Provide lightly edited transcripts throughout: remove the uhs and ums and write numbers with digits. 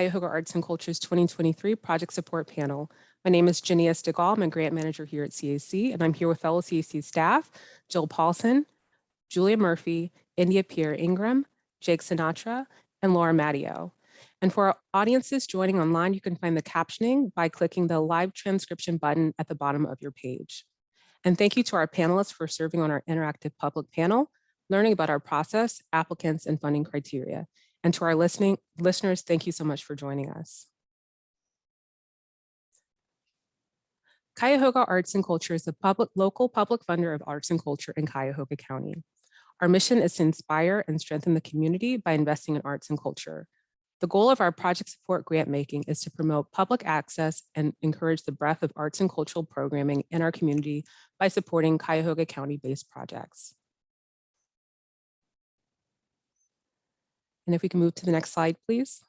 Cuyahoga Arts and Culture's 2023 Project Support Panel. My name is Jania Stigall. I'm a grant manager here at CAC, and I'm here with fellow CAC staff, Jill Paulson, Julia Murphy, India Pierre Ingram, Jake Sinatra, and Laura Matteo. And for our audiences joining online, you can find the captioning by clicking the live transcription button at the bottom of your page. And thank you to our panelists for serving on our interactive public panel, learning about our process, applicants, and funding criteria. And to our listeners, thank you so much for joining us. Cuyahoga Arts and Culture is a local public funder of arts and culture in Cuyahoga County. Our mission is to inspire and strengthen the community by investing in arts and culture. The goal of our project support grant making is to promote public access and encourage the breadth of arts and cultural programming in our community by supporting Cuyahoga County-based projects. And if we can move to the next slide, please.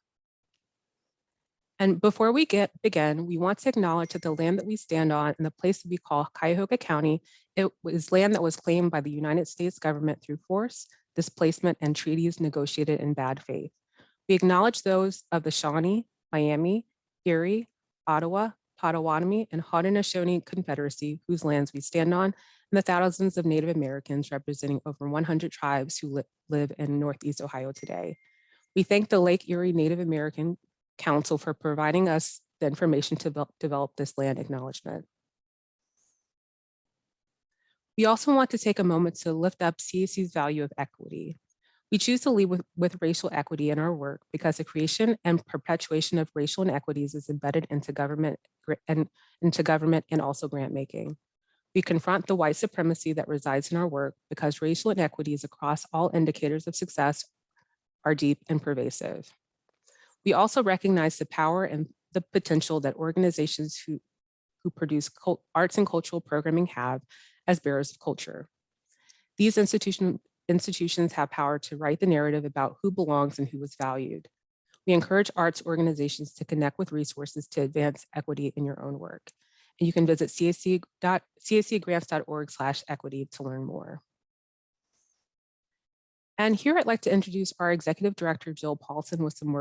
And before we begin, we want to acknowledge that the land that we stand on and the place that we call Cuyahoga County, it was land that was claimed by the United States government through force, displacement, and treaties negotiated in bad faith. We acknowledge those of the Shawnee, Miami, Erie, Ottawa, Potawatomi, and Haudenosaunee Confederacy, whose lands we stand on, and the thousands of Native Americans representing over 100 tribes who live in Northeast Ohio today. We thank the Lake Erie Native American Council for providing us the information to develop this land acknowledgement. We also want to take a moment to lift up CAC's value of equity. We choose to lead with racial equity in our work because the creation and perpetuation of racial inequities is embedded into government and also grant making. We confront the white supremacy that resides in our work because racial inequities across all indicators of success are deep and pervasive. We also recognize the power and the potential that organizations who produce arts and cultural programming have as bearers of culture. These institutions have power to write the narrative about who belongs and who is valued. We encourage arts organizations to connect with resources to advance equity in your own work. And you can visit cscgrants.org/equity to learn more. And here I'd like to introduce our Executive Director, Jill Paulson, with some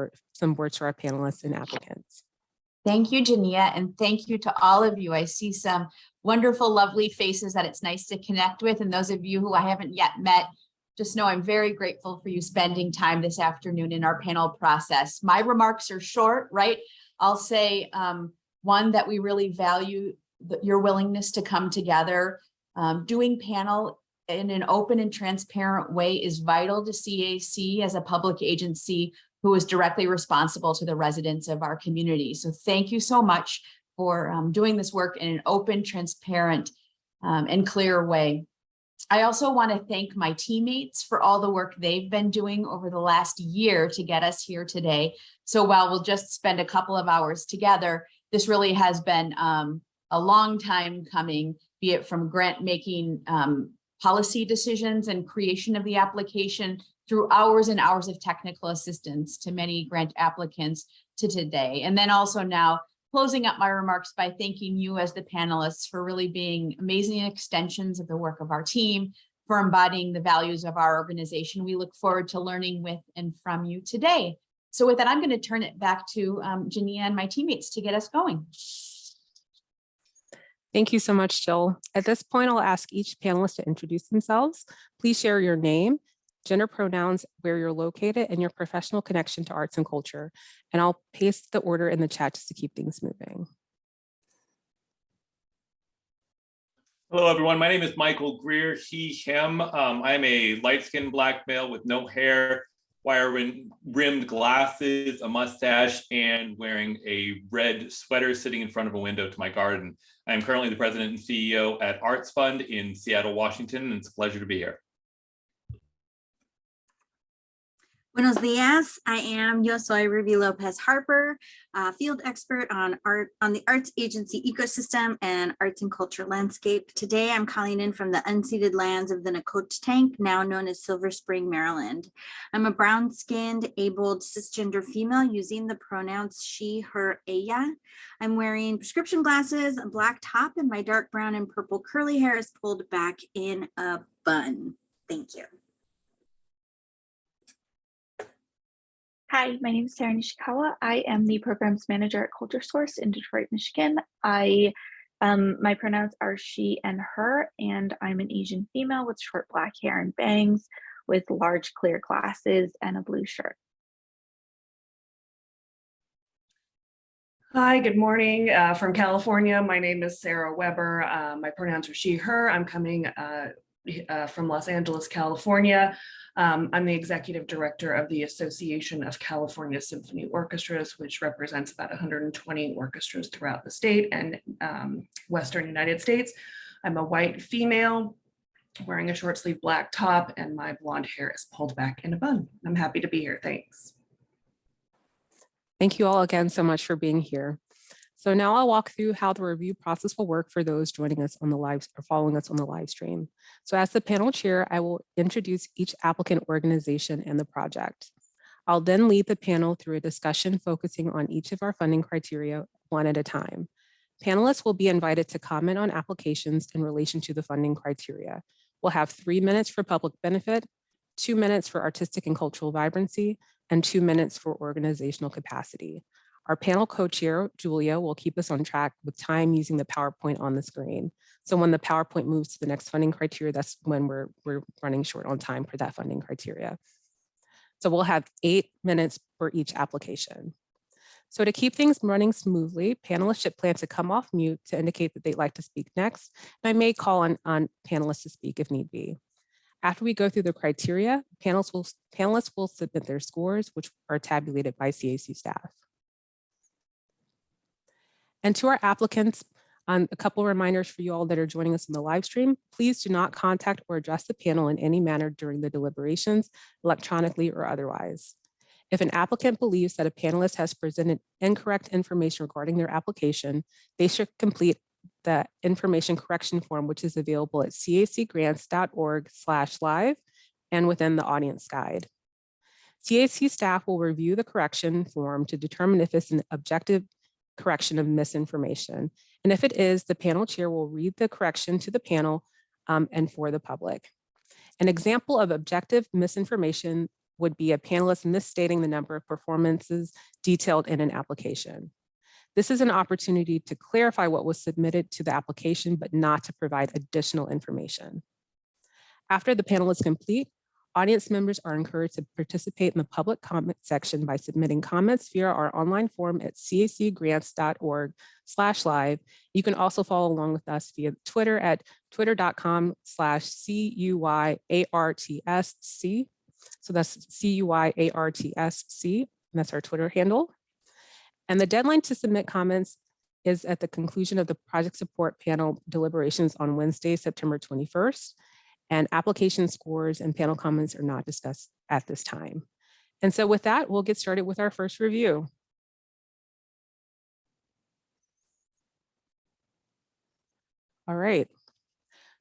words to our panelists and applicants. Thank you, Jania, and thank you to all of you. I see some wonderful, lovely faces that it's nice to connect with. And those of you who I haven't yet met, just know I'm very grateful for you spending time this afternoon in our panel process. My remarks are short, right? I'll say one, that we really value your willingness to come together. Doing panel in an open and transparent way is vital to CAC as a public agency who is directly responsible to the residents of our community. So thank you so much for doing this work in an open, transparent, and clear way. I also want to thank my teammates for all the work they've been doing over the last year to get us here today. So while we'll just spend a couple of hours together, this really has been a long time coming, be it from grant making, policy decisions and creation of the application through hours and hours of technical assistance to many grant applicants to today. And then also now closing up my remarks by thanking you as the panelists for really being amazing extensions of the work of our team, for embodying the values of our organization. We look forward to learning with and from you today. So with that, I'm going to turn it back to Jania and my teammates to get us going. Thank you so much, Jill. At this point, I'll ask each panelist to introduce themselves. Please share your name, gender pronouns, where you're located, and your professional connection to arts and culture. And I'll paste the order in the chat just to keep things moving. Hello, everyone. My name is Michael Greer, he, him. I am a light-skinned Black male with no hair, wire-rimmed glasses, a mustache, and wearing a red sweater sitting in front of a window to my garden. I am currently the president and CEO at Arts Fund in Seattle, Washington, and it's a pleasure to be here. Buenos dias. Yo soy Ruby Lopez Harper, field expert on the arts agency ecosystem and arts and culture landscape. Today, I'm calling in from the unceded lands of the Nakota Tank, now known as Silver Spring, Maryland. I'm a brown-skinned, abled, cisgender female using the pronouns she, her, ella. I'm wearing prescription glasses, a black top, and my dark brown and purple curly hair is pulled back in a bun. Thank you. Hi, my name is Csa Nishikawa. I am the programs manager at Culture Source in Detroit, Michigan. My pronouns are she and her, and I'm an Asian female with short black hair and bangs, with large clear glasses and a blue shirt. Hi, good morning from California. My name is Sarah Weber. My pronouns are she, her. I'm coming from Los Angeles, California. I'm the executive director of the Association of California Symphony Orchestras, which represents about 120 orchestras throughout the state and Western United States. I'm a white female wearing a short sleeve black top, and my blonde hair is pulled back in a bun. I'm happy to be here. Thanks. Thank you all again so much for being here. So now I'll walk through how the review process will work for those joining us on the live or following us on the live stream. So as the panel chair, I will introduce each applicant organization and the project. I'll then lead the panel through a discussion focusing on each of our funding criteria one at a time. Panelists will be invited to comment on applications in relation to the funding criteria. We'll have 3 minutes for public benefit, 2 minutes for artistic and cultural vibrancy, and 2 minutes for organizational capacity. Our panel co-chair, Julia, will keep us on track with time using the PowerPoint on the screen. So when the PowerPoint moves to the next funding criteria, that's when we're running short on time for that funding criteria. So we'll have 8 minutes for each application. So to keep things running smoothly, panelists should plan to come off mute to indicate that they'd like to speak next. And I may call on panelists to speak if need be. After we go through the criteria, panelists will submit their scores, which are tabulated by CAC staff. And to our applicants, a couple reminders for you all that are joining us in the live stream. Please do not contact or address the panel in any manner during the deliberations, electronically or otherwise. If an applicant believes that a panelist has presented incorrect information regarding their application, they should complete the information correction form, which is available at cacgrants.org/live and within the audience guide. CAC staff will review the correction form to determine if it's an objective correction of misinformation. And if it is, the panel chair will read the correction to the panel and for the public. An example of objective misinformation would be a panelist misstating the number of performances detailed in an application. This is an opportunity to clarify what was submitted to the application, but not to provide additional information. After the panel is complete, audience members are encouraged to participate in the public comment section by submitting comments via our online form at cacgrants.org/live. You can also follow along with us via Twitter at twitter.com/CUYARTSC. So that's CUYARTSC, and that's our Twitter handle. And the deadline to submit comments is at the conclusion of the project support panel deliberations on Wednesday, September 21st. And application scores and panel comments are not discussed at this time. And so with that, we'll get started with our first review. All right.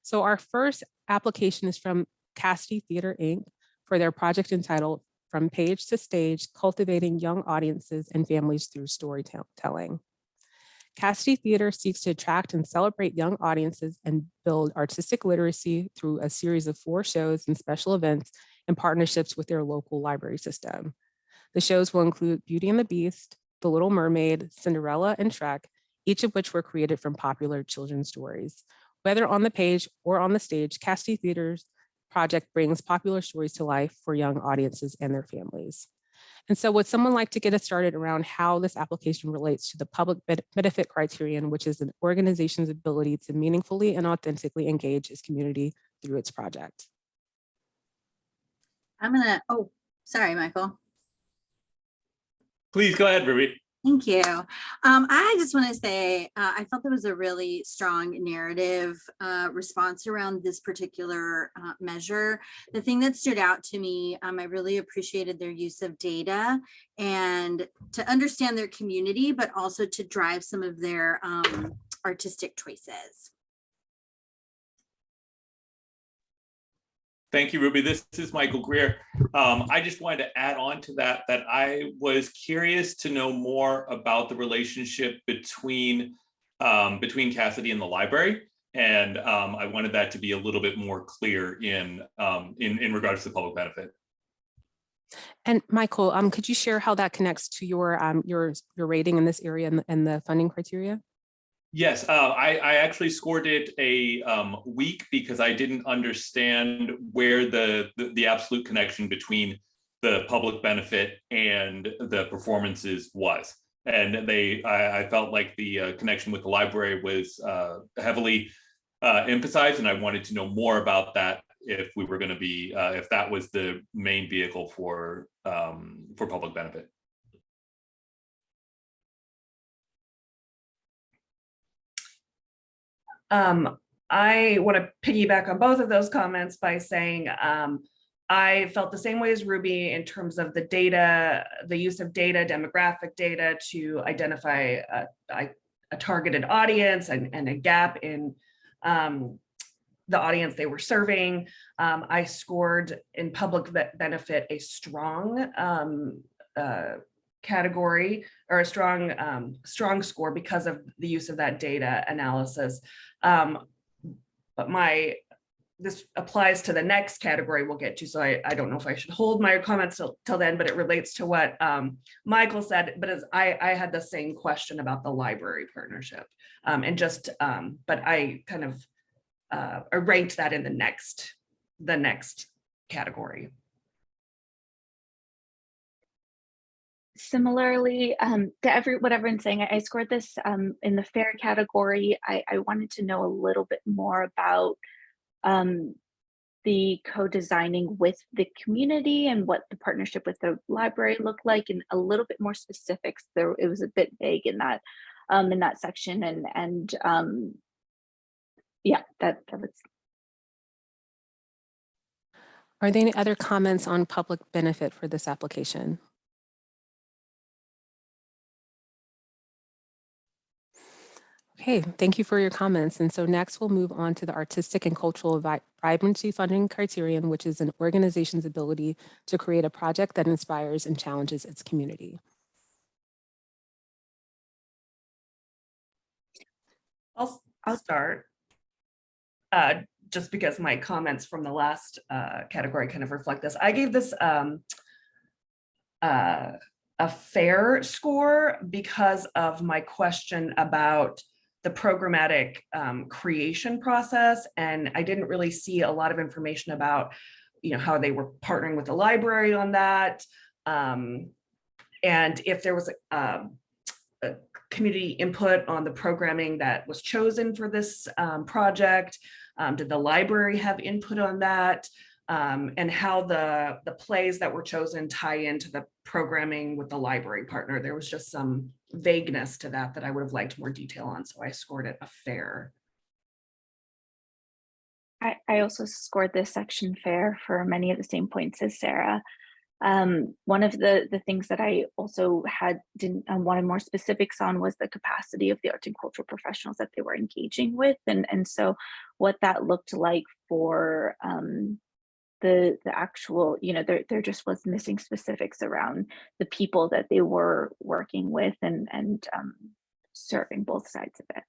So our first application is from Cassidy Theater, Inc. for their project entitled From Page to Stage, Cultivating Young Audiences and Families Through Storytelling. Cassidy Theater seeks to attract and celebrate young audiences and build artistic literacy through a series of 4 shows and special events in partnerships with their local library system. The shows will include Beauty and the Beast, The Little Mermaid, Cinderella, and Shrek, each of which were created from popular children's stories. Whether on the page or on the stage, Cassidy Theater's project brings popular stories to life for young audiences and their families. And so would someone like to get us started around how this application relates to the public benefit criterion, which is an organization's ability to meaningfully and authentically engage its community through its project? Oh, sorry, Michael. Please go ahead, Ruby. Thank you. I just want to say, I felt there was a really strong narrative response around this particular measure. The thing that stood out to me, I really appreciated their use of data and to understand their community, but also to drive some of their artistic choices. Thank you, Ruby. This is Michael Greer. I just wanted to add on to that I was curious to know more about the relationship between Cassidy and the library, and I wanted that to be a little bit more clear in regards to public benefit. And Michael, could you share how that connects to your rating in this area and the funding criteria? Yes, I actually scored it a weak because I didn't understand where the absolute connection between the public benefit and the performances was. And I felt like the connection with the library was heavily emphasized, and I wanted to know more about that if we were going to be, if that was the main vehicle for public benefit. I want to piggyback on both of those comments by saying I felt the same way as Ruby in terms of the data, the use of data, demographic data to identify a targeted audience and a gap in the audience they were serving. I scored in public benefit a strong category, or a strong score because of the use of that data analysis. But this applies to the next category we'll get to, so I don't know if I should hold my comments till then, but it relates to what Michael said. But as I had the same question about the library partnership, and just but I kind of ranked that in the next category. Similarly, to what everyone's saying, I scored this in the fair category. I wanted to know a little bit more about the co-designing with the community and what the partnership with the library looked like, and a little bit more specifics. It was a bit vague in that section, and yeah, that was. Are there any other comments on public benefit for this application? Okay, thank you for your comments. And so next we'll move on to the artistic and cultural vibrancy funding criterion, which is an organization's ability to create a project that inspires and challenges its community. I'll start. Just because my comments from the last category kind of reflect this. I gave this a fair score because of my question about the programmatic creation process, and I didn't really see a lot of information about, how they were partnering with the library on that, and if there was a community input on the programming that was chosen for this project. Did the library have input on that? And how the plays that were chosen tie into the programming with the library partner. There was just some vagueness to that I would have liked more detail on, so I scored it a fair. I also scored this section fair for many of the same points as Sarah. One of the things that I also wanted more specifics on was the capacity of the arts and cultural professionals that they were engaging with, and so what that looked like for the actual, there just was missing specifics around the people that they were working with and serving both sides of it.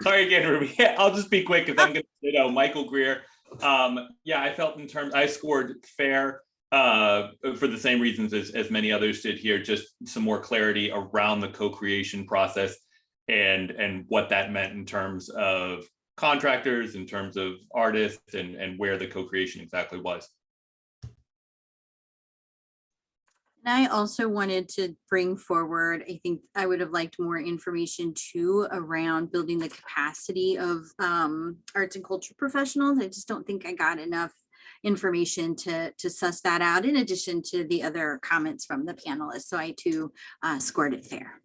Sorry again, Ruby. I'll just be quick because I'm going to Michael Greer. Yeah, I felt I scored fair for the same reasons as many others did here, just some more clarity around the co-creation process and what that meant in terms of contractors, in terms of artists, and where the co-creation exactly was. And I also wanted to bring forward, I think I would have liked more information too around building the capacity of arts and culture professionals. I just don't think I got enough information to suss that out, in addition to the other comments from the panelists. So I too scored it fair.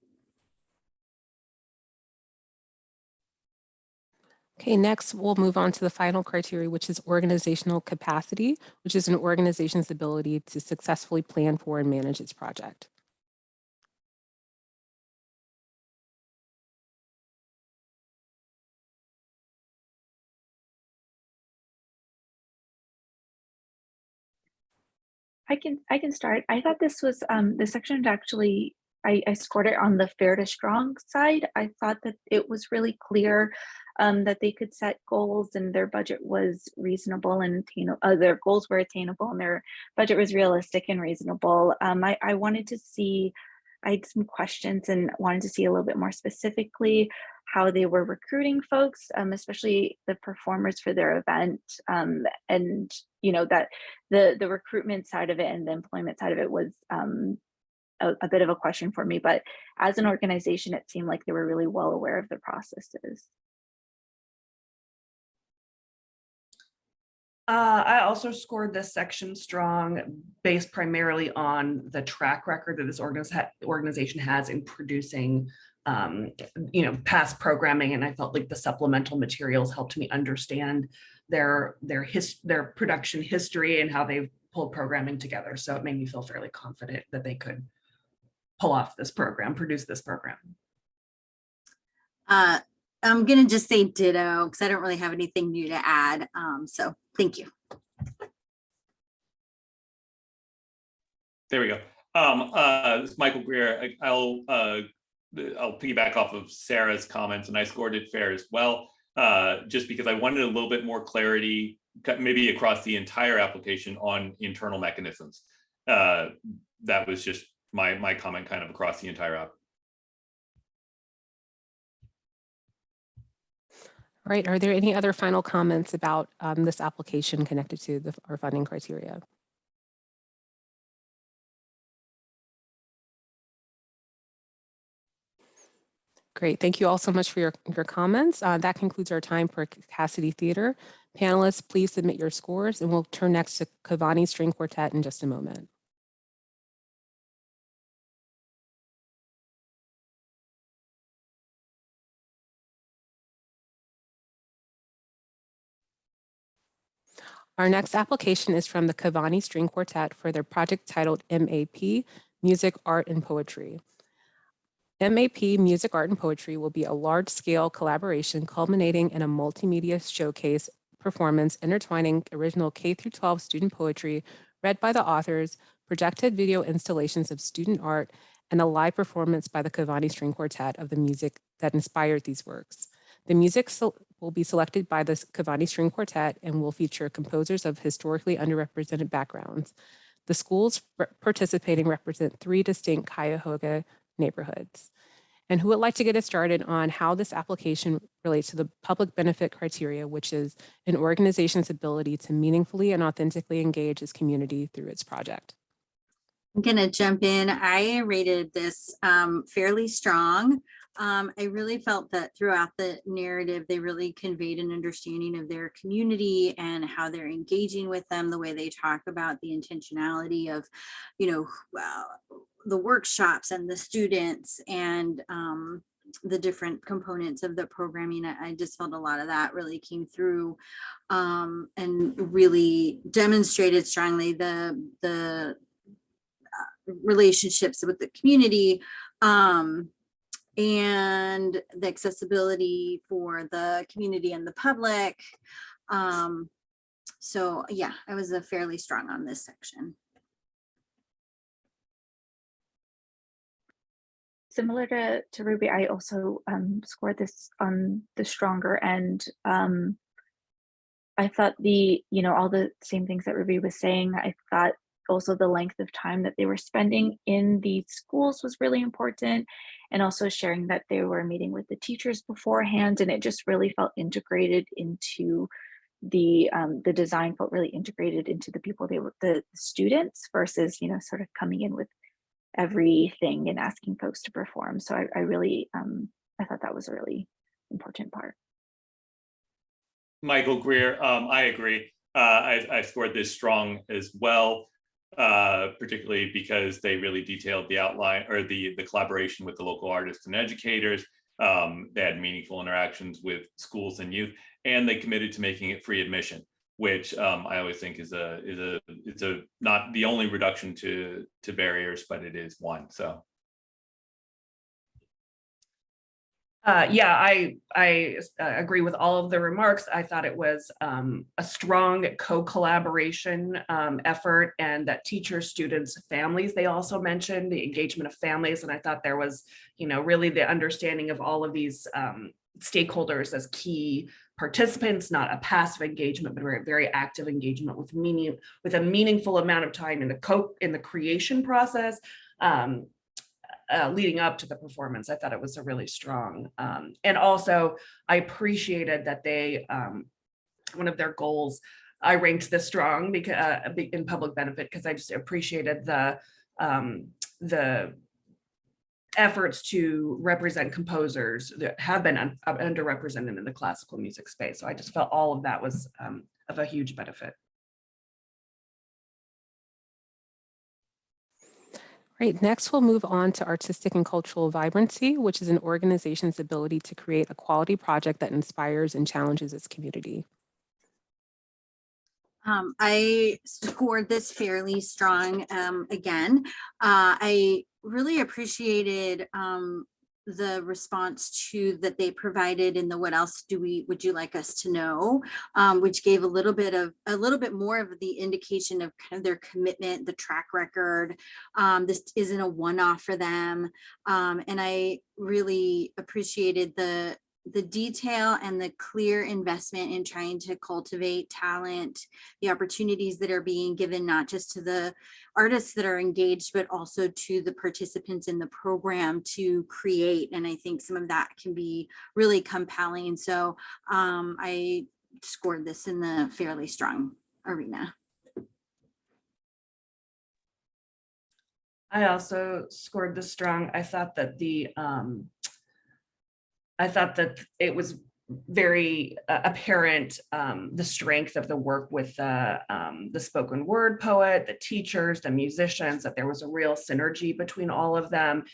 Okay, next we'll move on to the final criteria, which is organizational capacity, which is an organization's ability to successfully plan for and manage its project. I can start. I thought this was this section actually, I scored it on the fair to strong side. I thought that it was really clear that they could set goals and their budget was reasonable and attainable. Their goals were attainable and their budget was realistic and reasonable. I wanted to see, I had some questions and wanted to see a little bit more specifically how they were recruiting folks, especially the performers for their event. And, you know, that the recruitment side of it and the employment side of it was a bit of a question for me. But as an organization, it seemed like they were really well aware of the processes. I also scored this section strong based primarily on the track record that this organization has in producing you know, past programming, and I felt like the supplemental materials helped me understand their production history and how they've pulled programming together. So it made me feel fairly confident that they could pull off this program, produce this program. I'm gonna just say ditto because I don't really have anything new to add. So thank you. There we go. This is Michael Greer. I'll piggyback off of Sarah's comments, and I scored it fair as well, just because I wanted a little bit more clarity, maybe across the entire application on internal mechanisms. That was just my comment kind of across the entire app. All right, are there any other final comments about this application connected to our funding criteria? Great, thank you all so much for your comments. That concludes our time for Cassidy Theater. Panelists, please submit your scores, and we'll turn next to Cavani String Quartet in just a moment. Our next application is from the Cavani String Quartet for their project titled MAP, Music, Art, and Poetry. MAP, Music, Art, and Poetry will be a large-scale collaboration culminating in a multimedia showcase performance intertwining original K-12 student poetry read by the authors, projected video installations of student art, and a live performance by the Cavani String Quartet of the music that inspired these works. The music will be selected by the Cavani String Quartet and will feature composers of historically underrepresented backgrounds. The schools participating represent 3 distinct Cuyahoga neighborhoods. And who would like to get us started on how this application relates to the public benefit criteria, which is an organization's ability to meaningfully and authentically engage its community through its project? I'm gonna jump in. I rated this fairly strong. I really felt that throughout the narrative, they really conveyed an understanding of their community and how they're engaging with them, the way they talk about the intentionality of, you know, the workshops and the students and the different components of the programming. I just felt a lot of that really came through and really demonstrated strongly the relationships with the community and the accessibility for the community and the public. So yeah, I was fairly strong on this section. Similar to Ruby, I also scored this on the stronger end. I thought all the same things that Ruby was saying. I thought also the length of time that they were spending in the schools was really important, and also sharing that they were meeting with the teachers beforehand, and it just really felt integrated into the design, felt really integrated into the people the students versus sort of coming in with everything and asking folks to perform. So I really I thought that was a really important part. Michael Greer, I agree. I scored this strong as well, particularly because they really detailed the outline or the collaboration with the local artists and educators. They had meaningful interactions with schools and youth, and they committed to making it free admission, which I always think is not the only reduction to barriers, but it is one. So. Yeah, I agree with all of the remarks. I thought it was a strong co-collaboration effort, and that teachers, students, families, they also mentioned the engagement of families. And I thought there was, really the understanding of all of these stakeholders as key participants, not a passive engagement, but a very active engagement with a meaningful amount of time in the creation process, leading up to the performance. I thought it was a really strong, and also I appreciated that they, one of their goals, I ranked this strong because in public benefit, because I just appreciated the efforts to represent composers that have been underrepresented in the classical music space. So I just felt all of that was of a huge benefit. Great. Next, we'll move on to artistic and cultural vibrancy, which is an organization's ability to create a quality project that inspires and challenges its community. I scored this fairly strong. Again, I really appreciated the response to that they provided in the "what else would you like us to know," which gave a little bit more of the indication of kind of their commitment, the track record. This isn't a one-off for them, and I really appreciated the detail and the clear investment in trying to cultivate talent, the opportunities that are being given, not just to the artists that are engaged, but also to the participants in the program to create. And I think some of that can be really compelling. So I scored this in the fairly strong arena. I also scored this strong. I thought that it was very apparent, the strength of the work with the spoken word poet, the teachers, the musicians, that there was a real synergy between all of them.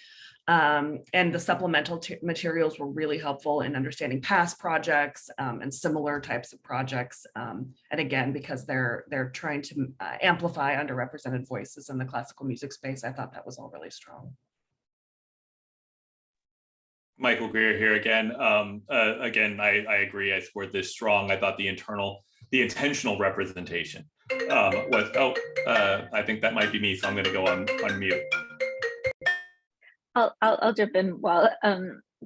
And the supplemental materials were really helpful in understanding past projects and similar types of projects. And again, because they're trying to amplify underrepresented voices in the classical music space, I thought that was all really strong. Michael Greer here again. Again, I agree. I scored this strong. I thought the intentional representation was. I think that might be me, so I'm going to go on mute. I'll jump in. Well,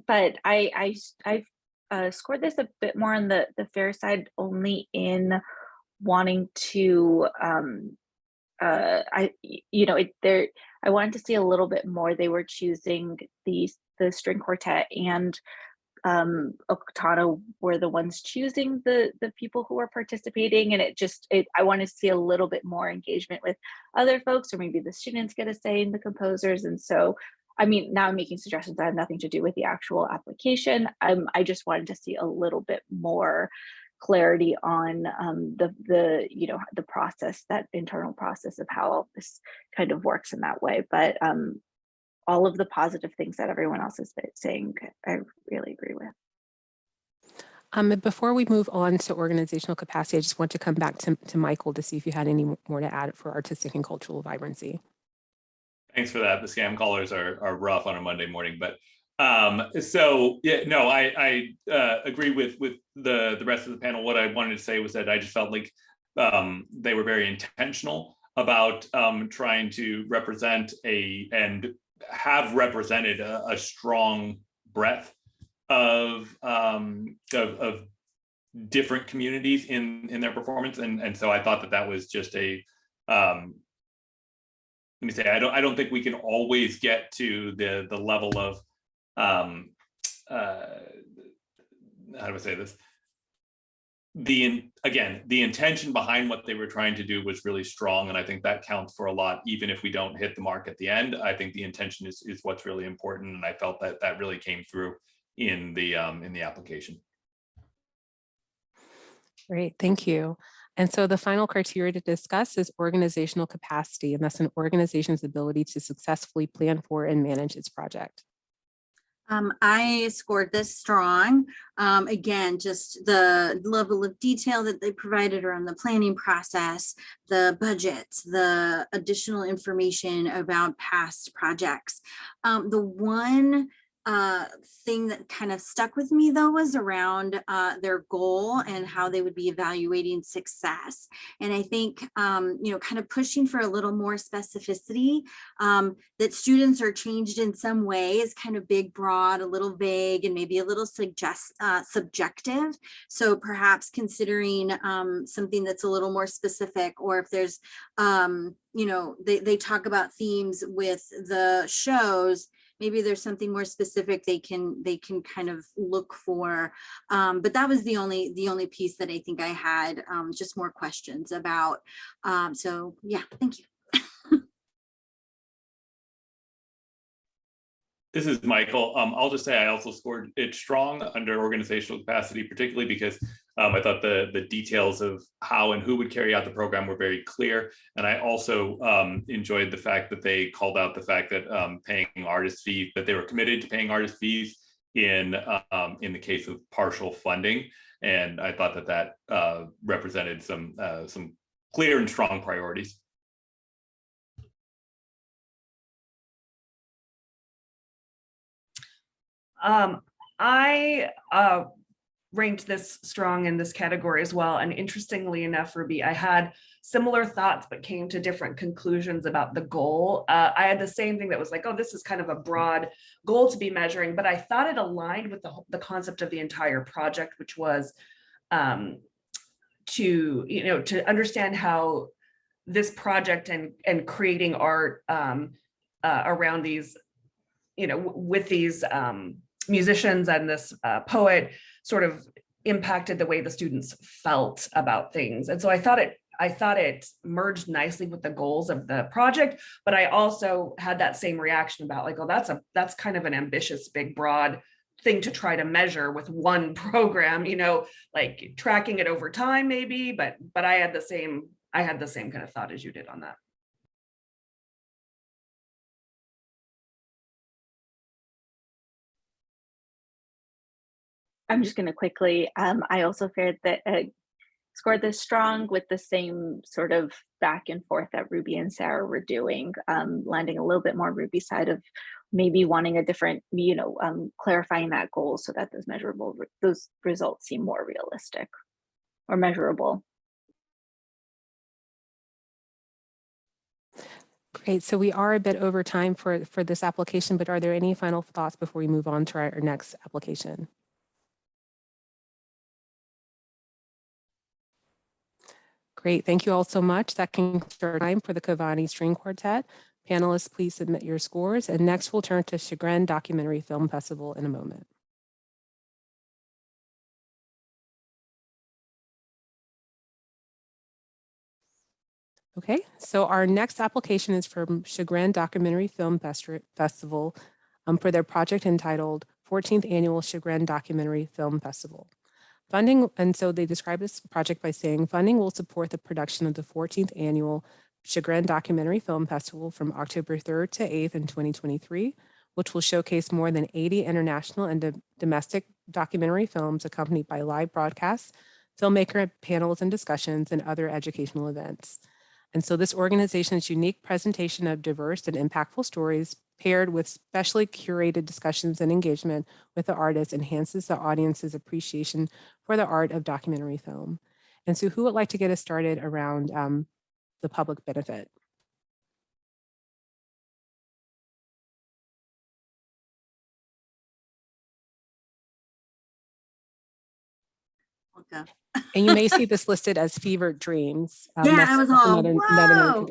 but I scored this a bit more on the fair side, only in wanting to. I wanted to see a little bit more. They were choosing the string quartet and Okatana were the ones choosing the people who were participating, and I wanted to see a little bit more engagement with other folks, or maybe the students get a say in the composers. And so, I mean, now I'm making suggestions that have nothing to do with the actual application. I just wanted to see a little bit more clarity on the process, that internal process of how all this kind of works in that way. But all of the positive things that everyone else is saying, I really agree with. Before we move on to organizational capacity, I just want to come back to Michael to see if you had any more to add for artistic and cultural vibrancy. Thanks for that. The scam callers are rough on a Monday morning, but so yeah, no, I agree with the rest of the panel. What I wanted to say was that I just felt like they were very intentional about trying to represent and have represented a strong breadth of different communities in their performance, and so I thought that was just a let me say, I don't think we can always get to the level of how do I say this? The intention behind what they were trying to do was really strong, and I think that counts for a lot. Even if we don't hit the mark at the end, I think the intention is what's really important, and I felt that really came through in the application. Great, thank you. And so the final criteria to discuss is organizational capacity, and that's an organization's ability to successfully plan for and manage its project. I scored this strong. Again, just the level of detail that they provided around the planning process, the budgets, the additional information about past projects. The one thing that kind of stuck with me though was around their goal and how they would be evaluating success. And I think, you know, kind of pushing for a little more specificity, that students are changed in some way is kind of big, broad, a little vague, and maybe a little subjective. So perhaps considering something that's a little more specific, or if there's, you know, they talk about themes with the shows, maybe there's something more specific they can kind of look for. But that was the only piece that I think I had just more questions about. So yeah, thank you. This is Michael. I'll just say I also scored it strong under organizational capacity, particularly because I thought the details of how and who would carry out the program were very clear. And I also enjoyed the fact that they called out the fact that paying artist fees, that they were committed to paying artist fees in the case of partial funding. And I thought that represented some clear and strong priorities. I ranked this strong in this category as well. And interestingly enough, Ruby, I had similar thoughts, but came to different conclusions about the goal. I had the same thing that was like, oh, this is kind of a broad goal to be measuring, but I thought it aligned with the concept of the entire project, which was to understand how this project and creating art around these, with these musicians and this poet sort of impacted the way the students felt about things. And so I thought it merged nicely with the goals of the project, but I also had that same reaction about like, oh, that's kind of an ambitious, big, broad thing to try to measure with one program, like tracking it over time maybe, but I had the same kind of thought as you did on that. I'm just going to quickly, I also scored this strong with the same sort of back and forth that Ruby and Sarah were doing, landing a little bit more Ruby's side of maybe wanting a different, clarifying that goal so that those results seem more realistic or measurable. Great. So we are a bit over time for this application, but are there any final thoughts before we move on to our next application? Great, thank you all so much. That concludes our time for the Cavani String Quartet. Panelists, please submit your scores. And next we'll turn to Chagrin Documentary Film Festival in a moment. Okay, so our next application is from Chagrin Documentary Film Festival for their project entitled 14th Annual Chagrin Documentary Film Festival. Funding, and so they describe this project by saying, funding will support the production of the 14th Annual Chagrin Documentary Film Festival from October 3rd to 8th in 2023, which will showcase more than 80 international and domestic documentary films accompanied by live broadcasts, filmmaker panels and discussions, and other educational events. And so this organization's unique presentation of diverse and impactful stories paired with specially curated discussions and engagement with the artist enhances the audience's appreciation for the art of documentary film. And so who would like to get us started around the public benefit? Okay. And you may see this listed as Fevered Dreams. Yeah, I was all, whoa.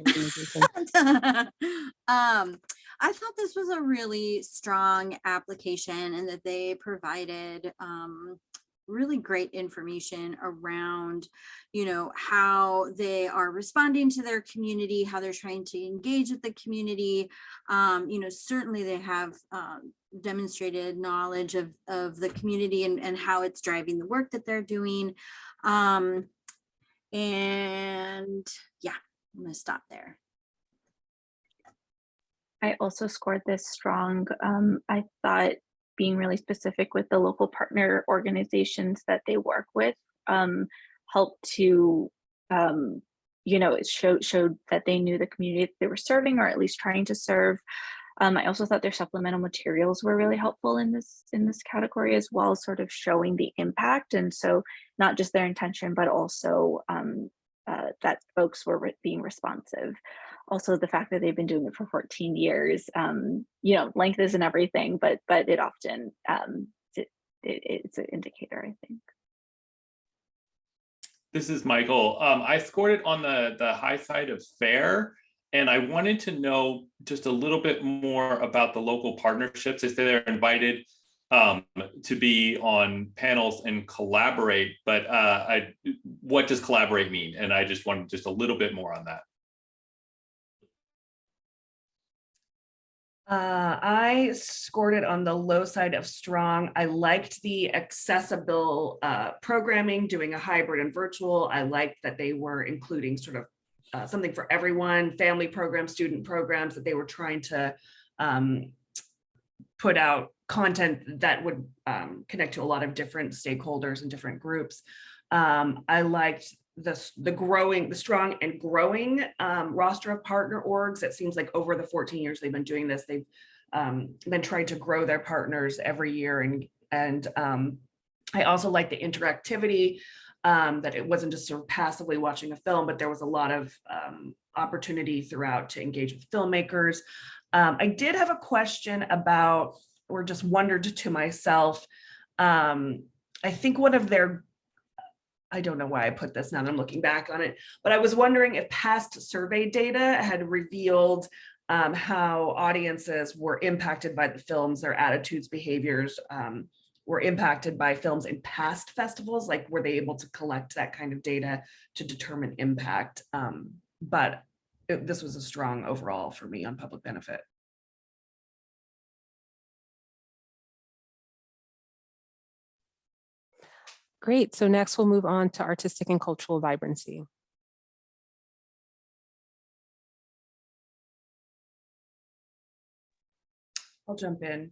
I thought this was a really strong application and that they provided really great information around, how they are responding to their community, how they're trying to engage with the community. Certainly they have demonstrated knowledge of the community and how it's driving the work that they're doing. And yeah, I'm gonna stop there. I also scored this strong. I thought being really specific with the local partner organizations that they work with helped to, it showed that they knew the community that they were serving, or at least trying to serve. I also thought their supplemental materials were really helpful in this category as well, sort of showing the impact. And so not just their intention, but also that folks were being responsive. Also, the fact that they've been doing it for 14 years, length isn't everything, but it often it's an indicator, I think. This is Michael. I scored it on the high side of fair, and I wanted to know just a little bit more about the local partnerships. They say they're invited to be on panels and collaborate, but what does collaborate mean? And I just wanted just a little bit more on that. I scored it on the low side of strong. I liked the accessible programming, doing a hybrid and virtual. I liked that they were including sort of something for everyone, family programs, student programs, that they were trying to put out content that would connect to a lot of different stakeholders and different groups. I liked the strong and growing roster of partner orgs. It seems like over the 14 years they've been doing this, they've been trying to grow their partners every year. And I also like the interactivity, that it wasn't just sort of passively watching a film, but there was a lot of opportunity throughout to engage with filmmakers. I did have a question about, or just wondered to myself, I think one of their, I don't know why I put this now that I'm looking back on it, but I was wondering if past survey data had revealed how audiences were impacted by the films, their attitudes, behaviors, were impacted by films in past festivals. Like, were they able to collect that kind of data to determine impact? But this was a strong overall for me on public benefit. Great. So next we'll move on to artistic and cultural vibrancy. I'll jump in.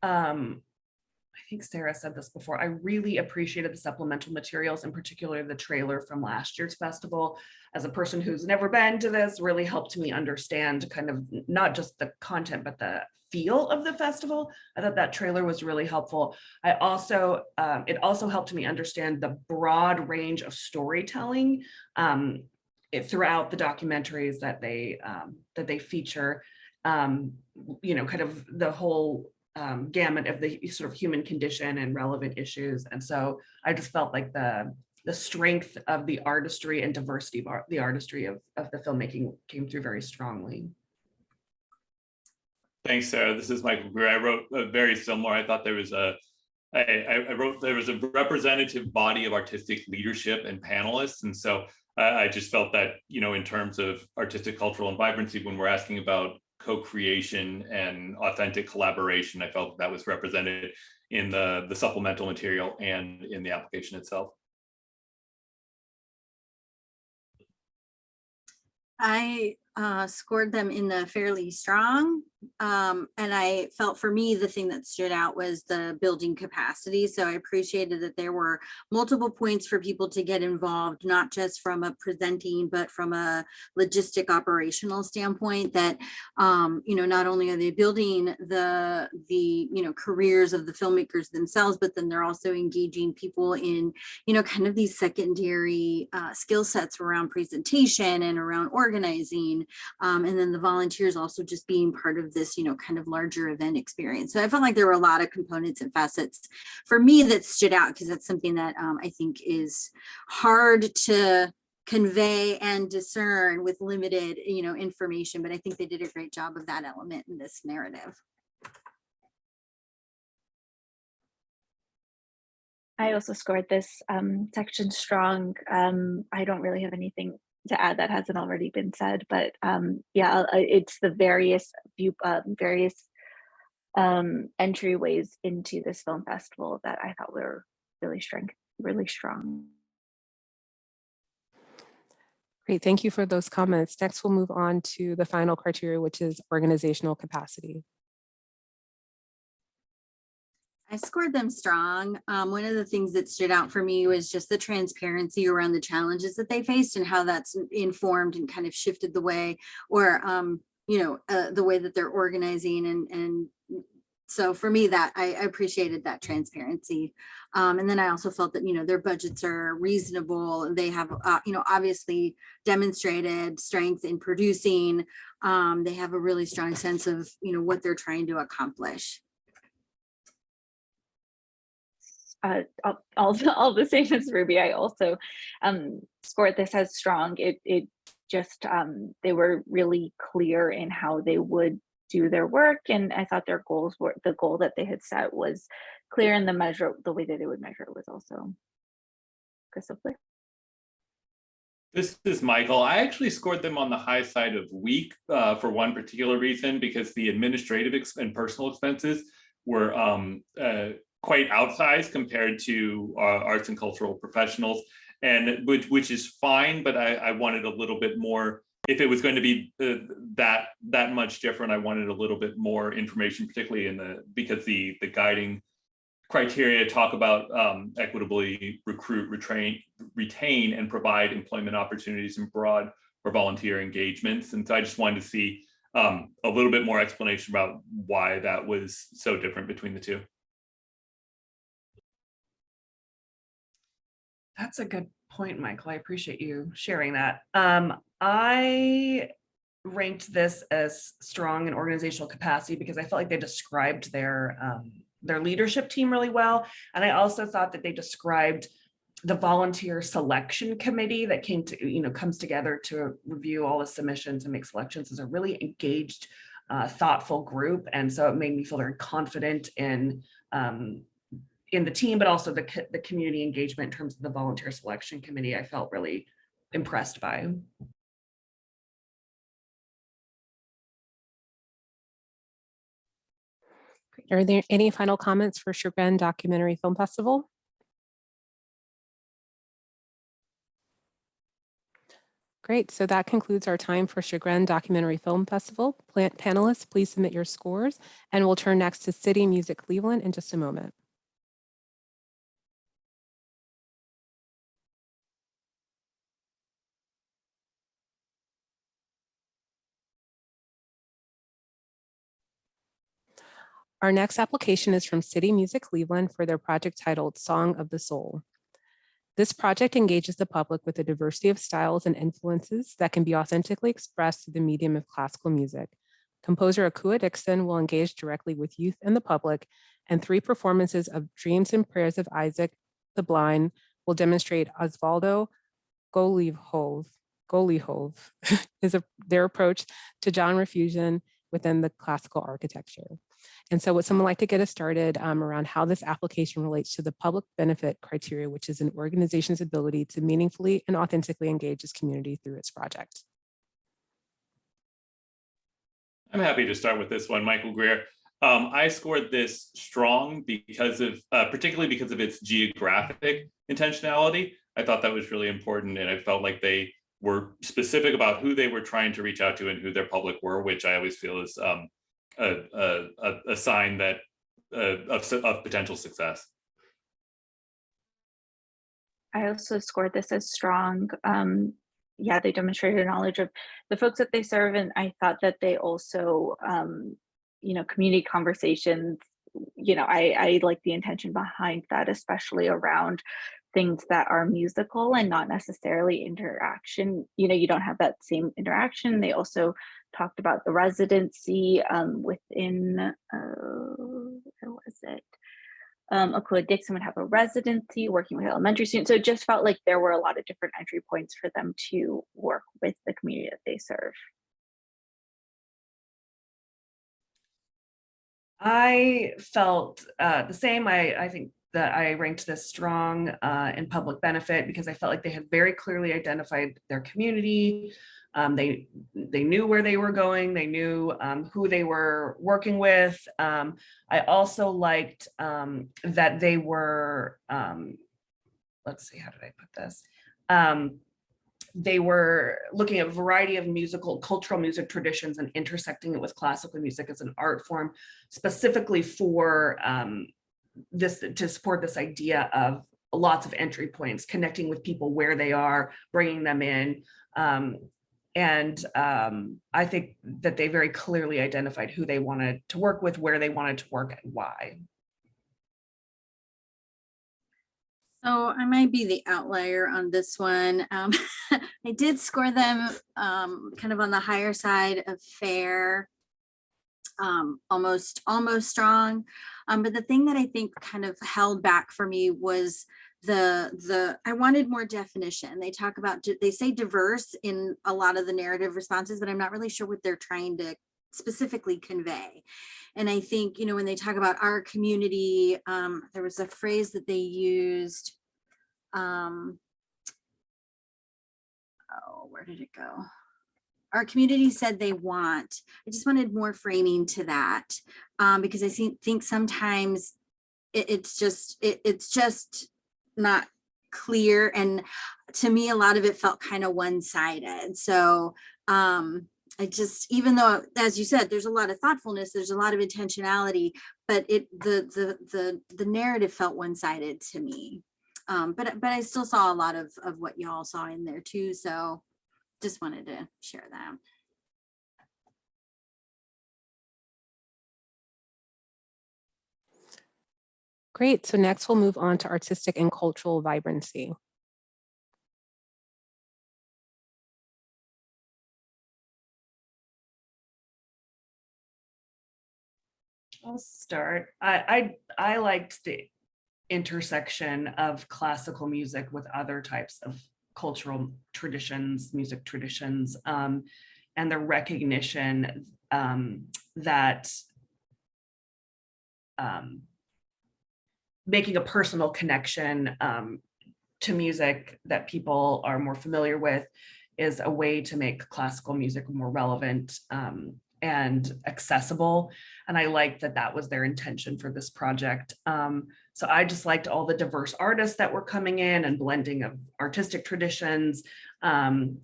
I think Sarah said this before. I really appreciated the supplemental materials, in particular the trailer from last year's festival. As a person who's never been to this, really helped me understand kind of not just the content, but the feel of the festival. I thought that trailer was really helpful. It also helped me understand the broad range of storytelling throughout the documentaries that they feature. Kind of the whole gamut of the sort of human condition and relevant issues. And so I just felt like the strength of the artistry and diversity of the artistry of the filmmaking came through very strongly. Thanks, Sarah. This is Michael Greer. I wrote very similar. I thought there was I wrote there was a representative body of artistic leadership and panelists. And so I just felt that, in terms of artistic, cultural, and vibrancy, when we're asking about co-creation and authentic collaboration, I felt that was represented in the supplemental material and in the application itself. I scored them in the fairly strong. And I felt, for me, the thing that stood out was the building capacity. So I appreciated that there were multiple points for people to get involved, not just from a presenting, but from a logistic operational standpoint, that, not only are they building the careers of the filmmakers themselves, but then they're also engaging people in, kind of these secondary skill sets around presentation and around organizing. And then the volunteers also just being part of this, kind of larger event experience. So I felt like there were a lot of components and facets for me that stood out, because that's something that I think is hard to convey and discern with limited, information. But I think they did a great job of that element in this narrative. I also scored this section strong. I don't really have anything to add that hasn't already been said, but it's the various entryways into this film festival that I thought were really strong. Great, thank you for those comments. Next, we'll move on to the final criteria, which is organizational capacity. I scored them strong. One of the things that stood out for me was just the transparency around the challenges that they faced and how that's informed and kind of shifted the way, or the way that they're organizing, and so for me, that I appreciated that transparency. And then I also felt that, their budgets are reasonable. They have, obviously demonstrated strength in producing. They have a really strong sense of, what they're trying to accomplish. All the same as Ruby. I also scored this as strong. It just, they were really clear in how they would do their work, and I thought their goals were, the goal that they had set was clear, and the way that they would measure it was also crystal clear. This is Michael. I actually scored them on the high side of weak for one particular reason, because the administrative and personal expenses were quite outsized compared to arts and cultural professionals, and which is fine, but I wanted a little bit more. If it was going to be that much different, I wanted a little bit more information, particularly because the guiding criteria talk about equitably recruit, retain, and provide employment opportunities in broad or volunteer engagements. And so I just wanted to see a little bit more explanation about why that was so different between the two. That's a good point, Michael. I appreciate you sharing that. I ranked this as strong in organizational capacity because I felt like they described their leadership team really well. And I also thought that they described the volunteer selection committee that comes together to review all the submissions and make selections as a really engaged, thoughtful group. And so it made me feel very confident in the team, but also the community engagement in terms of the volunteer selection committee. I felt really impressed by. Are there any final comments for Chagrin Documentary Film Festival? Great, so that concludes our time for Chagrin Documentary Film Festival. Panelists, please submit your scores, and we'll turn next to CityMusic Cleveland in just a moment. Our next application is from CityMusic Cleveland for their project titled Song of the Soul. This project engages the public with a diversity of styles and influences that can be authentically expressed through the medium of classical music. Composer Akua Dixon will engage directly with youth and the public, and 3 performances of Dreams and Prayers of Isaac the Blind will demonstrate Osvaldo Golihov their approach to genre fusion within the classical architecture. And so would someone like to get us started around how this application relates to the public benefit criteria, which is an organization's ability to meaningfully and authentically engage its community through its project? I'm happy to start with this one, Michael Greer. I scored this strong because of, particularly because of its geographic intentionality. I thought that was really important, and I felt like they were specific about who they were trying to reach out to and who their public were, which I always feel is a sign that of potential success. I also scored this as strong. Yeah, they demonstrated knowledge of the folks that they serve, and I thought that they also, community conversations. I like the intention behind that, especially around things that are musical and not necessarily interaction. You don't have that same interaction. They also talked about the residency within, where was it? Akua Dixon would have a residency working with elementary students. So it just felt like there were a lot of different entry points for them to work with the community that they serve. I felt the same. I think that I ranked this strong in public benefit because I felt like they had very clearly identified their community. They knew where they were going. They knew who they were working with. I also liked that they were, let's see, how did I put this? They were looking at a variety of cultural music traditions and intersecting it with classical music as an art form, specifically for this, to support this idea of lots of entry points, connecting with people where they are, bringing them in. And I think that they very clearly identified who they wanted to work with, where they wanted to work, and why. So I might be the outlier on this one. I did score them kind of on the higher side of fair, almost strong. But the thing that I think kind of held back for me was I wanted more definition. They talk about, they say diverse in a lot of the narrative responses, but I'm not really sure what they're trying to specifically convey. And I think, you know, when they talk about our community, there was a phrase that they used. Oh, where did it go? Our community said they want. I just wanted more framing to that, because I think sometimes it's just not clear. And to me, a lot of it felt kind of one-sided. So I just, even though, as you said, there's a lot of thoughtfulness, there's a lot of intentionality, but the narrative felt one-sided to me. But I still saw a lot of what y'all saw in there too. So just wanted to share that. Great. So next we'll move on to artistic and cultural vibrancy. I'll start. I liked the intersection of classical music with other types of cultural traditions, music traditions, and the recognition that making a personal connection to music that people are more familiar with is a way to make classical music more relevant and accessible. And I liked that that was their intention for this project. So I just liked all the diverse artists that were coming in and blending of artistic traditions, and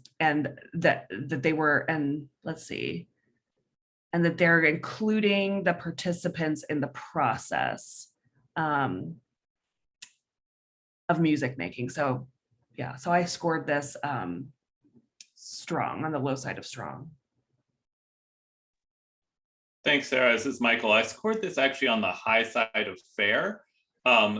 that they were, and let's see, and that they're including the participants in the process of music making. So yeah, so I scored this strong, on the low side of strong. Thanks, Sarah. This is Michael. I scored this actually on the high side of fair,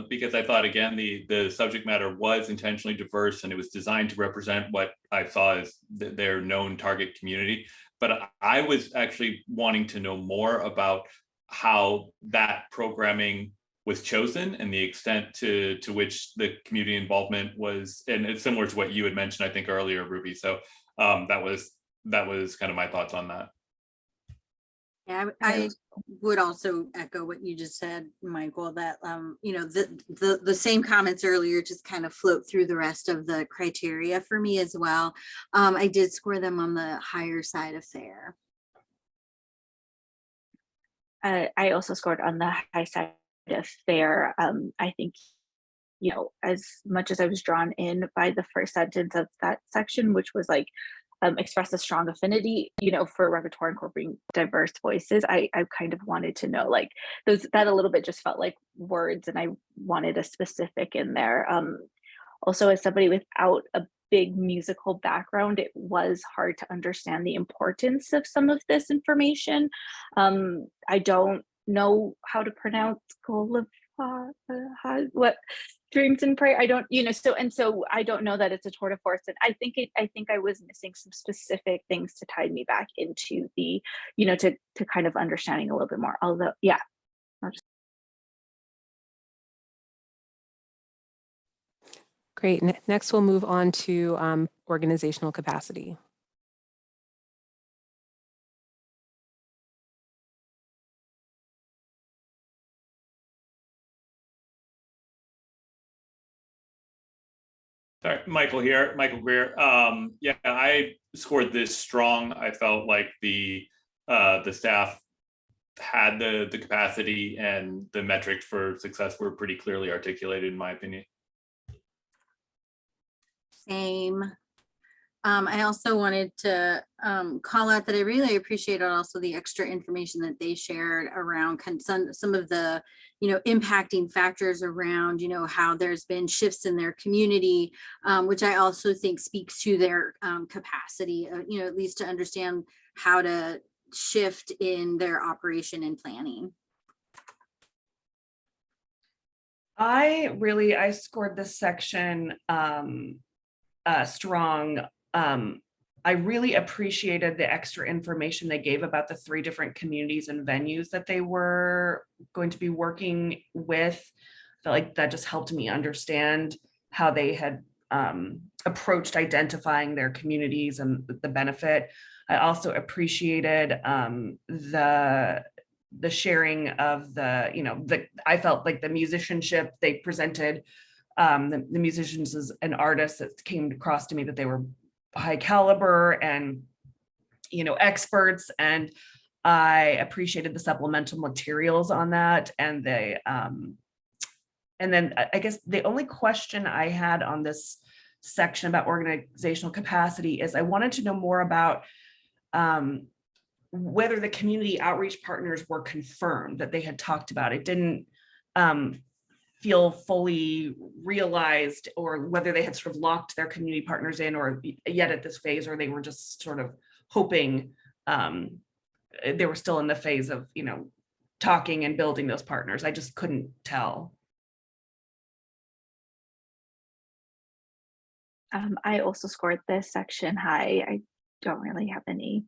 because I thought, again, the subject matter was intentionally diverse and it was designed to represent what I saw as their known target community. But I was actually wanting to know more about how that programming was chosen and the extent to which the community involvement was, and it's similar to what you had mentioned, I think, earlier, Ruby. So that was kind of my thoughts on that. Yeah, I would also echo what you just said, Michael, that you know, the same comments earlier just kind of float through the rest of the criteria for me as well. I did score them on the higher side of fair. I also scored on the high side of fair. I think, you know, as much as I was drawn in by the first sentence of that section, which was like, express a strong affinity, you know, for repertoire incorporating diverse voices. I kind of wanted to know, like, those, that a little bit just felt like words, and I wanted a specific in there. Also, as somebody without a big musical background, it was hard to understand the importance of some of this information. I don't know how to pronounce what dreams and prayer. I don't, you know, so I don't know that it's a tour de force. And I think I was missing some specific things to tie me back into the, you know, to kind of understanding a little bit more. Although, yeah. Great. Next, we'll move on to organizational capacity. Sorry, Michael here, Michael Greer. Yeah, I scored this strong. I felt like the staff had the capacity, and the metrics for success were pretty clearly articulated, in my opinion. Same. I also wanted to call out that I really appreciated also the extra information that they shared around some of the, impacting factors around, how there's been shifts in their community, which I also think speaks to their capacity, at least to understand how to shift in their operation and planning. I scored this section strong. I really appreciated the extra information they gave about the 3 different communities and venues that they were going to be working with. I felt like that just helped me understand how they had approached identifying their communities and the benefit. I also appreciated the sharing of I felt like the musicianship they presented, the musicians and artists that came across to me, that they were high caliber and, experts. And I appreciated the supplemental materials on that. And and then I guess the only question I had on this section about organizational capacity is I wanted to know more about whether the community outreach partners were confirmed, that they had talked about. It didn't feel fully realized, or whether they had sort of locked their community partners in or yet at this phase, or they were just sort of hoping they were still in the phase of, talking and building those partners. I just couldn't tell. I also scored this section high. I don't really have any,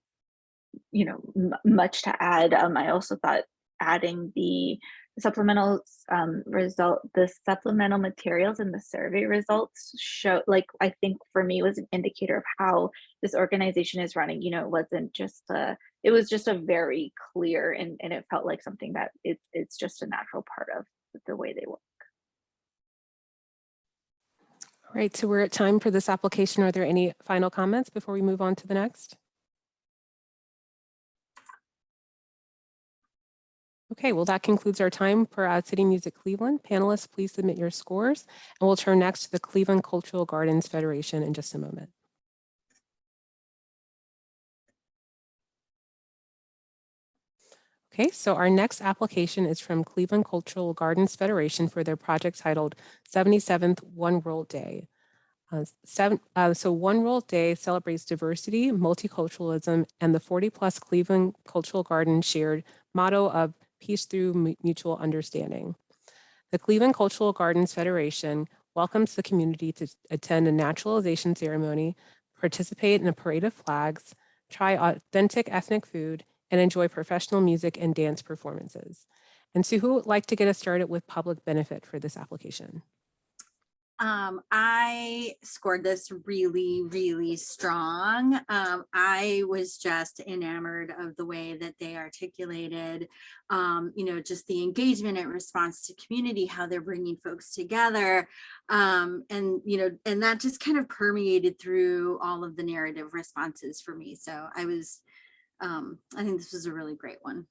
much to add. I also thought adding the supplemental the supplemental materials and the survey results show, I think for me was an indicator of how this organization is running. It wasn't just it was just a very clear, and it felt like something that it's just a natural part of the way they work. All right, so we're at time for this application. Are there any final comments before we move on to the next? Okay, well, that concludes our time for CityMusic Cleveland. Panelists, please submit your scores, and we'll turn next to the Cleveland Cultural Gardens Federation in just a moment. Okay, so our next application is from Cleveland Cultural Gardens Federation for their project titled 77th One World Day. So One World Day celebrates diversity, multiculturalism, and the 40+ Cleveland Cultural Gardens shared motto of peace through mutual understanding. The Cleveland Cultural Gardens Federation welcomes the community to attend a naturalization ceremony, participate in a parade of flags, try authentic ethnic food, and enjoy professional music and dance performances. And so who would like to get us started with public benefit for this application? I scored this really, really strong. I was just enamored of the way that they articulated, just the engagement and response to community, how they're bringing folks together. And that just kind of permeated through all of the narrative responses for me. So I think this was a really great one.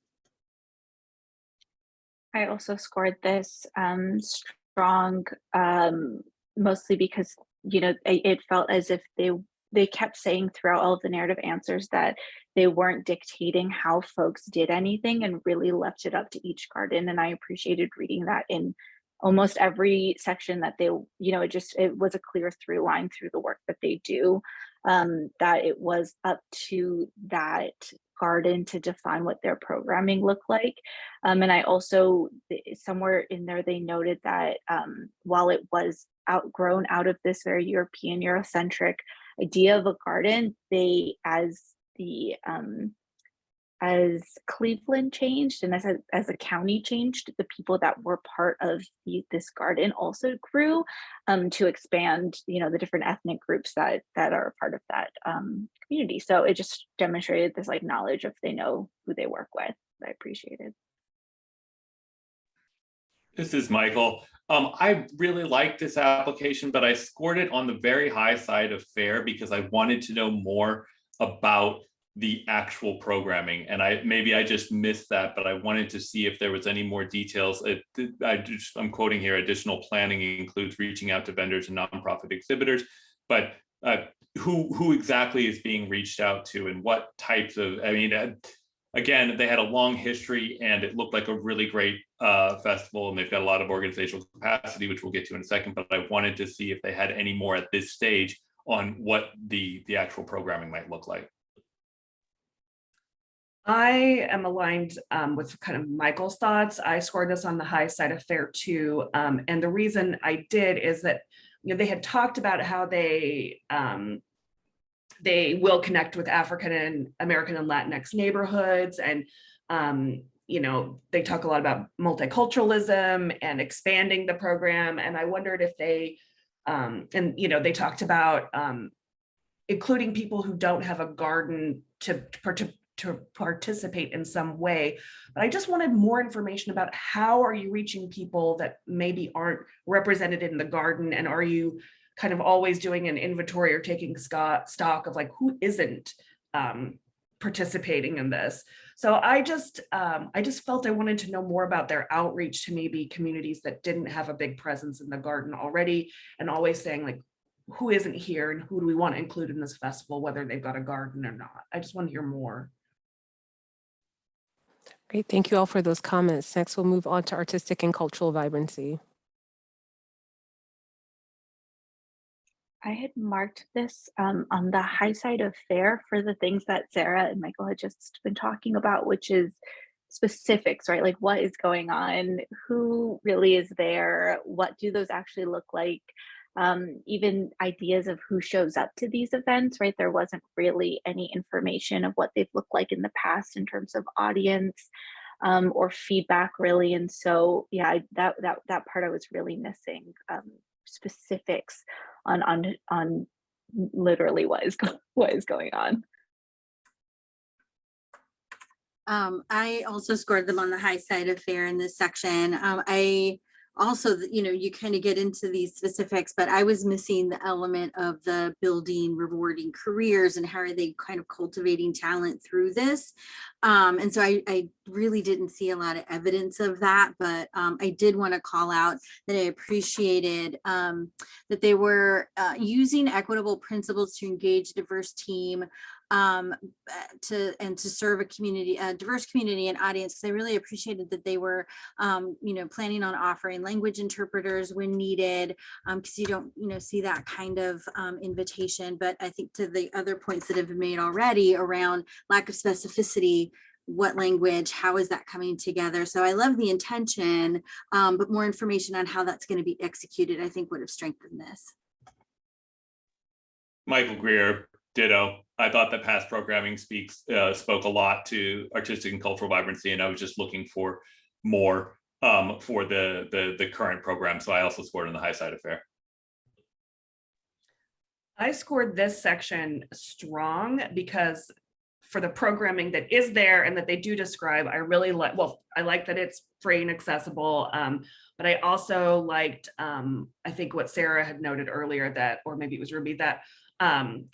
I also scored this strong, mostly because it felt as if they kept saying throughout all of the narrative answers that they weren't dictating how folks did anything and really left it up to each garden. And I appreciated reading that in almost every section, that they, it was a clear through line through the work that they do, that it was up to that garden to define what their programming looked like. And I also, somewhere in there, they noted that while it was outgrown out of this very European, Eurocentric idea of a garden, they, as Cleveland changed and as a county changed, the people that were part of this garden also grew to expand, the different ethnic groups that are a part of that community. So it just demonstrated this knowledge of they know who they work with. I appreciated. This is Michael. I really liked this application, but I scored it on the very high side of fair because I wanted to know more about the actual programming. And I just missed that, but I wanted to see if there was any more details. I'm quoting here, additional planning includes reaching out to vendors and nonprofit exhibitors, but who exactly is being reached out to and what types of, I mean, again, they had a long history and it looked like a really great festival, and they've got a lot of organizational capacity, which we'll get to in a second, but I wanted to see if they had any more at this stage on what the actual programming might look like. I am aligned with kind of Michael's thoughts. I scored this on the high side of fair too. And the reason I did is that, you know, they had talked about how they will connect with African and American and Latinx neighborhoods. And, you know, they talk a lot about multiculturalism and expanding the program. And I wondered if they, and, you know, they talked about including people who don't have a garden to participate in some way. But I just wanted more information about how are you reaching people that maybe aren't represented in the garden, and are you kind of always doing an inventory or taking stock of like who isn't participating in this. So I just felt I wanted to know more about their outreach to maybe communities that didn't have a big presence in the garden already, and always saying like, who isn't here and who do we want to include in this festival, whether they've got a garden or not. I just want to hear more. Great, thank you all for those comments. Next, we'll move on to artistic and cultural vibrancy. I had marked this on the high side of fair for the things that Sarah and Michael had just been talking about, which is specifics, right? Like what is going on, who really is there, what do those actually look like? Even ideas of who shows up to these events, right? There wasn't really any information of what they've looked like in the past in terms of audience or feedback, really. And so, yeah, that part I was really missing, specifics on literally what is going on. I also scored them on the high side of fair in this section. I also, you know, you kind of get into these specifics, but I was missing the element of the building rewarding careers and how are they kind of cultivating talent through this. And so I really didn't see a lot of evidence of that, but I did want to call out that I appreciated that they were using equitable principles to engage a diverse team to serve a community, a diverse community and audience, because I really appreciated that they were, you know, planning on offering language interpreters when needed, because you don't, you know, see that kind of invitation. But I think to the other points that have been made already around lack of specificity, what language, how is that coming together? So I love the intention, but more information on how that's going to be executed, I think would have strengthened this. Michael Greer, ditto. I thought that past programming spoke a lot to artistic and cultural vibrancy, and I was just looking for more for the current program. So I also scored on the high side of fair. I scored this section strong because for the programming that is there and that they do describe, I really like, well, I like that it's free and accessible, but I also liked, I think what Sarah had noted earlier that, or maybe it was Ruby, that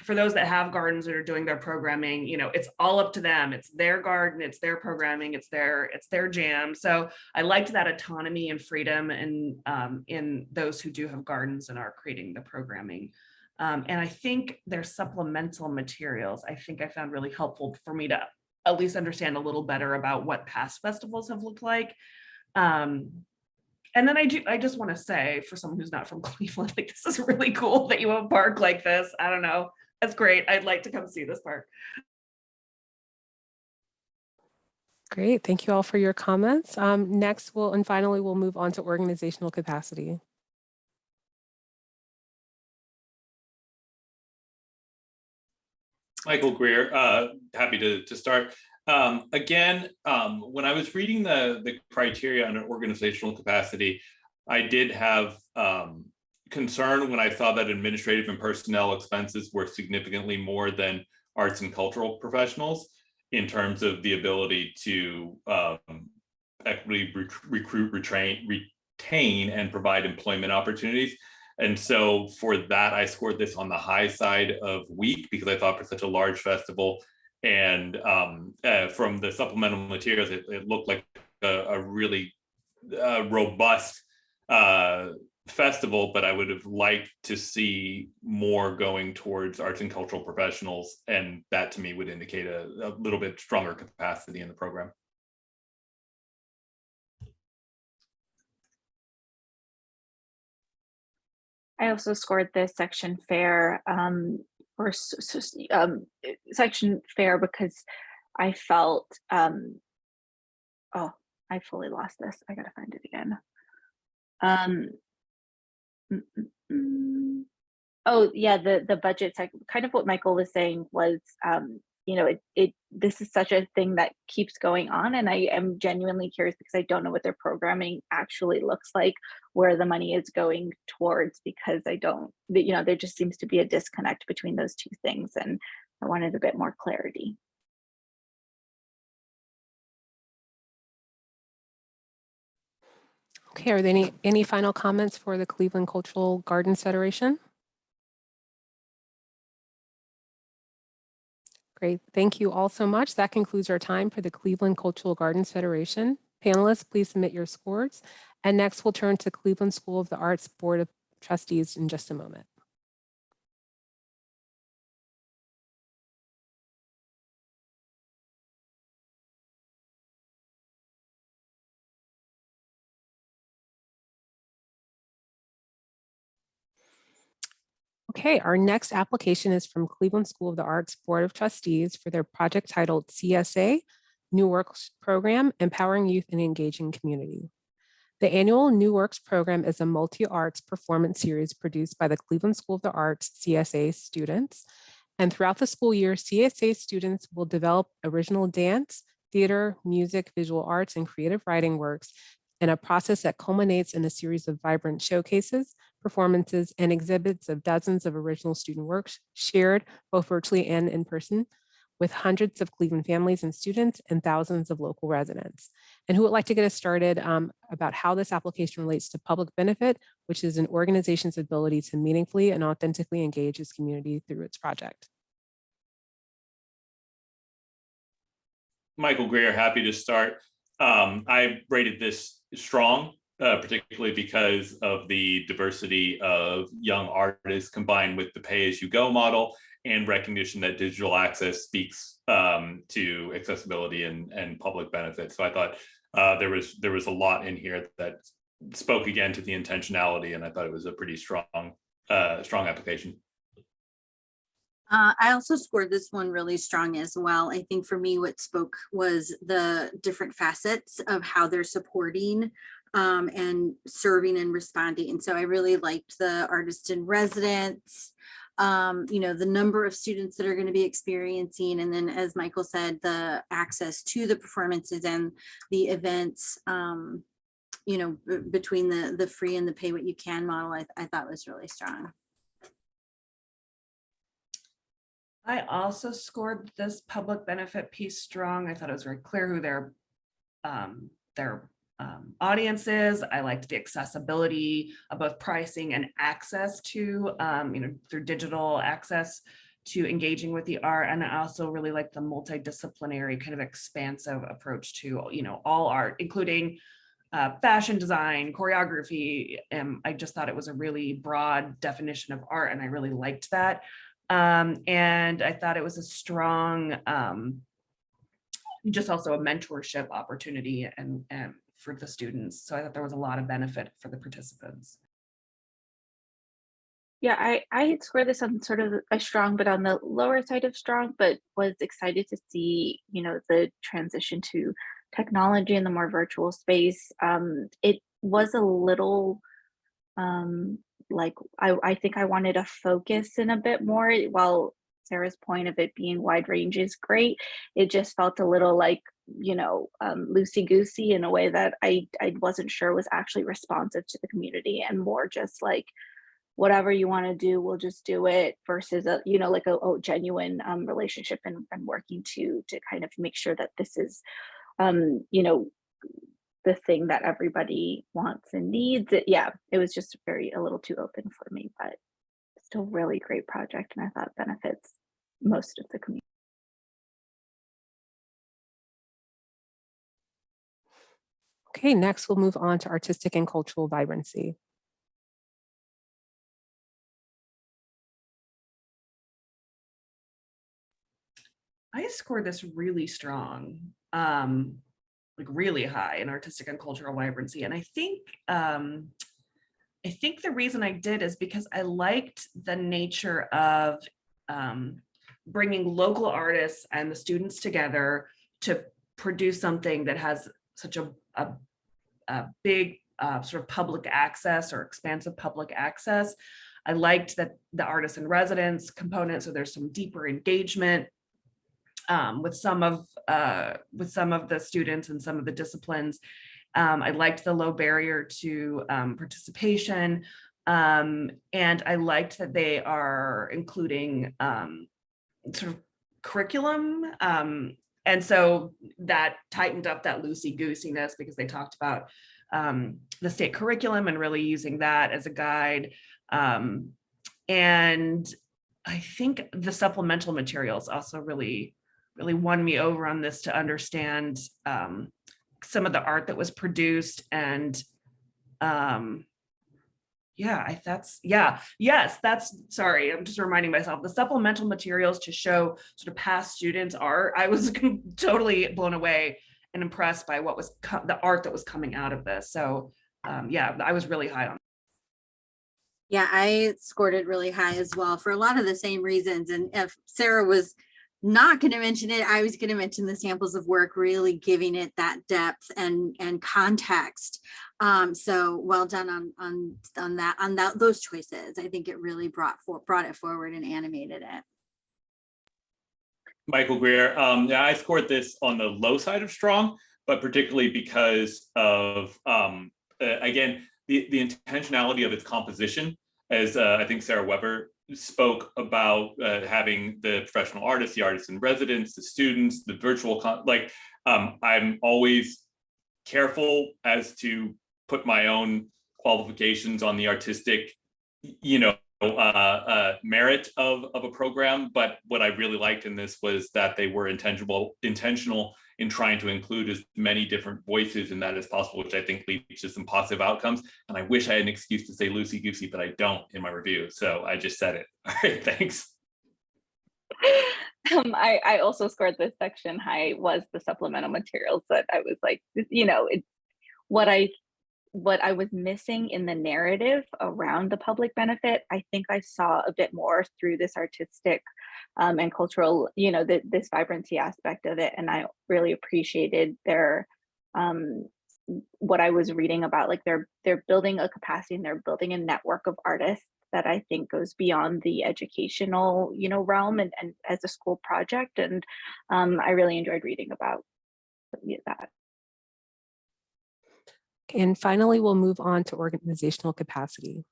for those that have gardens that are doing their programming, you know, it's all up to them. It's their garden, it's their programming, it's their jam. So I liked that autonomy and freedom and in those who do have gardens and are creating the programming. And I think their supplemental materials, I think I found really helpful for me to at least understand a little better about what past festivals have looked like. And then I just want to say, for someone who's not from Cleveland, like this is really cool that you have a park like this. I don't know. That's great. I'd like to come see this park. Great. Thank you all for your comments. Next, and finally, we'll move on to organizational capacity. Michael Greer, happy to start. Again, when I was reading the criteria under organizational capacity, I did have concern when I saw that administrative and personnel expenses were significantly more than arts and cultural professionals in terms of the ability to equitably recruit, retain, and provide employment opportunities. And so for that, I scored this on the high side of weak because I thought for such a large festival and from the supplemental materials, it looked like a really robust festival, but I would have liked to see more going towards arts and cultural professionals. And that to me would indicate a little bit stronger capacity in the program. I also scored this section fair section fair because I felt oh, I fully lost this. I gotta find it again. Oh yeah, the budget kind of what Michael was saying was you know, this is such a thing that keeps going on, and I am genuinely curious because I don't know what their programming actually looks like, where the money is going towards, because I don't, you know, there just seems to be a disconnect between those two things, and I wanted a bit more clarity. Okay, are there any final comments for the Cleveland Cultural Gardens Federation? Great, thank you all so much. That concludes our time for the Cleveland Cultural Gardens Federation. Panelists, please submit your scores. And next we'll turn to Cleveland School of the Arts Board of Trustees in just a moment. Okay, our next application is from Cleveland School of the Arts Board of Trustees for their project titled Csa New Works Program, Empowering Youth and Engaging Community. The annual New Works Program is a multi-arts performance series produced by the Cleveland School of the Arts CSA students. And throughout the school year, CSA students will develop original dance, theater, music, visual arts, and creative writing works in a process that culminates in a series of vibrant showcases, performances, and exhibits of dozens of original student works shared both virtually and in person with hundreds of Cleveland families and students and thousands of local residents. And who would like to get us started about how this application relates to public benefit, which is an organization's ability to meaningfully and authentically engage its community through its project? Michael Greer, happy to start. I rated this strong, particularly because of the diversity of young artists combined with the pay-as-you-go model and recognition that digital access speaks to accessibility and public benefit. So I thought there was a lot in here that spoke again to the intentionality, and I thought it was a pretty strong application. I also scored this one really strong as well. I think for me, what spoke was the different facets of how they're supporting and serving and responding. And so I really liked the artist in residence, you know, the number of students that are going to be experiencing. And then, as Michael said, the access to the performances and the events, you know, between the free and the pay what you can model, I thought was really strong. I also scored this public benefit piece strong. I thought it was very clear who their audience is. I liked the accessibility of both pricing and access to, you know, through digital access to engaging with the art. And I also really liked the multidisciplinary kind of expansive approach to, you know, all art, including fashion design, choreography. I just thought it was a really broad definition of art, and I really liked that. And I thought it was a strong, just also a mentorship opportunity and for the students. So I thought there was a lot of benefit for the participants. Yeah, I had scored this on sort of a strong, but on the lower side of strong, but was excited to see, you know, the transition to technology in the more virtual space. It was a little, like I think I wanted to focus in a bit more. While Sarah's point of it being wide range is great, it just felt a little like, you know, loosey-goosey in a way that I wasn't sure was actually responsive to the community, and more just like, whatever you want to do, we'll just do it, versus a, you know, like a genuine relationship and working to kind of make sure that this is, you know, the thing that everybody wants and needs. Yeah, it was just a little too open for me, but still really great project, and I thought benefits most of the community. Okay, next we'll move on to artistic and cultural vibrancy. I scored this really strong, like really high in artistic and cultural vibrancy. And I think the reason I did is because I liked the nature of bringing local artists and the students together to produce something that has such a big sort of public access or expansive public access. I liked that the artist in residence component, so there's some deeper engagement with some of the students and some of the disciplines. I liked the low barrier to participation, and I liked that they are including sort of curriculum, and so that tightened up that loosey-goosiness because they talked about the state curriculum and really using that as a guide. And I think the supplemental materials also really won me over on this to understand some of the art that was produced. And sorry, I'm just reminding myself, the supplemental materials to show sort of past students' art. I was totally blown away and impressed by what was the art that was coming out of this. So I was really high on. Yeah, I scored it really high as well for a lot of the same reasons. And if Sarah was not going to mention it, I was going to mention the samples of work really giving it that depth and context. So well done on those choices. I think it really brought it forward and animated it. Michael Greer, I scored this on the low side of strong, but particularly because of again the intentionality of its composition, as I think Sarah Weber spoke about, having the professional artists, the artists in residence, the students, the virtual, I'm always careful as to put my own qualifications on the artistic, merit of a program. But what I really liked in this was that they were intentional in trying to include as many different voices in that as possible, which I think leads to some positive outcomes. And I wish I had an excuse to say loosey-goosey, but I don't in my review. So I just said it. All right, thanks. I also scored this section high. Was the supplemental materials that I was like, what I was missing in the narrative around the public benefit. I think I saw a bit more through this artistic and cultural, this vibrancy aspect of it. And I really appreciated their, what I was reading about, like they're building a capacity and they're building a network of artists that I think goes beyond the educational, realm and as a school project. And I really enjoyed reading about that. And finally, we'll move on to organizational capacity.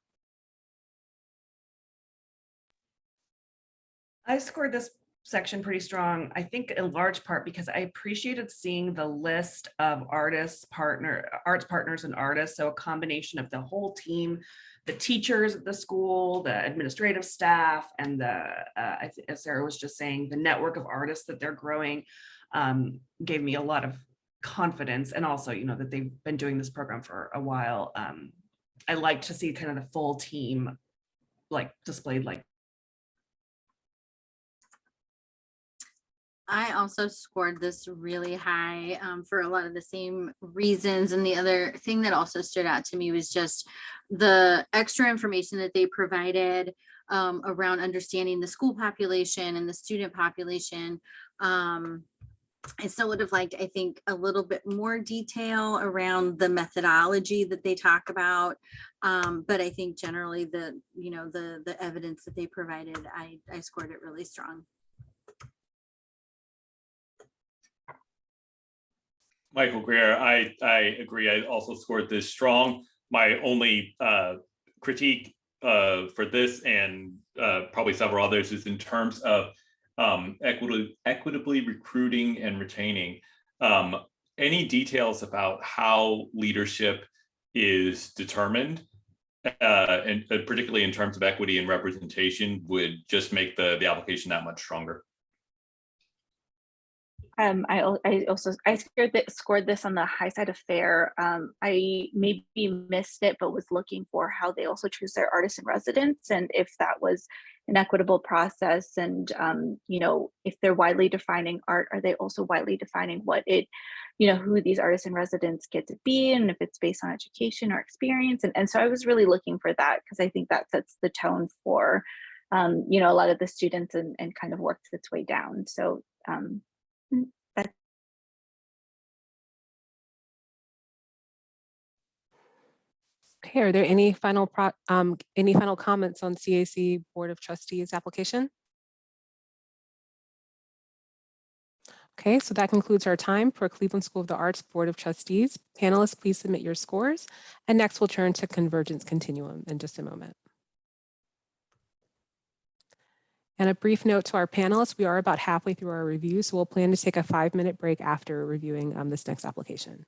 I scored this section pretty strong, I think in large part because I appreciated seeing the list of arts partners and artists. So a combination of the whole team, the teachers at the school, the administrative staff, and as Sarah was just saying, the network of artists that they're growing gave me a lot of confidence. And also, that they've been doing this program for a while. I like to see kind of the full team displayed like. I also scored this really high for a lot of the same reasons. And the other thing that also stood out to me was just the extra information that they provided around understanding the school population and the student population. I still would have liked, I think, a little bit more detail around the methodology that they talk about. But I think generally the evidence that they provided, I scored it really strong. Michael Greer, I agree. I also scored this strong. My only critique for this and probably several others is in terms of equitably recruiting and retaining. Any details about how leadership is determined, and particularly in terms of equity and representation, would just make the application that much stronger. I scored this on the high side of fair. I maybe missed it, but was looking for how they also choose their artists in residence and if that was an equitable process, and you know, if they're widely defining art, are they also widely defining what it, you know, who these artists in residence get to be, and if it's based on education or experience. And so I was really looking for that, because I think that sets the tone for you know, a lot of the students, and kind of works its way down. So that's Okay, are there any final comments on CAC Board of Trustees application? Okay, so that concludes our time for Cleveland School of the Arts Board of Trustees. Panelists, please submit your scores. And next we'll turn to convergence continuum in just a moment. And a brief note to our panelists, we are about halfway through our review, so we'll plan to take a 5-minute break after reviewing this next application.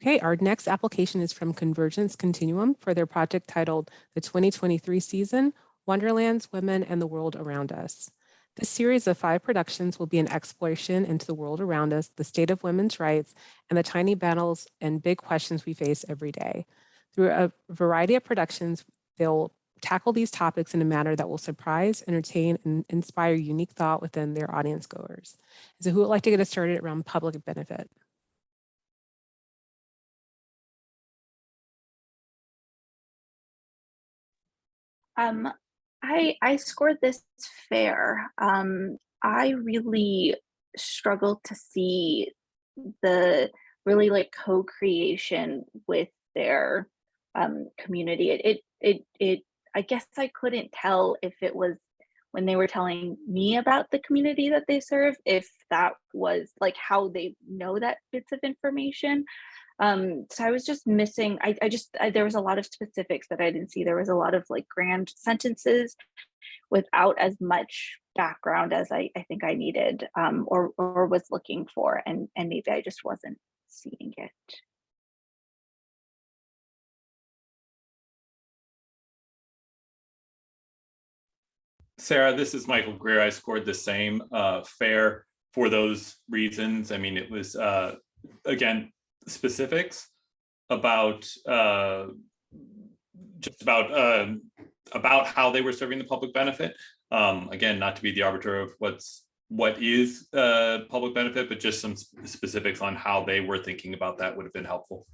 Okay, our next application is from Convergence Continuum for their project titled The 2023 Season, Wonderlands, Women, and the World Around Us. This series of 5 productions will be an exploration into the world around us, the state of women's rights, and the tiny battles and big questions we face every day. Through a variety of productions, they'll tackle these topics in a manner that will surprise, entertain, and inspire unique thought within their audience goers. So who would like to get us started around public benefit? I scored this fair. I really struggled to see the really like co-creation with their community. I guess I couldn't tell if it was when they were telling me about the community that they serve, if that was like how they know that bits of information. So I was just missing, there was a lot of specifics that I didn't see. There was a lot of like grand sentences without as much background as I think I needed, or was looking for, and maybe I just wasn't seeing it. Sarah, this is Michael Greer. I scored the same, fair for those reasons. I mean, it was, again, specifics about just about how they were serving the public benefit. Again, not to be the arbiter of what is public benefit, but just some specifics on how they were thinking about that would have been helpful.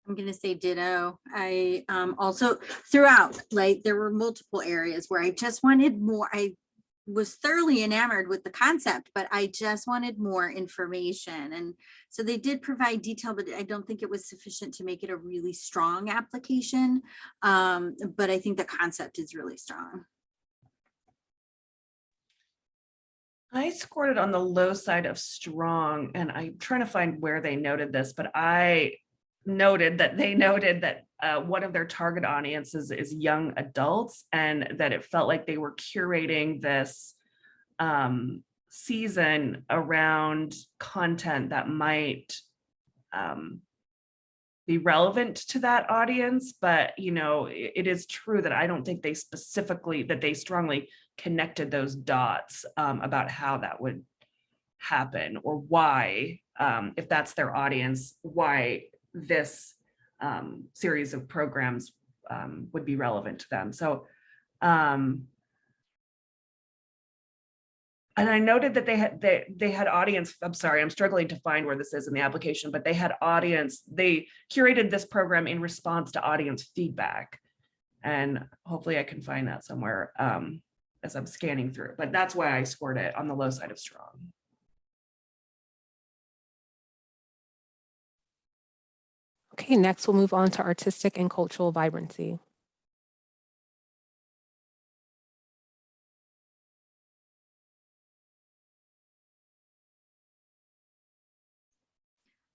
I'm going to say ditto. I also throughout, like there were multiple areas where I just wanted more. I was thoroughly enamored with the concept, but I just wanted more information. And so they did provide detail, but I don't think it was sufficient to make it a really strong application. But I think the concept is really strong. I scored it on the low side of strong, and I'm trying to find where they noted this, but I noted that they noted that one of their target audiences is young adults, and that it felt like they were curating this season around content that might be relevant to that audience. But you know, it is true that I don't think they strongly connected those dots about how that would happen, or why, if that's their audience, why this series of programs would be relevant to them. So, and I noted that they had audience. I'm sorry, I'm struggling to find where this is in the application, but they had audience. They curated this program in response to audience feedback, and hopefully I can find that somewhere as I'm scanning through. But that's why I scored it on the low side of strong. Okay, next we'll move on to artistic and cultural vibrancy.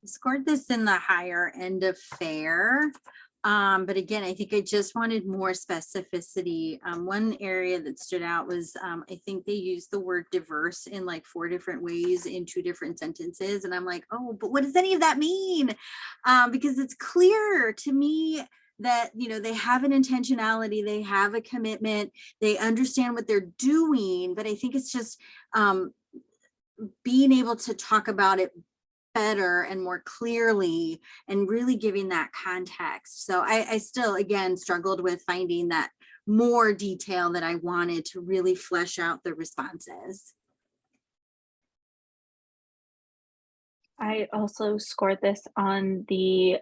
I scored this in the higher end of fair. But again, I think I just wanted more specificity. One area that stood out was I think they used the word diverse in like 4 different ways in 2 different sentences. And I'm like, oh, but what does any of that mean? Because it's clear to me that, you know, they have an intentionality, they have a commitment, they understand what they're doing. But I think it's just being able to talk about it better and more clearly and really giving that context. So I still, again, struggled with finding that more detail that I wanted to really flesh out the responses. I also scored this on the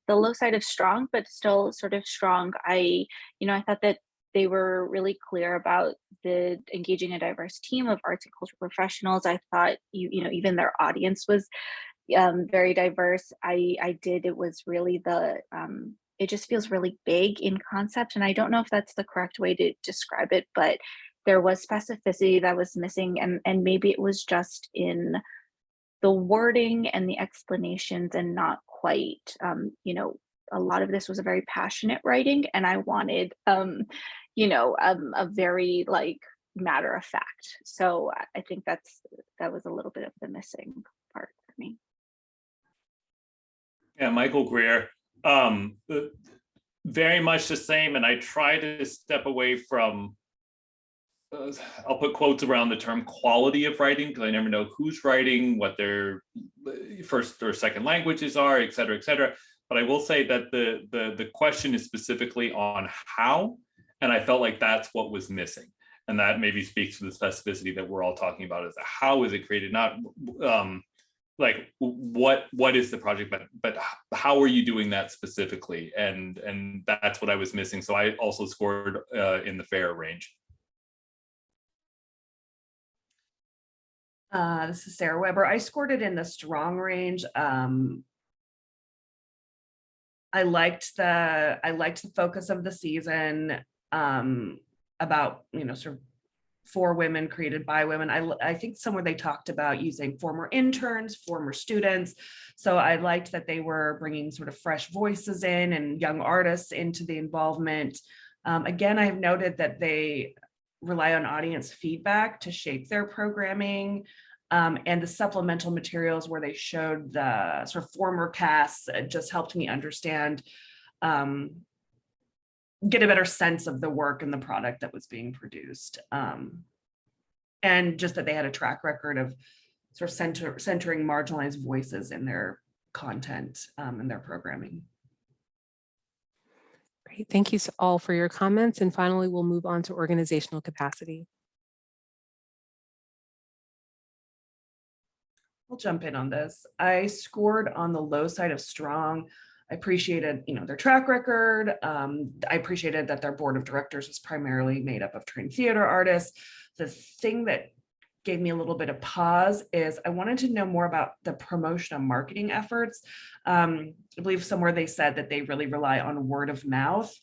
low side of strong, but still sort of strong. I thought that they were really clear about the engaging a diverse team of arts and cultural professionals. I thought even their audience was very diverse. It was really it just feels really big in concept, and I don't know if that's the correct way to describe it, but there was specificity that was missing, and maybe it was just in the wording and the explanations and not quite, a lot of this was a very passionate writing, and I wanted, a very like matter of fact. So I think that was a little bit of the missing part for me. Yeah, Michael Greer, very much the same. And I try to step away from, I'll put quotes around the term quality of writing, because I never know who's writing, what their first or second languages are, et cetera, et cetera. But I will say that the question is specifically on how, and I felt like that's what was missing. And that maybe speaks to the specificity that we're all talking about, is how is it created, not like what is the project, but how are you doing that specifically? And that's what I was missing. So I also scored in the fair range. This is Sarah Weber. I scored it in the strong range. I liked the focus of the season, about sort of for women, created by women. I think somewhere they talked about using former interns, former students. So I liked that they were bringing sort of fresh voices in and young artists into the involvement. Again, I have noted that they rely on audience feedback to shape their programming, and the supplemental materials where they showed the sort of former casts just helped me understand, get a better sense of the work and the product that was being produced. And just that they had a track record of sort of centering marginalized voices in their content and their programming. Great, thank you all for your comments. And finally, we'll move on to organizational capacity. I'll jump in on this. I scored on the low side of strong. I appreciated, their track record. I appreciated that their board of directors was primarily made up of trained theater artists. The thing that gave me a little bit of pause is I wanted to know more about the promotion and marketing efforts. I believe somewhere they said that they really rely on word of mouth,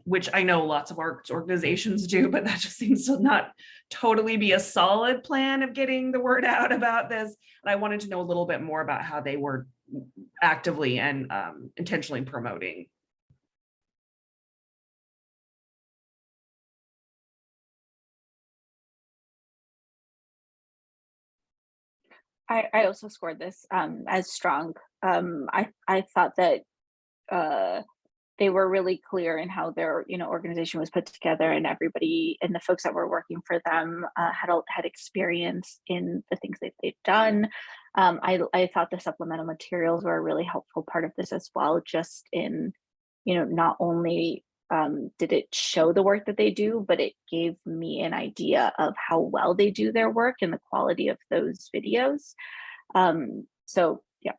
which I know lots of arts organizations do, but that just seems to not totally be a solid plan of getting the word out about this. And I wanted to know a little bit more about how they were actively and intentionally promoting. I also scored this as strong. I thought that they were really clear in how their organization was put together, and everybody and the folks that were working for them had experience in the things that they've done. I thought the supplemental materials were a really helpful part of this as well, just in not only did it show the work that they do, but it gave me an idea of how well they do their work and the quality of those videos. So yeah.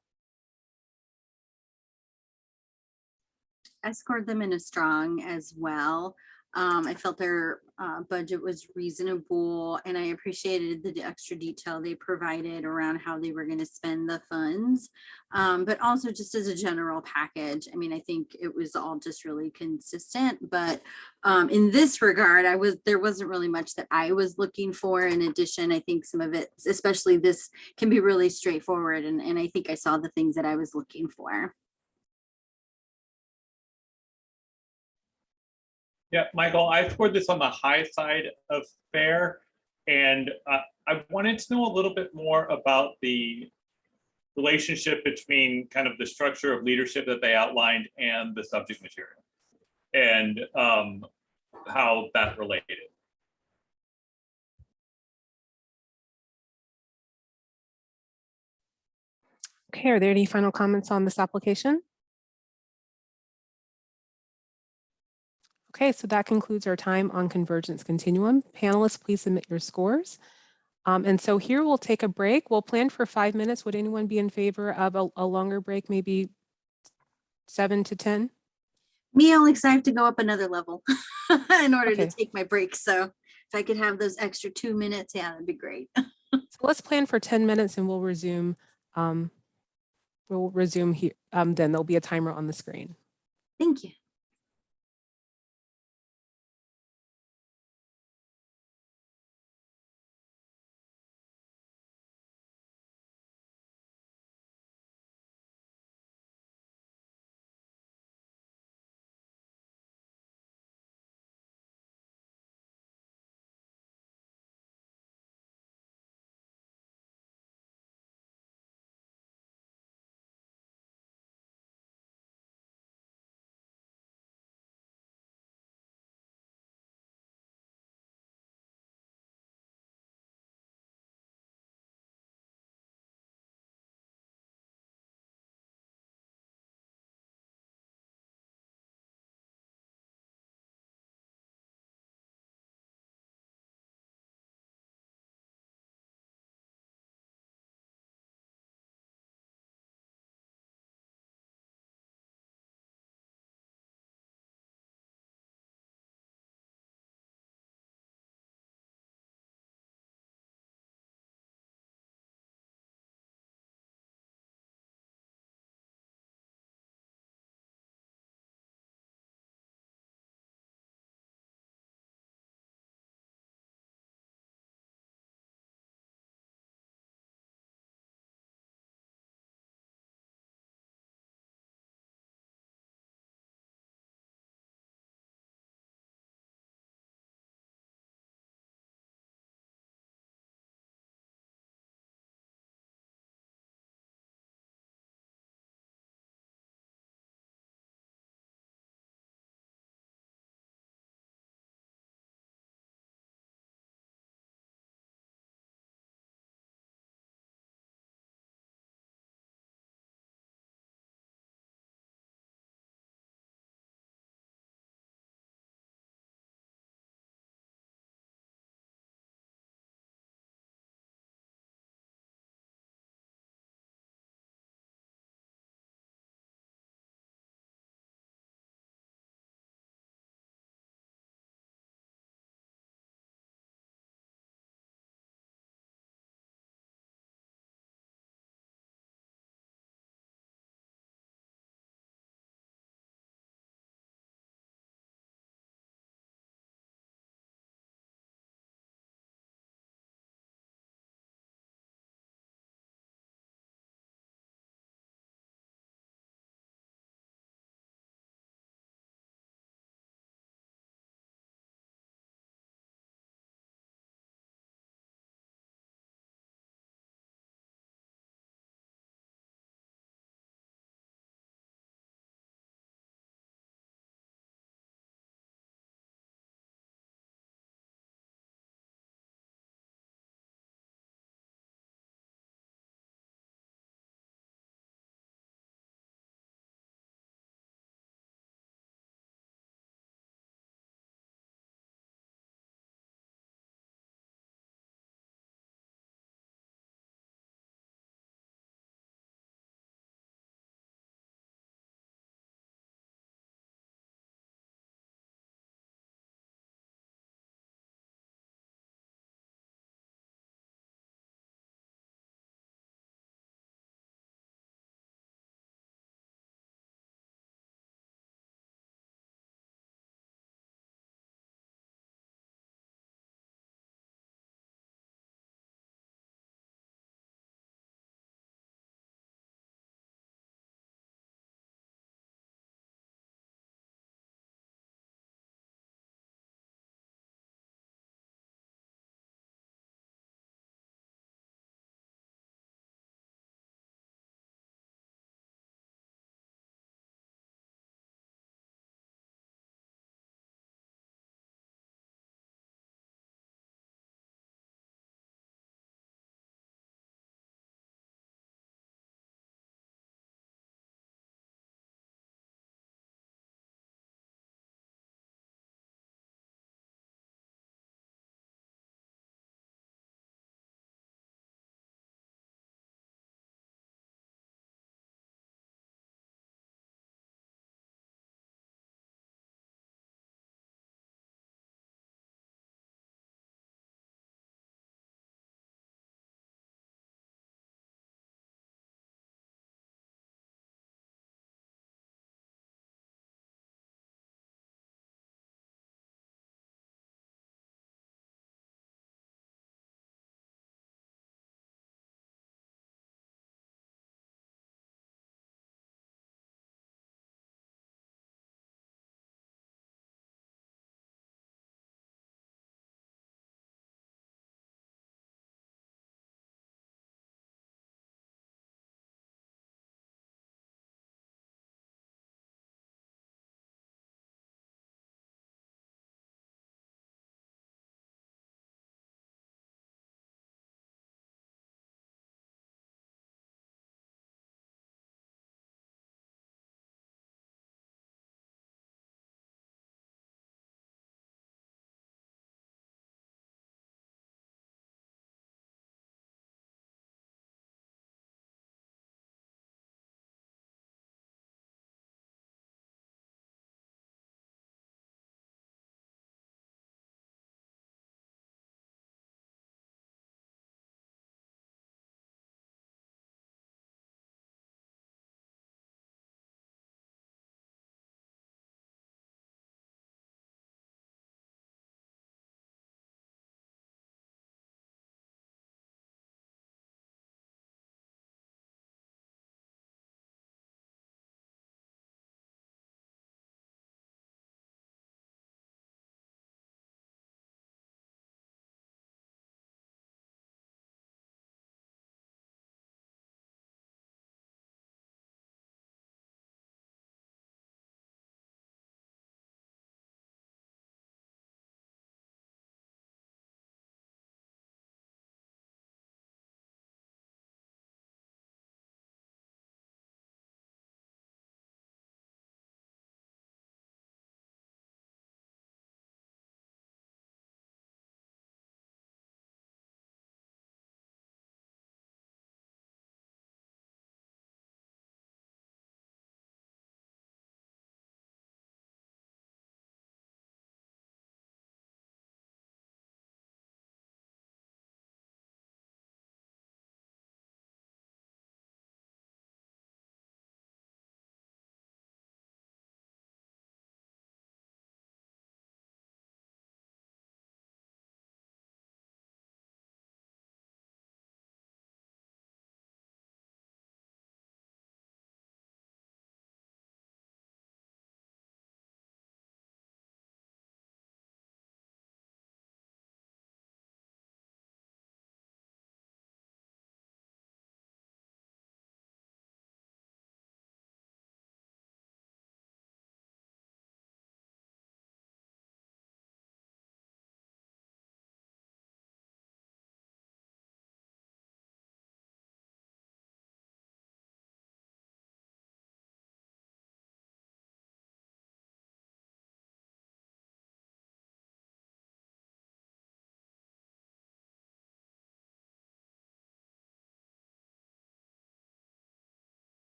I scored them in a strong as well. I felt their budget was reasonable, and I appreciated the extra detail they provided around how they were going to spend the funds, but also just as a general package. I mean, I think it was all just really consistent, but in this regard, there wasn't really much that I was looking for. In addition, I think some of it, especially this, can be really straightforward, and I think I saw the things that I was looking for. Yeah, Michael, I scored this on the high side of fair, and I wanted to know a little bit more about the relationship between kind of the structure of leadership that they outlined and the subject material, and how that related. Okay, are there any final comments on this application? Okay, so that concludes our time on Convergence Continuum. Panelists, please submit your scores. And so here we'll take a break. We'll plan for 5 minutes. Would anyone be in favor of a longer break, maybe 7 to 10? Me only because I have to go up another level in order to Okay. take my break. So if I could have those extra 2 minutes, yeah, that'd be great. So let's plan for 10 minutes and we'll resume. Here. Then there'll be a timer on the screen. Thank you.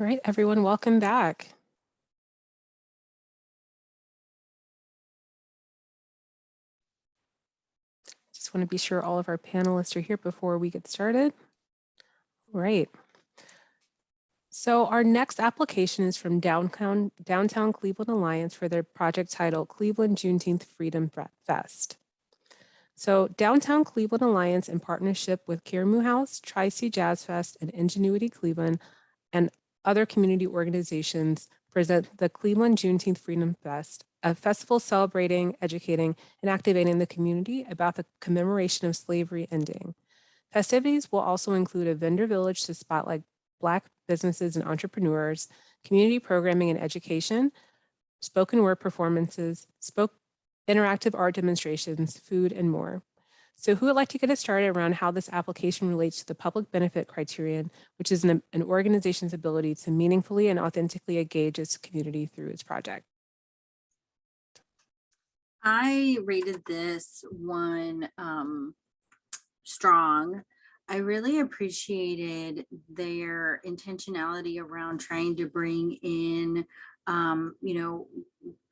All right, everyone, welcome back. Just want to be sure all of our panelists are here before we get started. All right. So our next application is from Downtown Cleveland Alliance for their project titled Cleveland Juneteenth Freedom Fest. So Downtown Cleveland Alliance, in partnership with Karamu House, Tri-C Jazz Fest, and Ingenuity Cleveland, and other community organizations, present the Cleveland Juneteenth Freedom Fest, a festival celebrating, educating, and activating the community about the commemoration of slavery ending. Festivities will also include a vendor village to spotlight Black businesses and entrepreneurs, community programming and education, spoken word performances, interactive art demonstrations, food, and more. So who would like to get us started around how this application relates to the public benefit criterion, which is an organization's ability to meaningfully and authentically engage its community through its project? I rated this one strong. I really appreciated their intentionality around trying to bring in,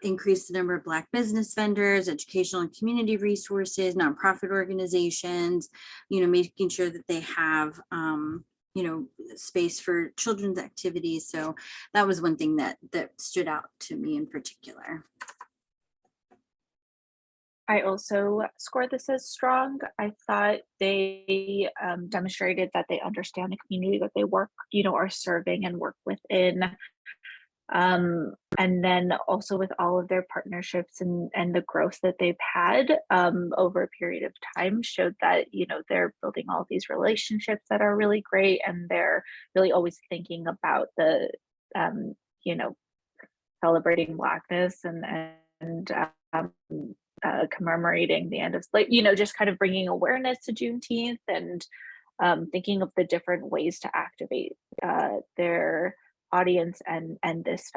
increase the number of Black business vendors, educational and community resources, nonprofit organizations, making sure that they have, space for children's activities. So that was one thing that stood out to me in particular. I also scored this as strong. I thought they demonstrated that they understand the community that they work, are serving and work within. And then also with all of their partnerships and the growth that they've had over a period of time showed that, they're building all these relationships that are really great. And they're really always thinking about the, celebrating Blackness and commemorating the end of slavery, just kind of bringing awareness to Juneteenth and thinking of the different ways to activate their audience and this.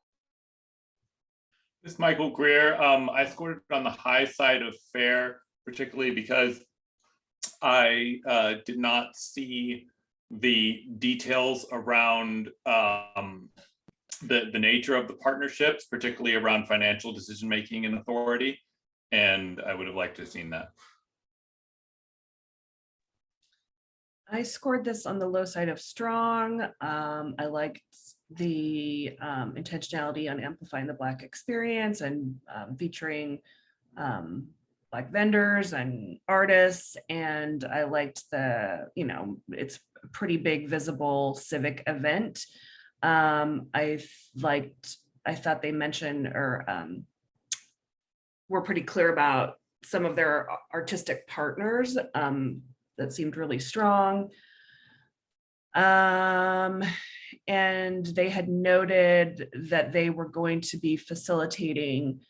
This is Michael Greer. I scored it on the high side of fair, particularly because I did not see the details around the nature of the partnerships, particularly around financial decision-making and authority. And I would have liked to have seen that. I scored this on the low side of strong. I liked the intentionality on amplifying the Black experience and featuring Black vendors and artists. And I liked the, it's a pretty big visible civic event. I thought they mentioned or were pretty clear about some of their artistic partners that seemed really strong. And they had noted that they were going to be facilitating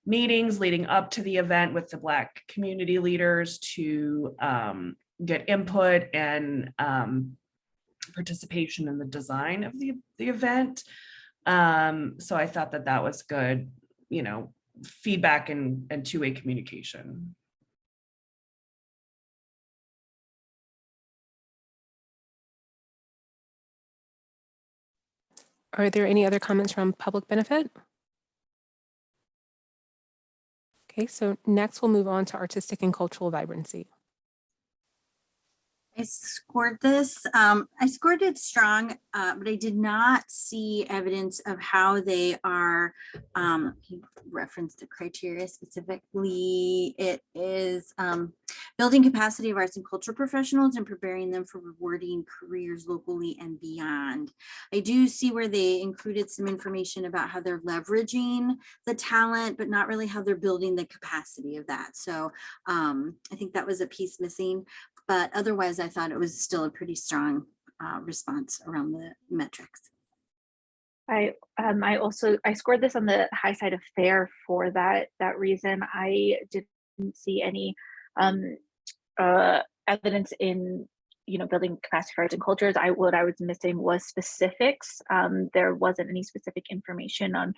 meetings leading up to the event with the Black community leaders to get input and participation in the design of the event. So I thought that was good, feedback and two-way communication. Are there any other comments from public benefit? Okay, so next we'll move on to artistic and cultural vibrancy. I scored this. I scored it strong, but I did not see evidence of how they are. He referenced the criteria specifically. It is building capacity of arts and culture professionals and preparing them for rewarding careers locally and beyond. I do see where they included some information about how they're leveraging the talent, but not really how they're building the capacity of that. So I think that was a piece missing. But otherwise, I thought it was still a pretty strong response around the metrics. I scored this on the high side of fair for that reason. I didn't see any evidence in building capacity for arts and cultures. What I was missing was specifics. There wasn't any specific information on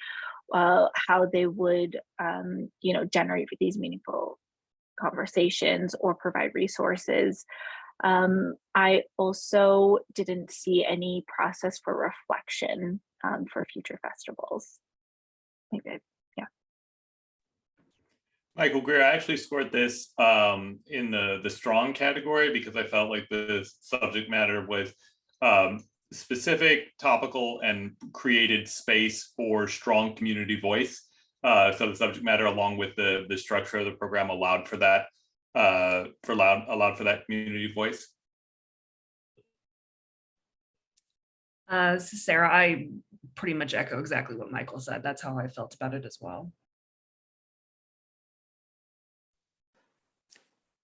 how they would generate these meaningful conversations or provide resources. I also didn't see any process for reflection for future festivals. Maybe, yeah. Michael Greer, I actually scored this in the strong category because I felt like the subject matter was specific, topical, and created space for strong community voice. So the subject matter, along with the structure of the program, allowed for that allowed for that community voice. Sarah, I pretty much echo exactly what Michael said. That's how I felt about it as well.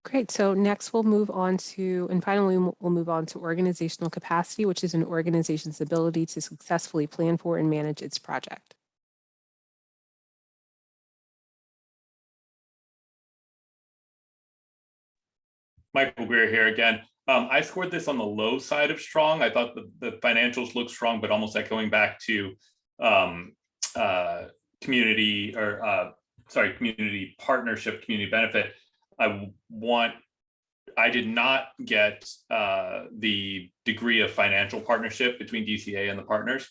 Great. So next we'll move on to, and finally we'll move on to organizational capacity, which is an organization's ability to successfully plan for and manage its project. Michael Greer here again. I scored this on the low side of strong. I thought the financials looked strong, but almost echoing back to community partnership, community benefit. I did not get the degree of financial partnership between DCA and the partners.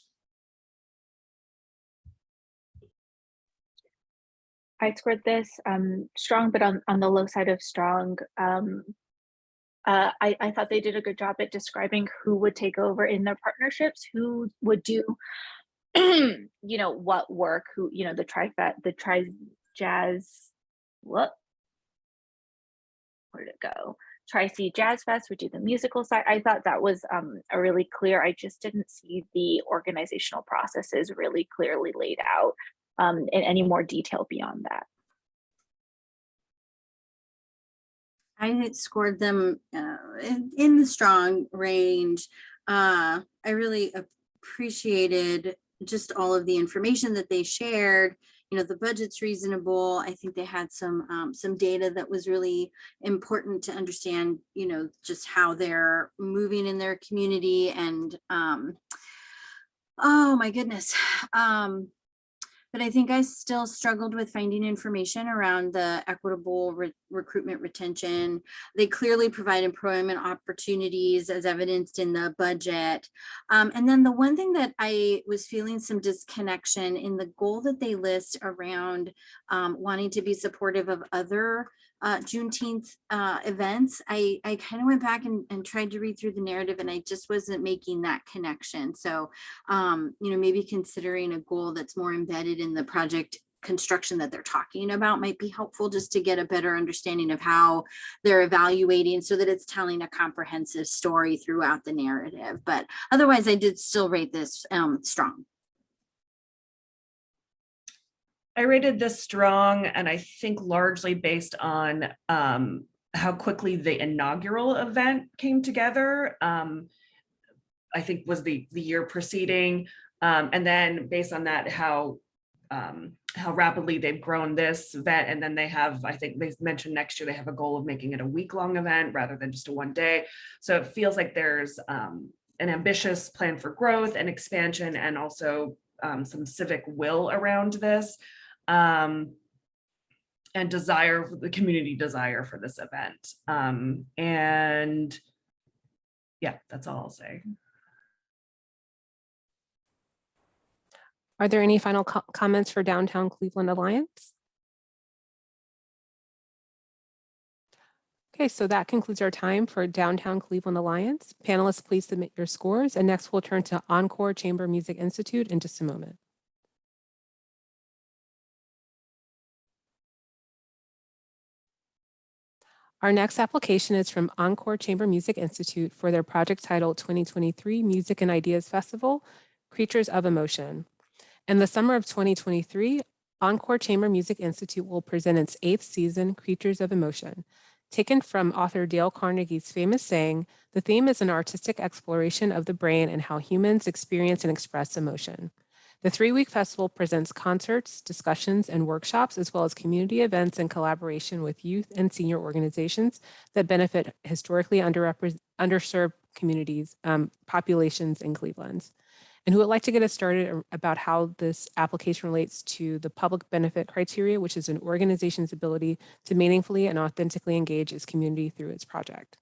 I scored this strong, but on the low side of strong. I thought they did a good job at describing who would take over in their partnerships, who would do, you know, what work, who, you know, where did it go? Tri-C Jazz Fest would do the musical side. I thought that was a really clear. I just didn't see the organizational processes really clearly laid out in any more detail beyond that. I scored them in the strong range. I really appreciated just all of the information that they shared. You know, the budget's reasonable. I think they had some data that was really important to understand, you know, just how they're moving in their community. And oh my goodness. But I think I still struggled with finding information around the equitable recruitment retention. They clearly provide employment opportunities as evidenced in the budget. And then the one thing that I was feeling some disconnection in the goal that they list around wanting to be supportive of other Juneteenth events, I kind of went back and tried to read through the narrative, and I just wasn't making that connection. So, you know, maybe considering a goal that's more embedded in the project construction that they're talking about might be helpful, just to get a better understanding of how they're evaluating, so that it's telling a comprehensive story throughout the narrative. But otherwise, I did still rate this strong. I rated this strong, and I think largely based on how quickly the inaugural event came together. I think was the year preceding, and then based on that, how rapidly they've grown this event. And then they have, I think they mentioned next year they have a goal of making it a week-long event rather than just a one day. So it feels like there's an ambitious plan for growth and expansion, and also some civic will around this. And desire, the community desire for this event. And yeah, that's all I'll say. Are there any final comments for Downtown Cleveland Alliance? Okay, so that concludes our time for Downtown Cleveland Alliance. Panelists, please submit your scores. And next we'll turn to ENCORE Chamber Music Institute in just a moment. Our next application is from ENCORE Chamber Music Institute for their project titled 2023 Music and Ideas Festival, Creatures of Emotion. In the summer of 2023, ENCORE Chamber Music Institute will present its 8th season, Creatures of Emotion. Taken from author Dale Carnegie's famous saying, the theme is an artistic exploration of the brain and how humans experience and express emotion. The 3-week festival presents concerts, discussions, and workshops, as well as community events in collaboration with youth and senior organizations that benefit historically underserved communities, populations in Cleveland. And who would like to get us started about how this application relates to the public benefit criteria, which is an organization's ability to meaningfully and authentically engage its community through its project?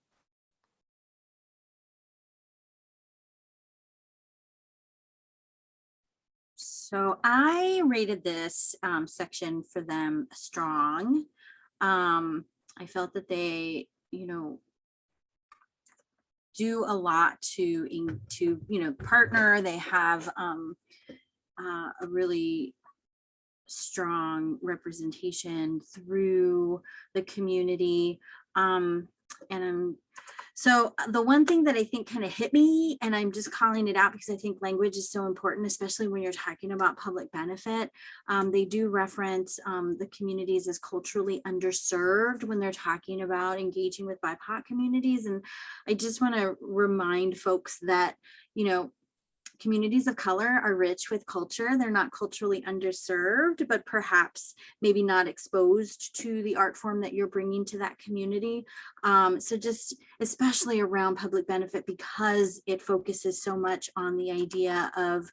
So I rated this section for them strong. I felt that they, do a lot to partner. They have a really strong representation through the community. So the one thing that I think kind of hit me, and I'm just calling it out because I think language is so important, especially when you're talking about public benefit. They do reference the communities as culturally underserved when they're talking about engaging with BIPOC communities. And I just want to remind folks that, communities of color are rich with culture. They're not culturally underserved, but perhaps maybe not exposed to the art form that you're bringing to that community. So just especially around public benefit, because it focuses so much on the idea of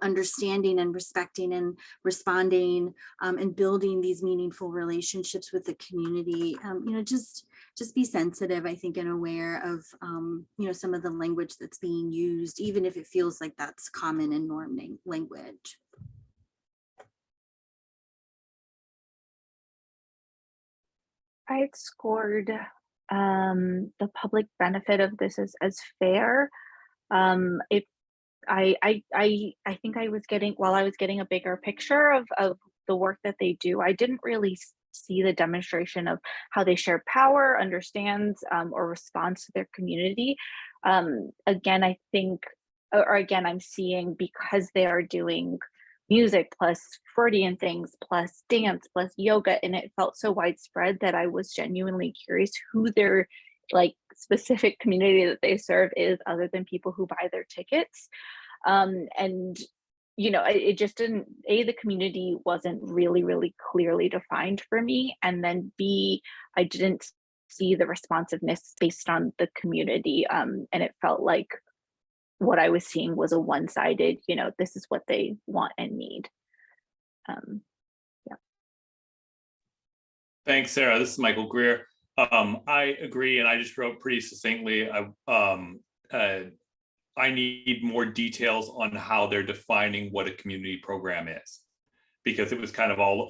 understanding and respecting and responding and building these meaningful relationships with the community. Just be sensitive, I think, and aware of, some of the language that's being used, even if it feels like that's common and norm language. I had scored the public benefit of this as fair. I think I was getting, while I was getting a bigger picture of the work that they do, I didn't really see the demonstration of how they share power, understands, or responds to their community. Again, I think, or again, I'm seeing, because they are doing music plus Freudian things plus dance plus yoga, and it felt so widespread that I was genuinely curious who their specific community that they serve is, other than people who buy their tickets. And it just didn't, the community wasn't really clearly defined for me, and then B, I didn't see the responsiveness based on the community, and it felt like what I was seeing was a one-sided, this is what they want and need. Yeah. Thanks, Sarah. This is Michael Greer. I agree, and I just wrote pretty succinctly. I need more details on how they're defining what a community program is, because it was kind of all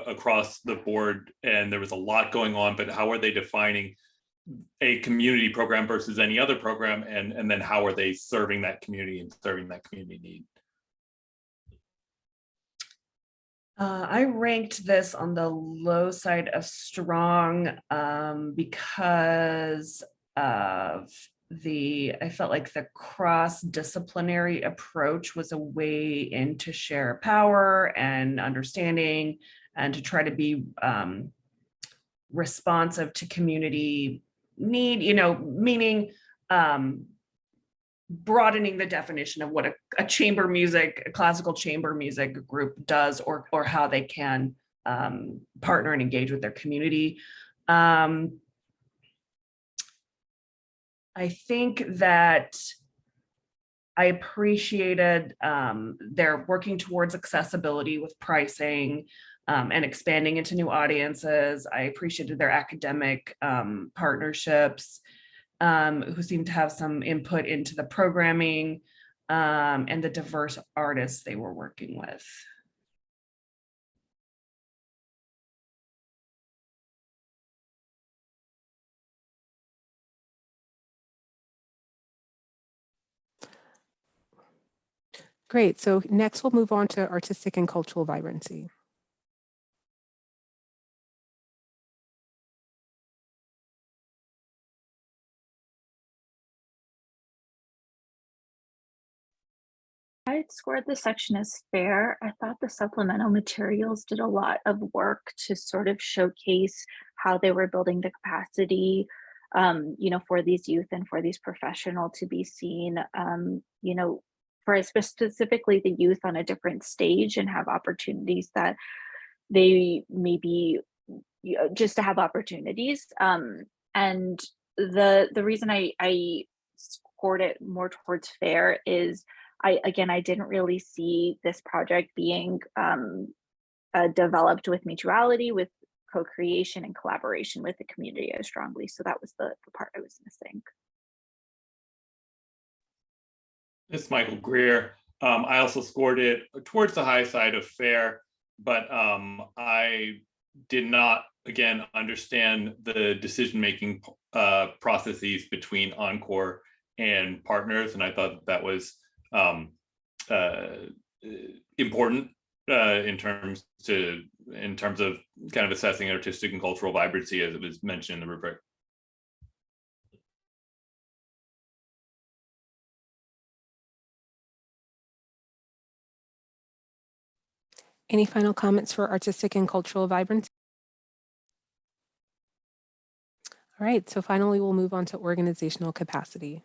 across the board and there was a lot going on, but how are they defining a community program versus any other program, and then how are they serving that community and serving that community need? I ranked this on the low side of strong because of I felt like the cross-disciplinary approach was a way in to share power and understanding and to try to be responsive to community need, meaning broadening the definition of what a chamber music, a classical chamber music group does, or how they can partner and engage with their community. I think that I appreciated their working towards accessibility with pricing and expanding into new audiences. I appreciated their academic partnerships, who seemed to have some input into the programming, and the diverse artists they were working with. Great. So next we'll move on to artistic and cultural vibrancy. I had scored this section as fair. I thought the supplemental materials did a lot of work to sort of showcase how they were building the capacity, for these youth and for these professionals to be seen, for specifically the youth on a different stage and have opportunities that they maybe just to have opportunities. And the reason I scored it more towards fair is I didn't really see this project being developed with mutuality, with co-creation and collaboration with the community as strongly. So that was the part I was missing. It's Michael Greer. I also scored it towards the high side of fair, but I did not, again, understand the decision-making processes between ENCORE and partners, and I thought that was important in terms of kind of assessing artistic and cultural vibrancy, as it was mentioned in the rubric. Any final comments for artistic and cultural vibrancy? All right, so finally, we'll move on to organizational capacity.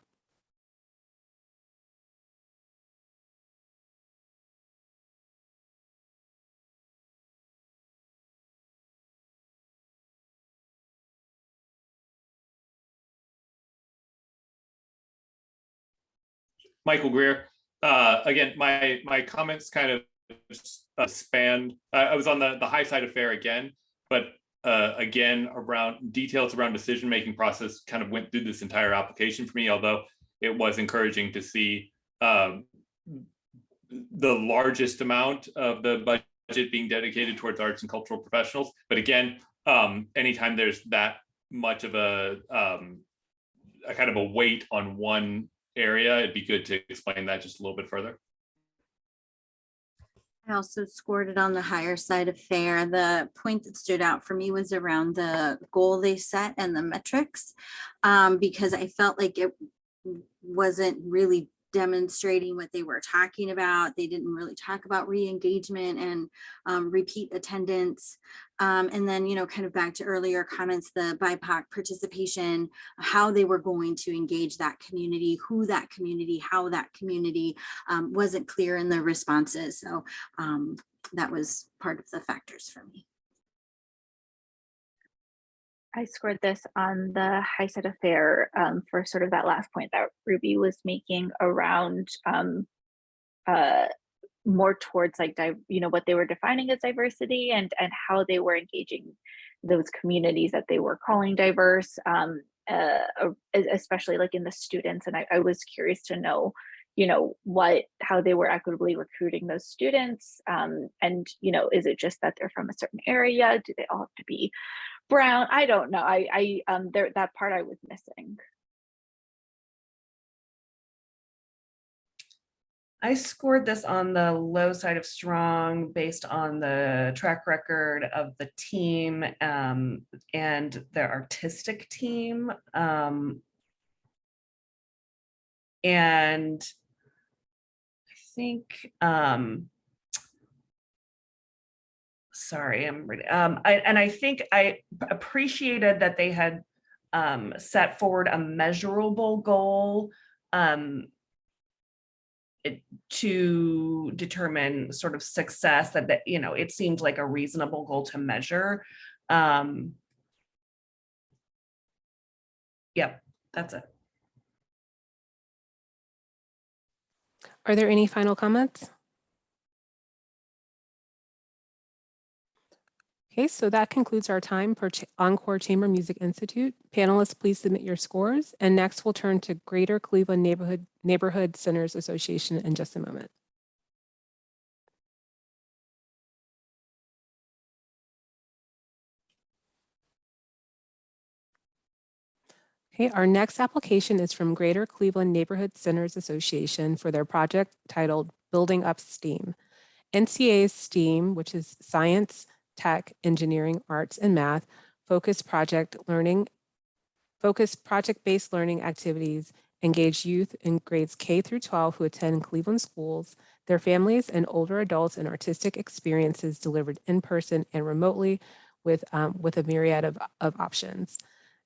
Michael Greer. Again, my comments kind of spanned. I was on the high side of fair again, but again, around details around decision-making process kind of went through this entire application for me, although it was encouraging to see the largest amount of the budget being dedicated towards arts and cultural professionals. But again, anytime there's that much of a kind of a weight on one area, it'd be good to explain that just a little bit further. I also scored it on the higher side of fair. The point that stood out for me was around the goal they set and the metrics, because I felt like it wasn't really demonstrating what they were talking about. They didn't really talk about re-engagement and repeat attendance. And then, you know, kind of back to earlier comments, the BIPOC participation, how they were going to engage that community, who that community, how that community wasn't clear in the responses. So that was part of the factors for me. I scored this on the high side of fair for sort of that last point that Ruby was making around more towards like, you know, what they were defining as diversity and how they were engaging those communities that they were calling diverse, especially like in the students. And I was curious to know, you know, how they were equitably recruiting those students. And, you know, is it just that they're from a certain area? Do they all have to be brown? I don't know. That part I was missing. I scored this on the low side of strong based on the track record of the team and their artistic team. And I think, sorry, I'm ready. I think I appreciated that they had set forward a measurable goal to determine sort of success, that you know, it seemed like a reasonable goal to measure. Yep, that's it. Are there any final comments? Okay, so that concludes our time for ENCORE Chamber Music Institute. Panelists, please submit your scores. And next we'll turn to Greater Cleveland Neighborhood Centers Association in just a moment. Okay, our next application is from Greater Cleveland Neighborhood Centers Association for their project titled Building Up STEAM. NCA's STEAM, which is Science, Tech, Engineering, Arts, and Math, focused project-based learning activities engage youth in grades K through 12 who attend Cleveland schools, their families, and older adults in artistic experiences delivered in person and remotely with a myriad of options.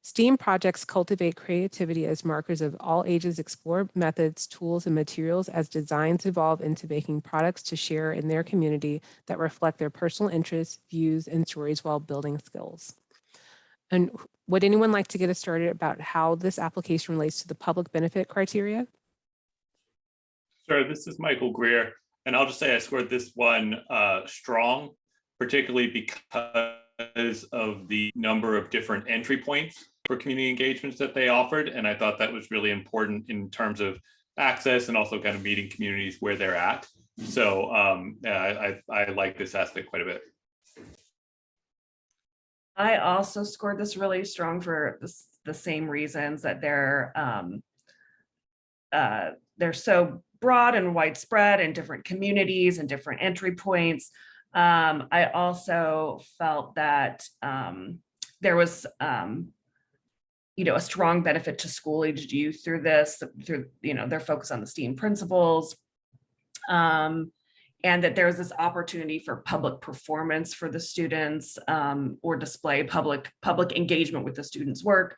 STEAM projects cultivate creativity as markers of all ages, explore methods, tools, and materials as designs evolve into making products to share in their community that reflect their personal interests, views, and stories while building skills. And would anyone like to get us started about how this application relates to the public benefit criteria? Sure, this is Michael Greer, and I'll just say I scored this one strong, particularly because of the number of different entry points for community engagements that they offered. And I thought that was really important in terms of access and also kind of meeting communities where they're at. So I like this aspect quite a bit. I also scored this really strong for the same reasons, that they're so broad and widespread in different communities and different entry points. I also felt that there was a strong benefit to school-aged youth through this, through their focus on the STEAM principles, and that there's this opportunity for public performance for the students, or display public engagement with the students' work.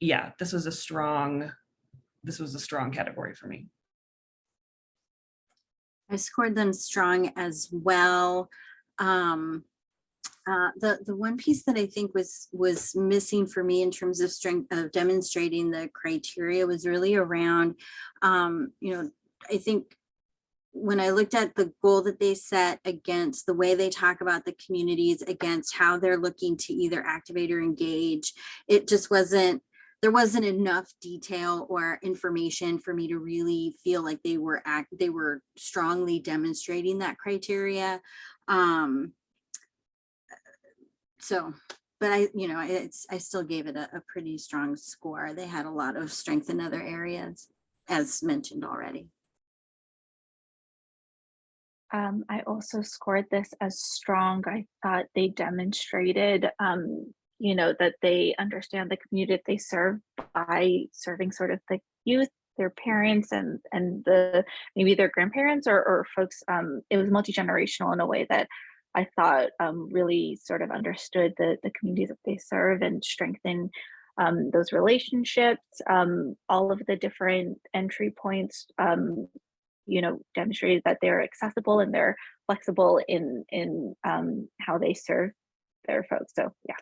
Yeah, this was a strong category for me. I scored them strong as well. The one piece that I think was missing for me in terms of strength of demonstrating the criteria was really around, I think when I looked at the goal that they set against the way they talk about the communities, against how they're looking to either activate or engage, it just wasn't, there wasn't enough detail or information for me to really feel like they were strongly demonstrating that criteria. But I still gave it a pretty strong score. They had a lot of strength in other areas, as mentioned already. I also scored this as strong. I thought they demonstrated, that they understand the community they serve by serving sort of the youth, their parents, and maybe their grandparents or folks. It was multi-generational in a way that I thought really sort of understood the communities that they serve and strengthen those relationships. All of the different entry points, demonstrated that they're accessible and they're flexible in how they serve their folks. So yeah.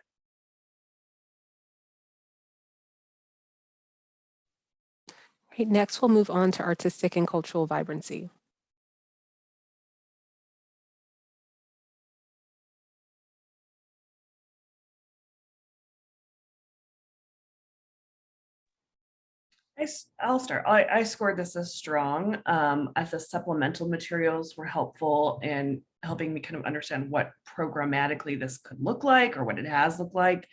Right, next we'll move on to artistic and cultural vibrancy. I'll start. I scored this as strong, as the supplemental materials were helpful in helping me kind of understand what programmatically this could look like or what it has looked like.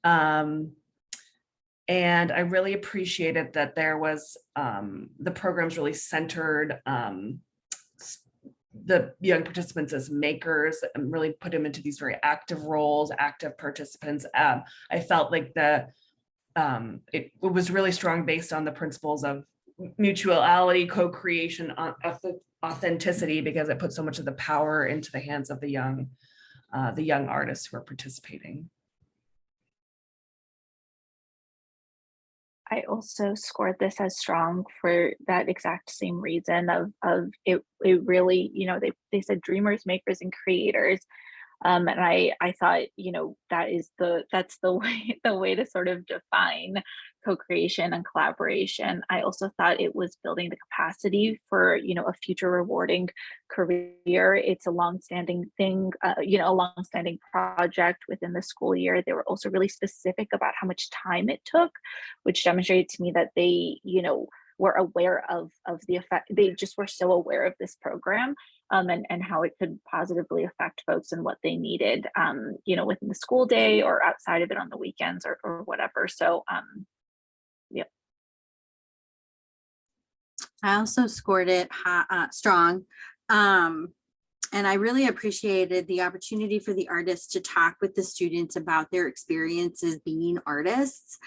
And I really appreciated that there was, the programs really centered the young participants as makers and really put them into these very active roles, active participants. I felt like it was really strong based on the principles of mutuality, co-creation, authenticity, because it put so much of the power into the hands of the young artists who are participating. I also scored this as strong for that exact same reason of it really, they said dreamers, makers, and creators. And I thought, that's the way to sort of define co-creation and collaboration. I also thought it was building the capacity for, a future rewarding career. It's a longstanding thing, a longstanding project within the school year. They were also really specific about how much time it took, which demonstrated to me that they, were aware of the effect. They just were so aware of this program and how it could positively affect folks and what they needed, within the school day or outside of it on the weekends or whatever. So, yeah. I also scored it strong. And I really appreciated the opportunity for the artists to talk with the students about their experiences being artists,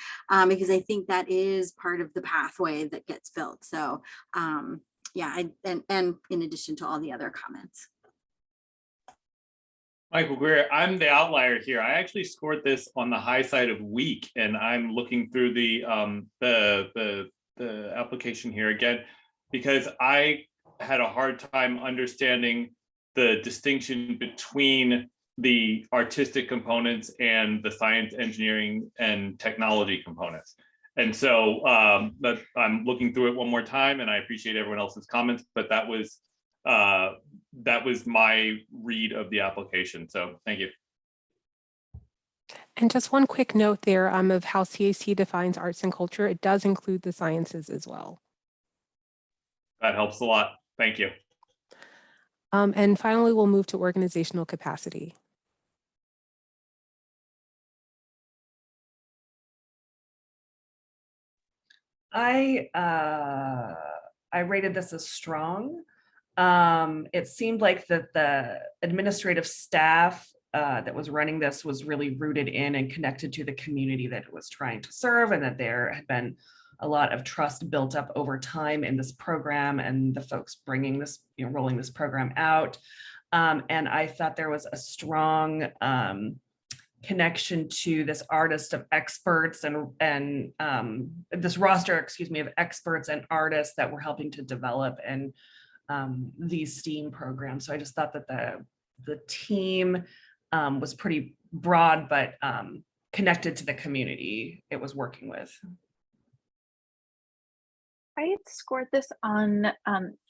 because I think that is part of the pathway that gets built. So yeah, and in addition to all the other comments. Michael Greer, I'm the outlier here. I actually scored this on the high side of weak, and I'm looking through the application here again, because I had a hard time understanding the distinction between the artistic components and the science, engineering, and technology components. And so but I'm looking through it one more time, and I appreciate everyone else's comments, but that was my read of the application. So thank you. And just one quick note there of how CAC defines arts and culture. It does include the sciences as well. That helps a lot. Thank you. And finally, we'll move to organizational capacity. I rated this as strong. It seemed like that the administrative staff that was running this was really rooted in and connected to the community that it was trying to serve, and that there had been a lot of trust built up over time in this program and the folks bringing this, rolling this program out. And I thought there was a strong connection to this artist of experts and this roster, of experts and artists that were helping to develop and these STEAM programs. So I just thought that the team was pretty broad, but connected to the community it was working with. I had scored this on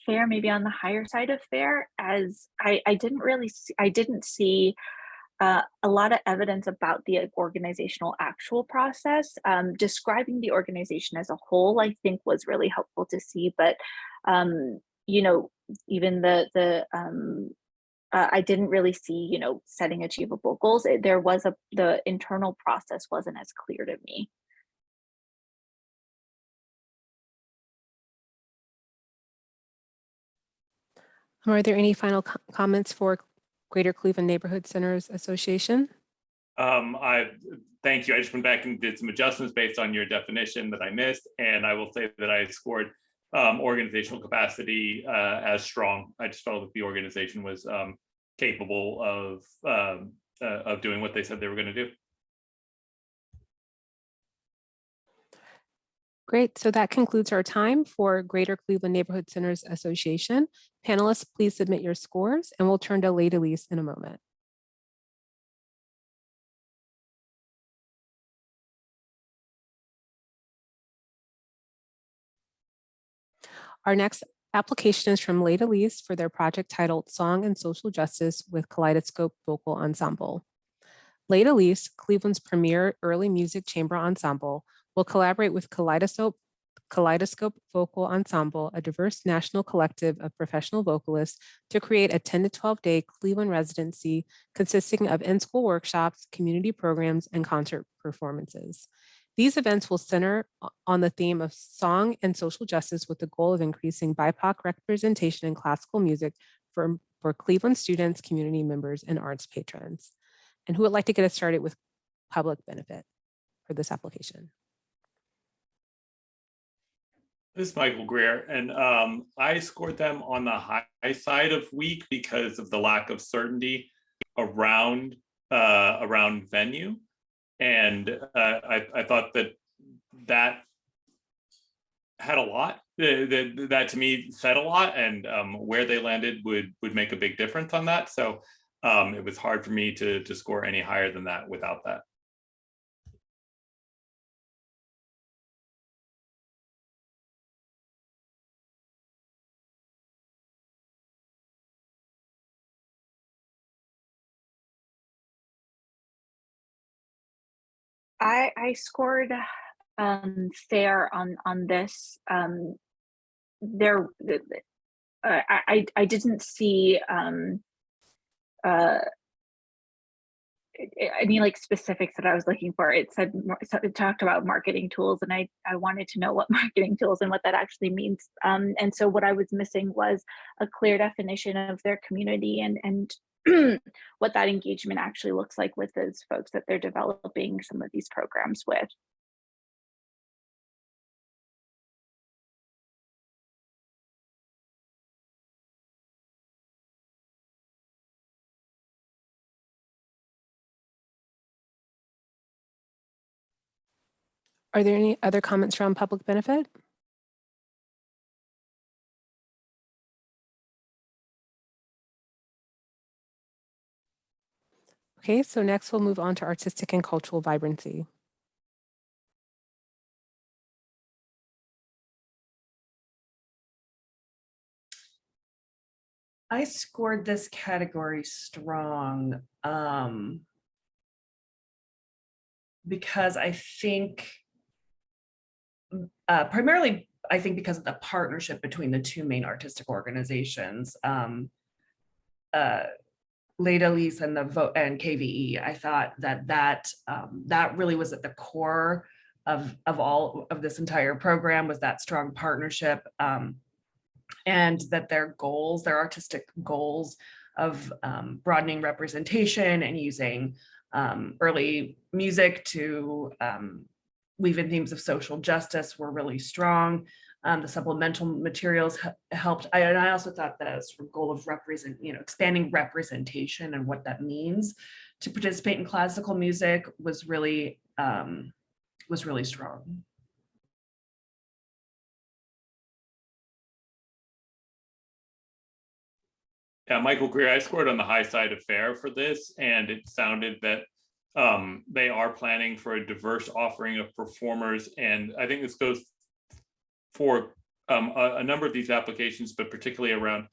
fair, maybe on the higher side of fair, as I didn't see a lot of evidence about the organizational actual process. Describing the organization as a whole, I think, was really helpful to see. But even I didn't really see, setting achievable goals. The internal process wasn't as clear to me. Are there any final comments for Greater Cleveland Neighborhood Centers Association? Thank you. I just went back and did some adjustments based on your definition that I missed, and I will say that I scored organizational capacity as strong. I just felt that the organization was capable of doing what they said they were going to do. Great. So that concludes our time for Greater Cleveland Neighborhood Centers Association. Panelists, please submit your scores, and we'll turn to Délices in a moment. Our next application is from Délices for their project titled Song and Social Justice with Kaleidoscope Vocal Ensemble. Délices, Cleveland's premier early music chamber ensemble, will collaborate with Kaleidoscope Vocal Ensemble, a diverse national collective of professional vocalists, to create a 10 to 12-day Cleveland residency consisting of in-school workshops, community programs, and concert performances. These events will center on the theme of song and social justice with the goal of increasing BIPOC representation in classical music for Cleveland students, community members, and arts patrons. And who would like to get us started with public benefit for this application? This is Michael Greer, and I scored them on the high side of weak because of the lack of certainty around venue, and I thought that had a lot. That to me said a lot, and where they landed would make a big difference on that. So it was hard for me to score any higher than that without that. I scored fair on this. I didn't see any like specifics that I was looking for. It talked about marketing tools, and I wanted to know what marketing tools and what that actually means. And so what I was missing was a clear definition of their community and what that engagement actually looks like with those folks that they're developing some of these programs with. Are there any other comments around public benefit? Okay, so next we'll move on to artistic and cultural vibrancy. I scored this category strong. because I think primarily, I think because of the partnership between the two main artistic organizations, Délices and and KVE. I thought that really was at the core of all of this entire program, was that strong partnership, and that their artistic goals of broadening representation and using early music to weave in themes of social justice were really strong. The supplemental materials helped. And I also thought that sort of goal of expanding representation and what that means to participate in classical music was really strong. Yeah, Michael Greer, I scored on the high side of fair for this, and it sounded that they are planning for a diverse offering of performers. And I think this goes for a number of these applications, but particularly around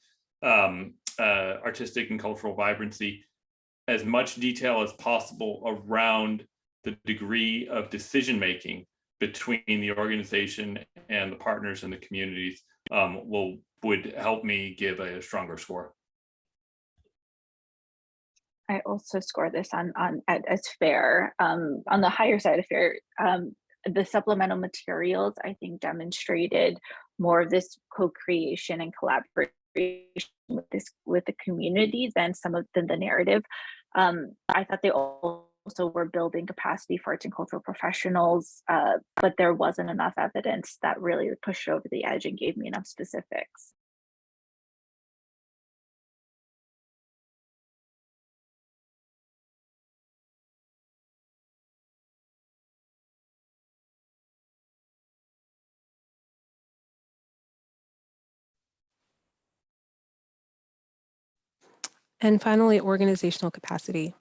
artistic and cultural vibrancy, as much detail as possible around the degree of decision-making between the organization and the partners and the communities would help me give a stronger score. I also score this as fair. On the higher side of fair, the supplemental materials, I think, demonstrated more of this co-creation and collaboration with the community than some of the narrative. I thought they also were building capacity for arts and cultural professionals, but there wasn't enough evidence that really pushed over the edge and gave me enough specifics. And finally, organizational capacity.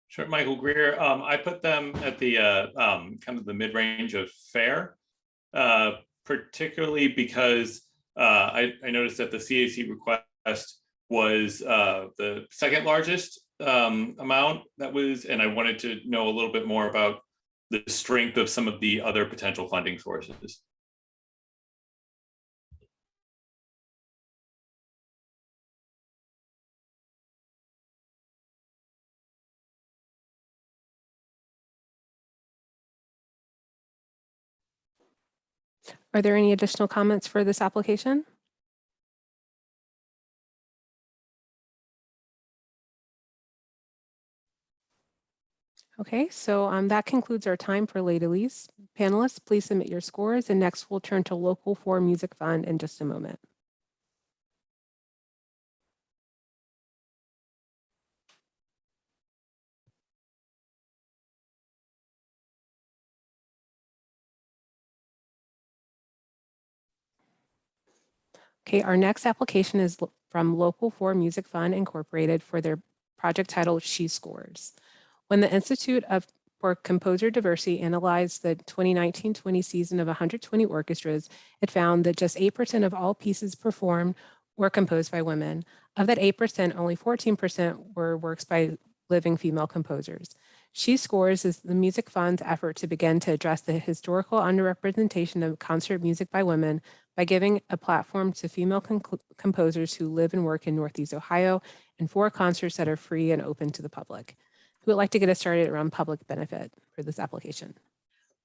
Sure, Michael Greer. I put them at the kind of the mid-range of fair, particularly because I noticed that the CAC request was the second largest amount that was, and I wanted to know a little bit more about the strength of some of the other potential funding sources. Are there any additional comments for this application? Okay, so that concludes our time for Délices. Panelists, please submit your scores, and next we'll turn to Local 4 Music Fund in just a moment. Okay, our next application is from Local 4 Music Fund Incorporated for their project titled She Scores. When the Institute for Composer Diversity analyzed the 2019-20 season of 120 orchestras, it found that just 8% of all pieces performed were composed by women. Of that 8%, only 14% were works by living female composers. She Scores is the Music Fund's effort to begin to address the historical underrepresentation of concert music by women by giving a platform to female composers who live and work in Northeast Ohio, and 4 concerts that are free and open to the public. Who would like to get us started around public benefit for this application?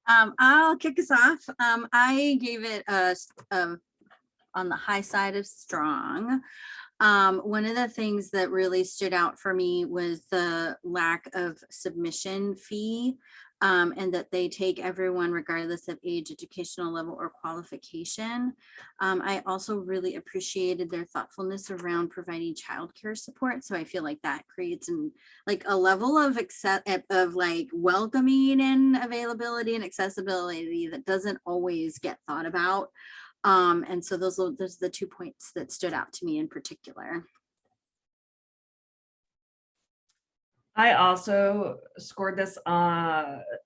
I'll kick us off. I gave it on the high side of strong. One of the things that really stood out for me was the lack of submission fee, and that they take everyone regardless of age, educational level, or qualification. I also really appreciated their thoughtfulness around providing childcare support. So I feel like that creates a level of welcoming and availability and accessibility that doesn't always get thought about. And so those are the 2 points that stood out to me in particular. I also scored this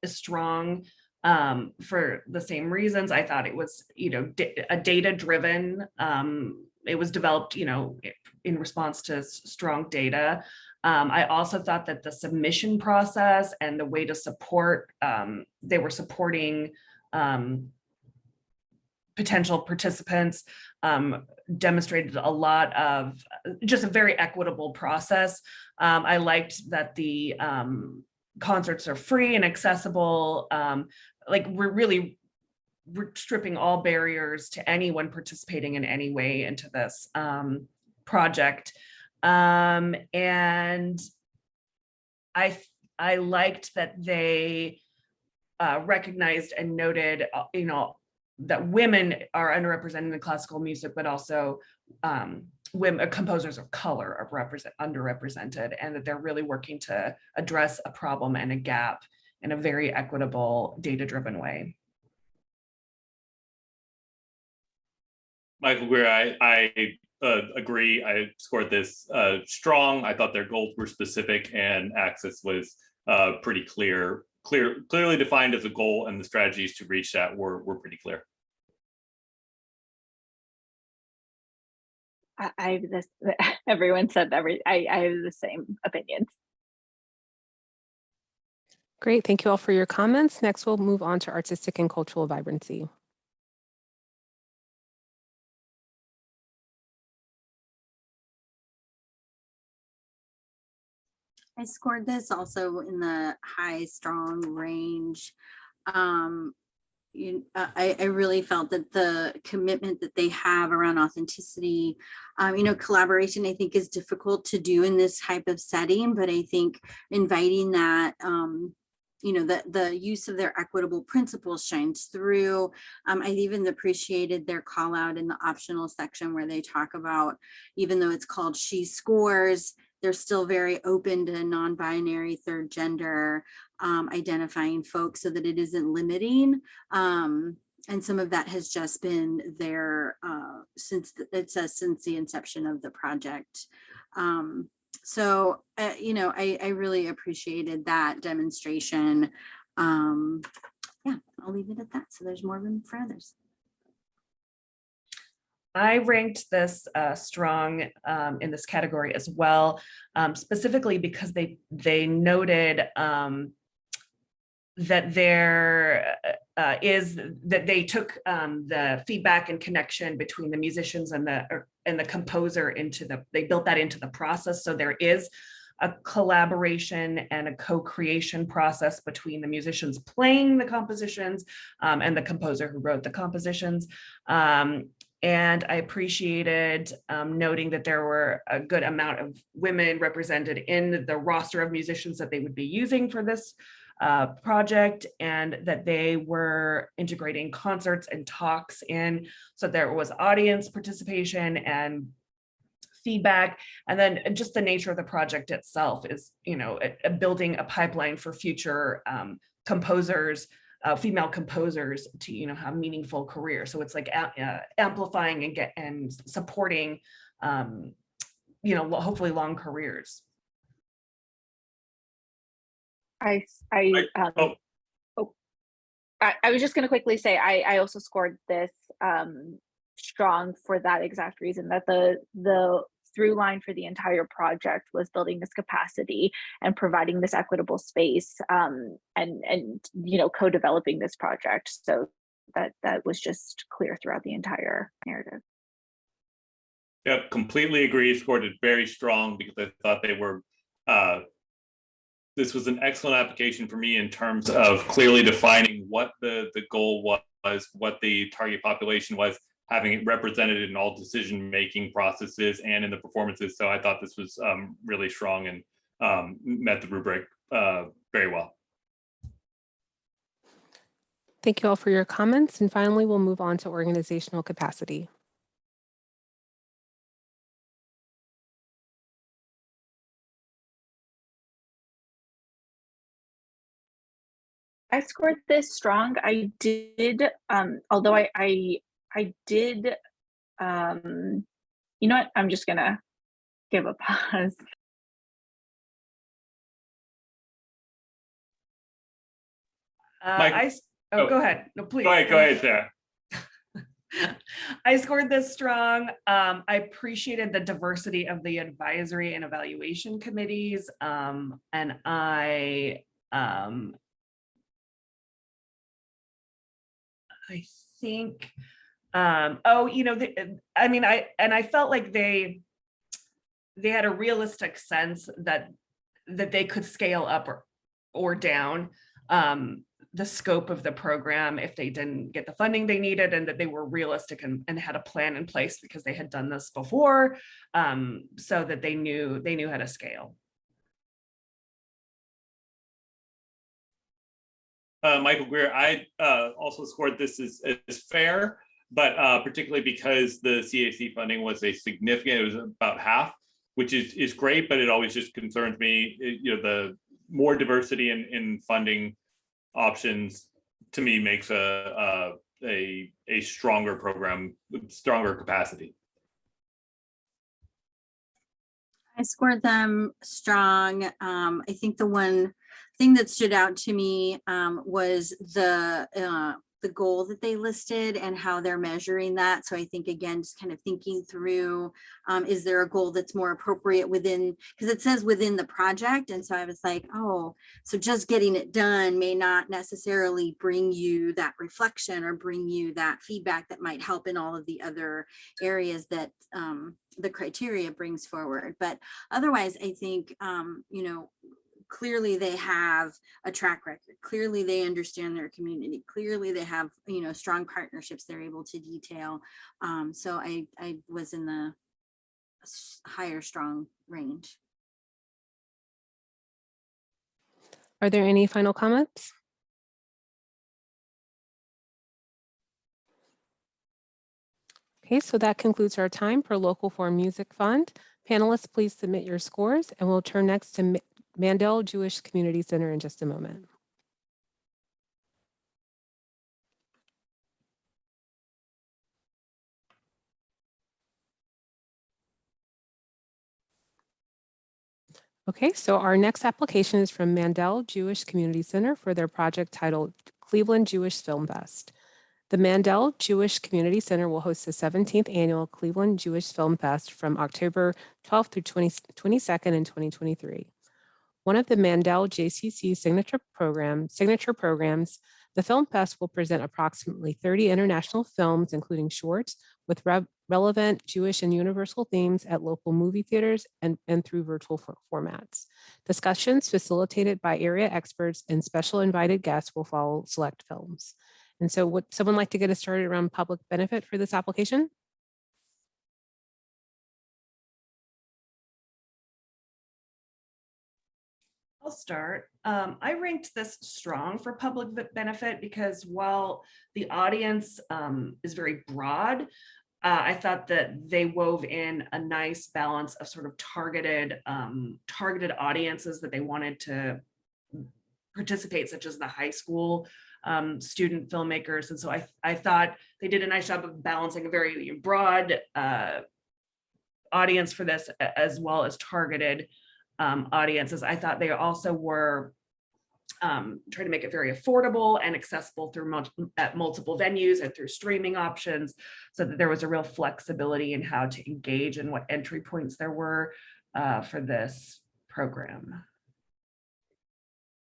strong. for the same reasons. I thought it was, a data-driven. It was developed, in response to strong data. I also thought that the submission process and the way to support, they were supporting potential participants, demonstrated a lot of just a very equitable process. I liked that the concerts are free and accessible. We're stripping all barriers to anyone participating in any way into this project. And I liked that they recognized and noted, that women are underrepresented in classical music, but also women composers of color are underrepresented, and that they're really working to address a problem and a gap in a very equitable, data-driven way. Michael Greer, I agree. I scored this strong. I thought their goals were specific and access was pretty clearly defined as a goal, and the strategies to reach that were pretty clear. I have this, everyone said I have the same opinions. Great, thank you all for your comments. Next, we'll move on to artistic and cultural vibrancy. I scored this also in the high, strong range. I really felt that the commitment that they have around authenticity, collaboration, I think is difficult to do in this type of setting, but I think inviting that, the use of their equitable principles shines through. I even appreciated their call out in the optional section where they talk about, even though it's called She Scores, they're still very open to non-binary, third gender identifying folks so that it isn't limiting. And some of that has just been there since the inception of the project. So, I really appreciated that demonstration. Yeah, I'll leave it at that. So there's more room for others. I ranked this strong in this category as well, specifically because they noted that there that they took the feedback and connection between the musicians and the composer they built that into the process. So there is a collaboration and a co-creation process between the musicians playing the compositions and the composer who wrote the compositions. And I appreciated noting that there were a good amount of women represented in the roster of musicians that they would be using for this project, and that they were integrating concerts and talks in, so there was audience participation and feedback. And then just the nature of the project itself is, building a pipeline for future composers, female composers to have meaningful careers. So it's like amplifying and supporting hopefully long careers. I was just going to quickly say I also scored this strong for that exact reason, that the through line for the entire project was building this capacity and providing this equitable space and co-developing this project. So that was just clear throughout the entire narrative. Yep, completely agree. Scored it very strong because I thought they were this was an excellent application for me in terms of clearly defining what the goal was, what the target population was, having it represented in all decision-making processes and in the performances. So I thought this was really strong and met the rubric very well. Thank you all for your comments. And finally, we'll move on to organizational capacity. I scored this strong. I did, although I did, you know what, I'm just gonna give a pause. Mike, Oh, go ahead. No, please. Go ahead, Sarah. I scored this strong. I appreciated the diversity of the advisory and evaluation committees. And I think, I felt like they had a realistic sense that they could scale up or down the scope of the program if they didn't get the funding they needed, and that they were realistic and had a plan in place because they had done this before, so that they knew how to scale. Michael Greer, I also scored this as fair, but particularly because the CAC funding was it was about half, which is great, but it always just concerns me, the more diversity in funding options to me makes a stronger program with stronger capacity. I scored them strong. I think the one thing that stood out to me was the goal that they listed and how they're measuring that. So I think, again, just kind of thinking through, is there a goal that's more appropriate within, because it says within the project. And so I was like, oh, so just getting it done may not necessarily bring you that reflection or bring you that feedback that might help in all of the other areas that the criteria brings forward. But otherwise, I think, clearly they have a track record. Clearly they understand their community. Clearly they have, strong partnerships they're able to detail. So I was in the higher strong range. Are there any final comments? Okay, so that concludes our time for Local 4 Music Fund. Panelists, please submit your scores, and we'll turn next to Mandel Jewish Community Center in just a moment. Okay, so our next application is from Mandel Jewish Community Center for their project titled Cleveland Jewish Film Fest. The Mandel Jewish Community Center will host the 17th annual Cleveland Jewish Film Fest from October 12th through 22nd in 2023. One of the Mandel JCC signature programs, the Film Fest will present approximately 30 international films, including shorts, with relevant Jewish and universal themes at local movie theaters and through virtual formats. Discussions facilitated by area experts and special invited guests will follow select films. And so would someone like to get us started around public benefit for this application? I'll start. I ranked this strong for public benefit because while the audience is very broad, I thought that they wove in a nice balance of sort of targeted audiences that they wanted to participate, such as the high school student filmmakers. And so I thought they did a nice job of balancing a very broad audience for this, as well as targeted audiences. I thought they also were trying to make it very affordable and accessible through at multiple venues and through streaming options, so that there was a real flexibility in how to engage and what entry points there were for this program.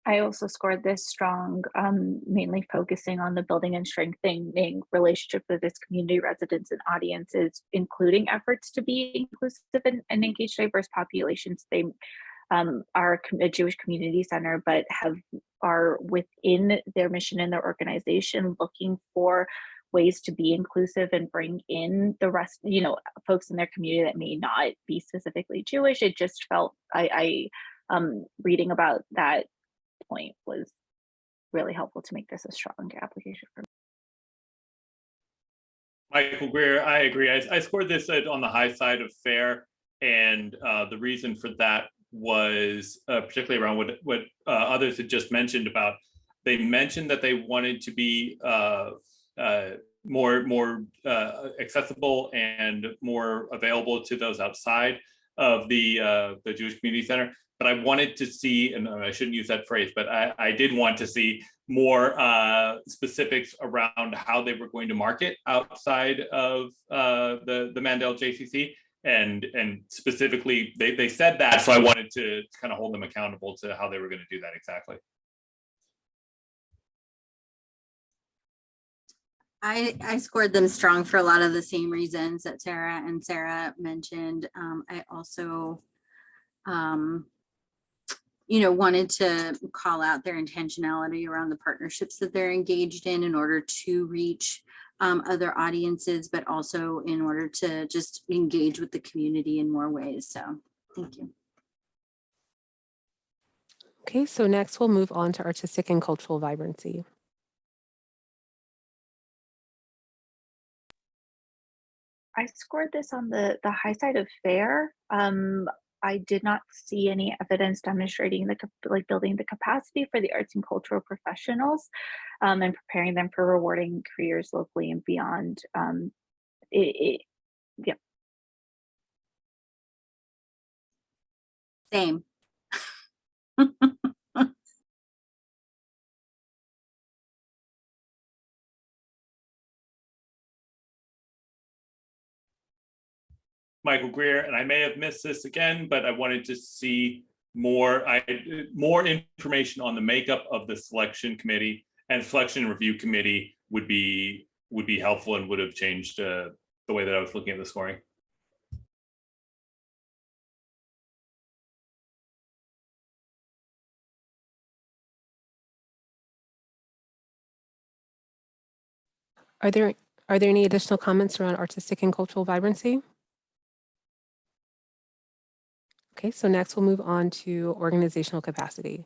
I also scored this strong, mainly focusing on the building and strengthening relationship with its community residents and audiences, including efforts to be inclusive and engage diverse populations. They are a Jewish community center, but are within their mission and their organization looking for ways to be inclusive and bring in the rest, folks in their community that may not be specifically Jewish. It just felt, I reading about that point was really helpful to make this a strong application for me. Michael Greer, I agree. I scored this on the high side of fair, and the reason for that was particularly around what others had just mentioned about. They mentioned that they wanted to be more accessible and more available to those outside. of the Jewish Community Center. But I wanted to see, and I shouldn't use that phrase, but I did want to see more specifics around how they were going to market outside of the Mandel JCC. And specifically, they said that, so I wanted to kind of hold them accountable to how they were going to do that exactly. I scored them strong for a lot of the same reasons that Sarah and Sarah mentioned. I also, wanted to call out their intentionality around the partnerships that they're engaged in order to reach other audiences, but also in order to just engage with the community in more ways. So thank you. Okay, so next we'll move on to artistic and cultural vibrancy. I scored this on the high side of fair. I did not see any evidence demonstrating building the capacity for the arts and cultural professionals and preparing them for rewarding careers locally and beyond. Yeah. Same. Michael Greer, and I may have missed this again, but I wanted to see more information on the makeup of the selection committee, and selection and review committee would be helpful and would have changed the way that I was looking at the scoring. Are there any additional comments around artistic and cultural vibrancy? Okay, so next we'll move on to organizational capacity.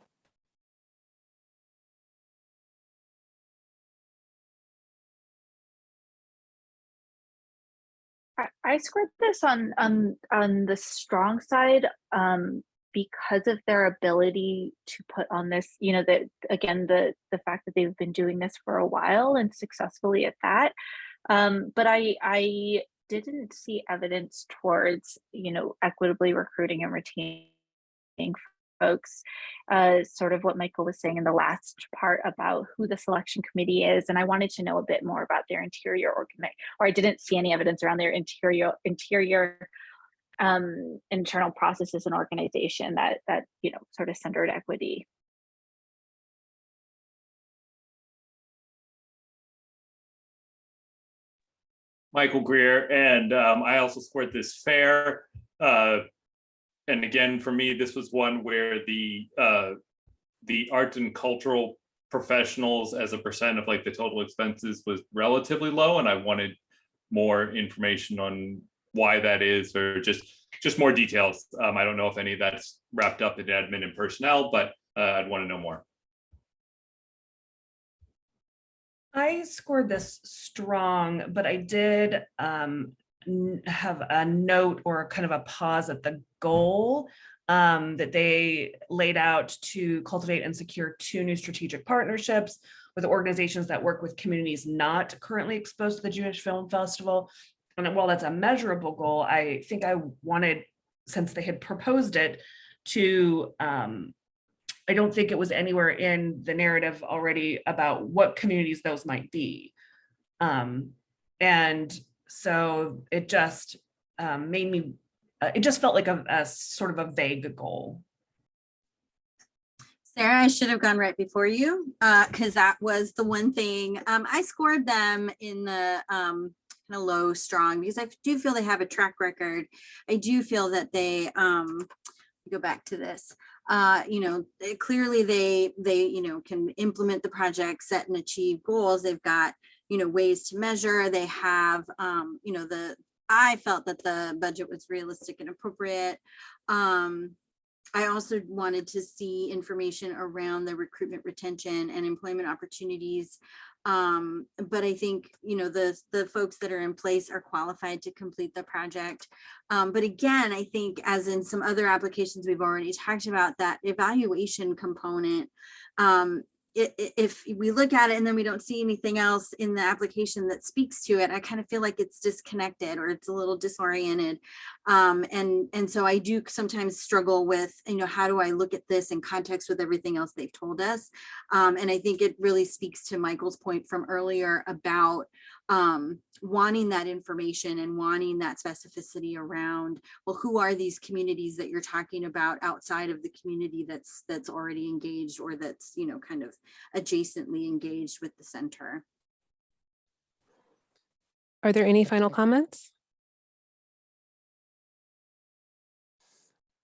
I scored this on the strong side because of their ability to put on this, the fact that they've been doing this for a while and successfully at that. But I didn't see evidence towards, equitably recruiting and retaining folks, sort of what Michael was saying in the last part about who the selection committee is. And I wanted to know a bit more about their interior I didn't see any evidence around their interior internal processes and organization that sort of centered equity. Michael Greer, and I also scored this fair. And again, for me, this was one where the art and cultural professionals as a percent of the total expenses was relatively low, and I wanted more information on why that is, or just more details. I don't know if any of that's wrapped up in admin and personnel, but I'd want to know more. I scored this strong, but I did have a note or kind of a pause at the goal that they laid out to cultivate and secure 2 new strategic partnerships with organizations that work with communities not currently exposed to the Jewish Film Festival. And while that's a measurable goal, I think I wanted, since they had proposed it, to I don't think it was anywhere in the narrative already about what communities those might be. And so it just made me, it just felt like a sort of a vague goal. Sarah, I should have gone right before you because that was the one thing. I scored them in the kind of low strong because I do feel they have a track record. I do feel that they go back to this. Clearly they can implement the project, set and achieve goals. They've got ways to measure. They have I felt that the budget was realistic and appropriate. I also wanted to see information around the recruitment, retention, and employment opportunities. But I think, the folks that are in place are qualified to complete the project. But again, I think as in some other applications we've already talked about, that evaluation component if we look at it and then we don't see anything else in the application that speaks to it, I kind of feel like it's disconnected or it's a little disoriented. And so I do sometimes struggle with, how do I look at this in context with everything else they've told us? And I think it really speaks to Michael's point from earlier about wanting that information and wanting that specificity around, well, who are these communities that you're talking about outside of the community that's already engaged or that's, kind of adjacently engaged with the center. Are there any final comments?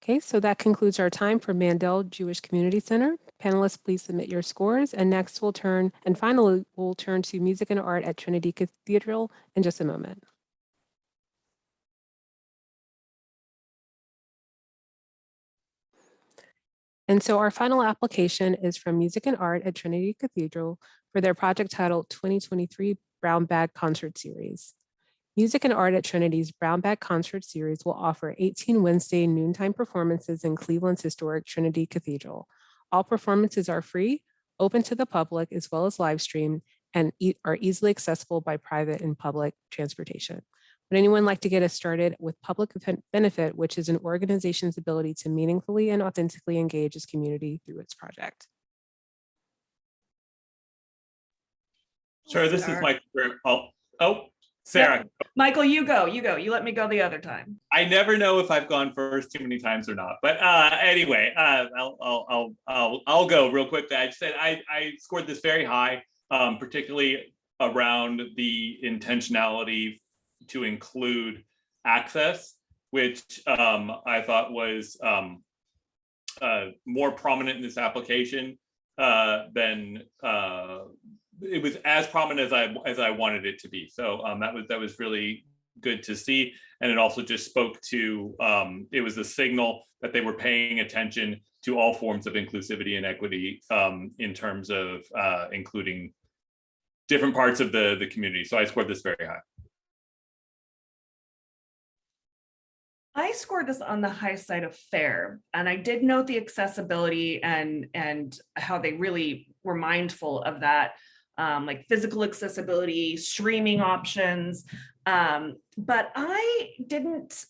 Okay, so that concludes our time for Mandel Jewish Community Center. Panelists, please submit your scores. And next finally, we'll turn to music and art at Trinity Cathedral in just a moment. And so our final application is from Music and Art at Trinity Cathedral for their project titled 2023 Brown Bag Concert Series. Music and Art at Trinity's Brown Bag Concert Series will offer 18 Wednesday noontime performances in Cleveland's historic Trinity Cathedral. All performances are free, open to the public, as well as live streamed, and are easily accessible by private and public transportation. Would anyone like to get us started with public benefit, which is an organization's ability to meaningfully and authentically engage its community through its project? Sure, this is Mike. Oh, Sarah. Michael, you go. You let me go the other time. I never know if I've gone first too many times or not. But anyway, I'll go real quickly. I said I scored this very high, particularly around the intentionality to include access, which I thought was more prominent in this application than it was as prominent as I wanted it to be. So that was really good to see, and it also just spoke to it was a signal that they were paying attention to all forms of inclusivity and equity in terms of including different parts of the community. So I scored this very high. I scored this on the high side of fair, and I did note the accessibility and how they really were mindful of that. Like physical accessibility, streaming options. But I don't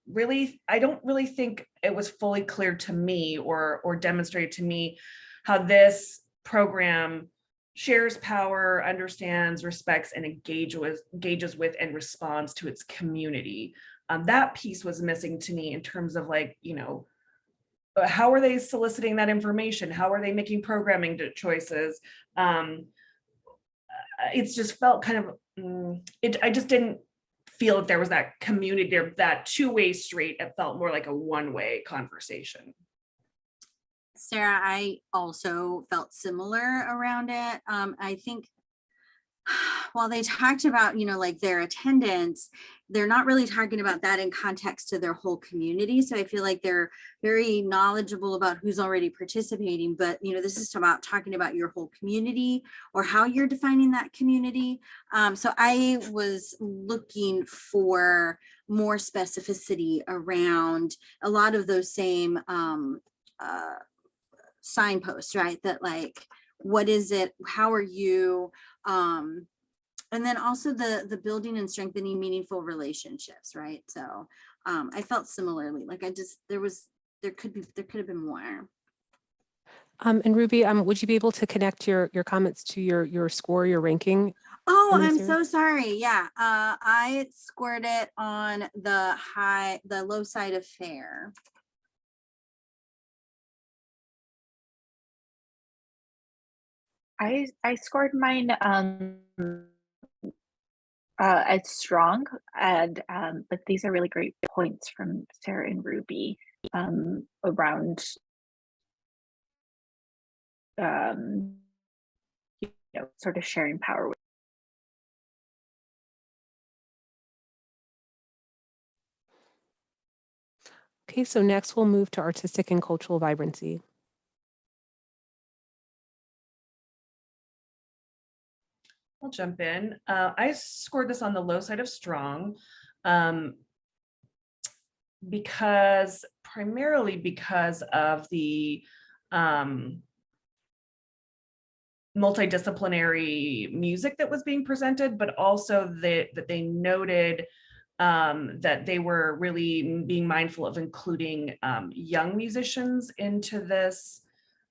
really think it was fully clear to me or demonstrated to me how this program shares power, understands, respects, and engages with and responds to its community. That piece was missing to me in terms of how are they soliciting that information? How are they making programming choices? It's just felt kind of, I just didn't feel that there was that community or that two-way street. It felt more like a one-way conversation. Sarah, I also felt similar around it. I think while they talked about, like their attendance, they're not really talking about that in context to their whole community. So I feel like they're very knowledgeable about who's already participating, but this is about talking about your whole community or how you're defining that community. So I was looking for more specificity around a lot of those same signposts, right? That like, what is it? How are you? And then also the building and strengthening meaningful relationships, right? So I felt similarly, like there could have been more. And Ruby, would you be able to connect your comments to your score, your ranking? Oh, I'm so sorry. Yeah, I scored it on the low side of fair. I scored mine as strong, and but these are really great points from Sarah and Ruby around sort of sharing power. Okay, so next we'll move to artistic and cultural vibrancy. I'll jump in. I scored this on the low side of strong primarily because of the multidisciplinary music that was being presented, but also that they noted that they were really being mindful of including young musicians into this,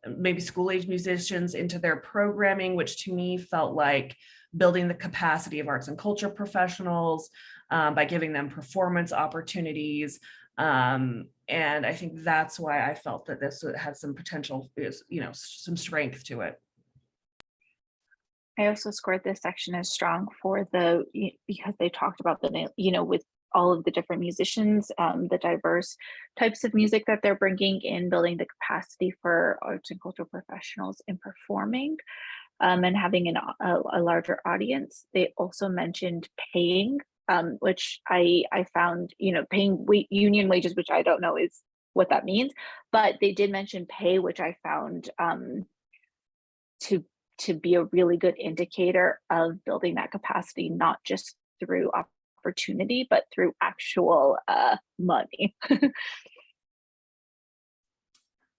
maybe school-age musicians into their programming, which to me felt like building the capacity of arts and culture professionals by giving them performance opportunities. And I think that's why I felt that this had some potential, some strength to it. I also scored this section as strong for because they talked about with all of the different musicians, the diverse types of music that they're bringing in, building the capacity for arts and cultural professionals in performing and having a larger audience. They also mentioned paying, which I found, paying union wages, which I don't know is what that means, but they did mention pay, which I found to be a really good indicator of building that capacity, not just through opportunity, but through actual money.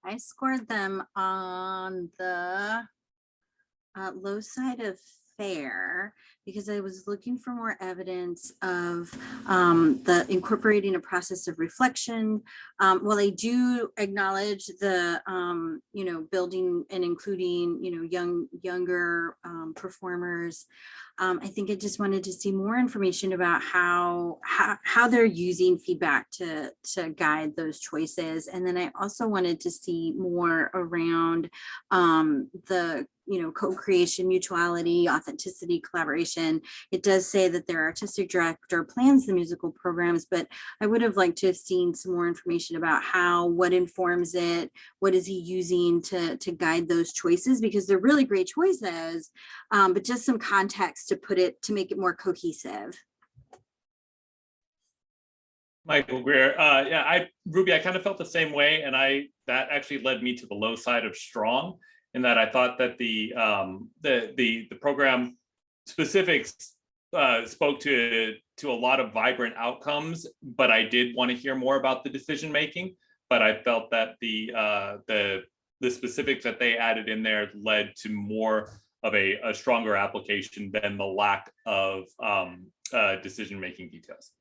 I scored them on the low side of fair because I was looking for more evidence of the incorporating a process of reflection. While I do acknowledge the building and including younger performers, I think I just wanted to see more information about how they're using feedback to guide those choices. And then I also wanted to see more around the co-creation, mutuality, authenticity, collaboration. It does say that their artistic director plans the musical programs, but I would have liked to have seen some more information about what informs it, what is he using to guide those choices, because they're really great choices, but just some context to make it more cohesive. Michael Greer, Ruby, I kind of felt the same way, and that actually led me to the low side of strong, in that I thought that the program specifics spoke to a lot of vibrant outcomes, but I did want to hear more about the decision making. But I felt that the specifics that they added in there led to more of a stronger application than the lack of decision making details.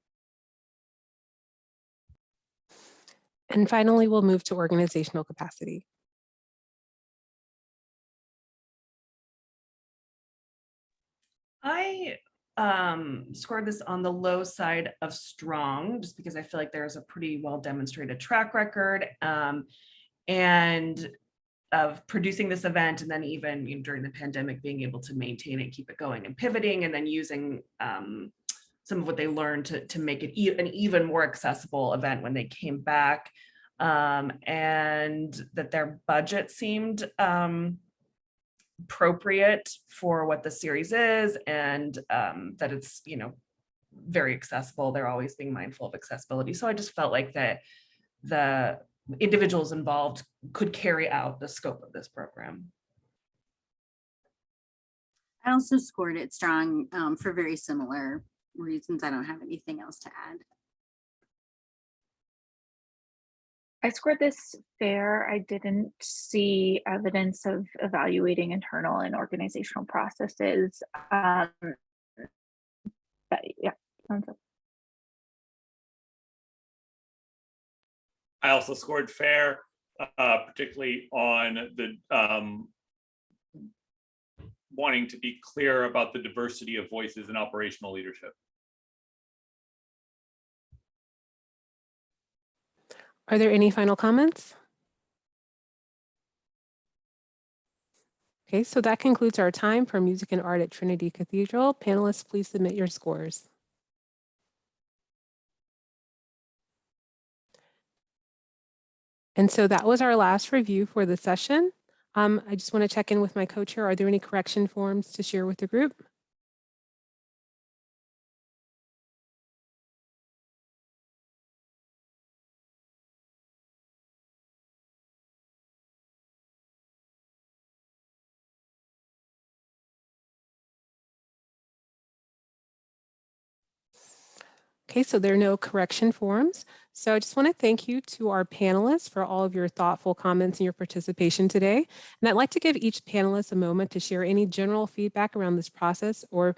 And finally, we'll move to organizational capacity. I scored this on the low side of strong, just because I feel like there's a pretty well demonstrated track record and of producing this event, and then even during the pandemic being able to maintain it, keep it going and pivoting, and then using some of what they learned to make it an even more accessible event when they came back, and that their budget seemed appropriate for what the series is, and that it's very accessible. They're always being mindful of accessibility. So I just felt like that the individuals involved could carry out the scope of this program. I also scored it strong for very similar reasons. I don't have anything else to add. I scored this fair. I didn't see evidence of evaluating internal and organizational processes. But yeah. I also scored fair, particularly on the wanting to be clear about the diversity of voices in operational leadership. Are there any final comments? Okay, so that concludes our time for Music and Art at Trinity Cathedral. Panelists, please submit your scores. And so that was our last review for the session. I just want to check in with my co-chair. Are there any correction forms to share with the group? Okay, so there are no correction forms. So I just want to thank you to our panelists for all of your thoughtful comments and your participation today. And I'd like to give each panelist a moment to share any general feedback around this process or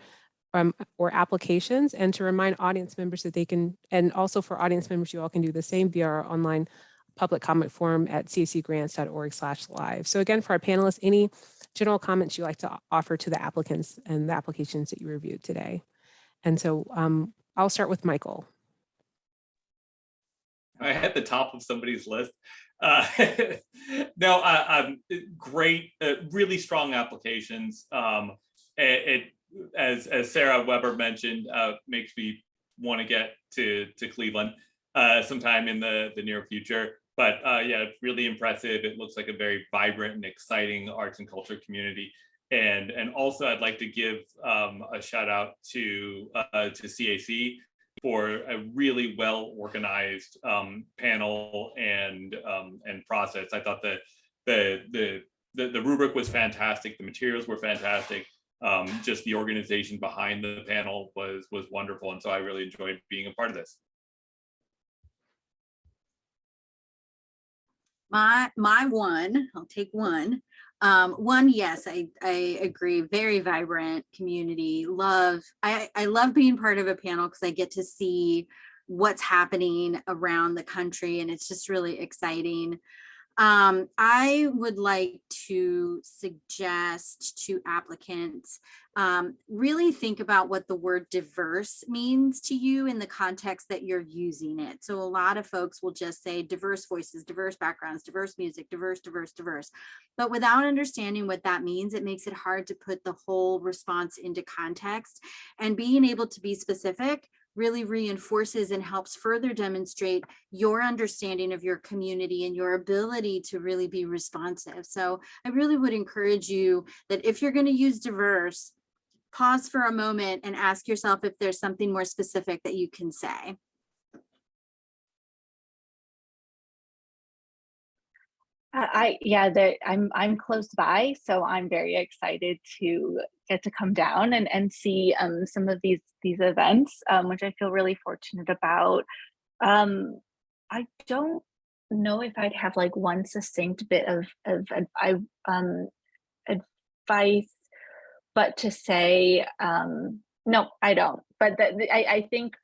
applications, and to remind audience members that they can, and also for audience members, you all can do the same via our online public comment forum at cacgrants.org/live. So again, for our panelists, any general comments you'd like to offer to the applicants and the applications that you reviewed today. And so I'll start with Michael. I had the top of somebody's list. Great, really strong applications. As Csa Weber mentioned, makes me want to get to Cleveland sometime in the near future. But yeah, it's really impressive. It looks like a very vibrant and exciting arts and culture community. And also, I'd like to give a shout out to CAC for a really well organized panel and process. I thought that the rubric was fantastic. The materials were fantastic. Just the organization behind the panel was wonderful, and so I really enjoyed being a part of this. My one, I'll take one. One, yes, I agree. Very vibrant community. I love being part of a panel because I get to see what's happening around the country, and it's just really exciting. I would like to suggest to applicants, really think about what the word diverse means to you in the context that you're using it. So a lot of folks will just say diverse voices, diverse backgrounds, diverse music, diverse. But without understanding what that means, it makes it hard to put the whole response into context. And being able to be specific really reinforces and helps further demonstrate your understanding of your community and your ability to really be responsive. So I really would encourage you that if you're going to use diverse, pause for a moment and ask yourself if there's something more specific that you can say. I'm close by, so I'm very excited to get to come down and see some of these events, which I feel really fortunate about. I don't know if I'd have like one succinct bit of advice, but to say no, I don't. But I think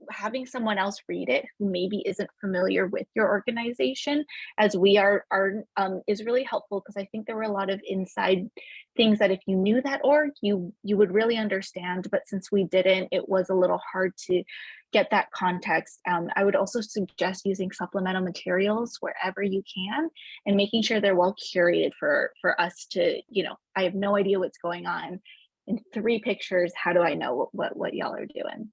having someone else read it who maybe isn't familiar with your organization, as we are is really helpful, because I think there were a lot of inside things that if you knew that org, you would really understand. But since we didn't, it was a little hard to get that context. I would also suggest using supplemental materials wherever you can, and making sure they're well curated for us to, I have no idea what's going on. In 3 pictures, how do I know what y'all are doing?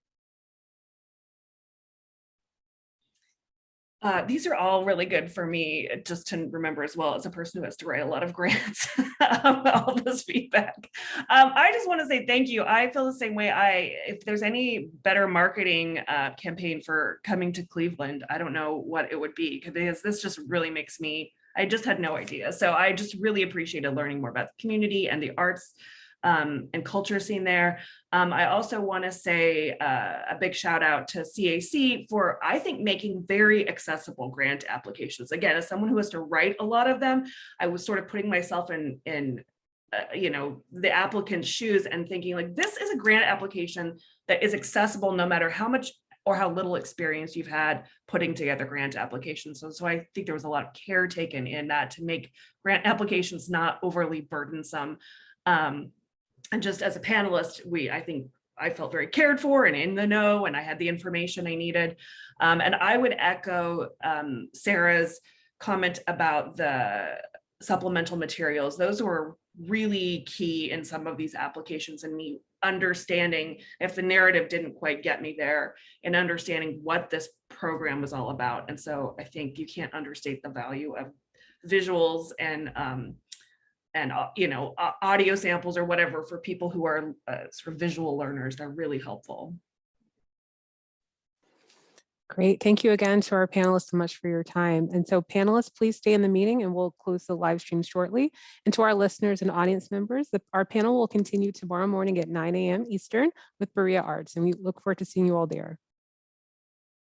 These are all really good for me just to remember as well, as a person who has to write a lot of grants, all this feedback. I just want to say thank you. I feel the same way. If there's any better marketing campaign for coming to Cleveland, I don't know what it would be, because this just really makes me, I just had no idea. So I just really appreciated learning more about the community and the arts and culture scene there. I also want to say a big shout out to CAC for, I think, making very accessible grant applications. Again, as someone who has to write a lot of them, I was sort of putting myself in the applicant's shoes and thinking, like, this is a grant application that is accessible no matter how much or how little experience you've had putting together grant applications. So I think there was a lot of care taken in that to make grant applications not overly burdensome. And just as a panelist, I think I felt very cared for and in the know, and I had the information I needed. And I would echo Sarah's comment about the supplemental materials. Those were really key in some of these applications, and me understanding if the narrative didn't quite get me there, and understanding what this program was all about. And so I think you can't understate the value of visuals and audio samples or whatever for people who are sort of visual learners. They're really helpful. Great. Thank you again to our panelists so much for your time. And so panelists, please stay in the meeting and we'll close the live stream shortly. And to our listeners and audience members, our panel will continue tomorrow morning at 9 a.m. Eastern with Berea Arts, and we look forward to seeing you all there.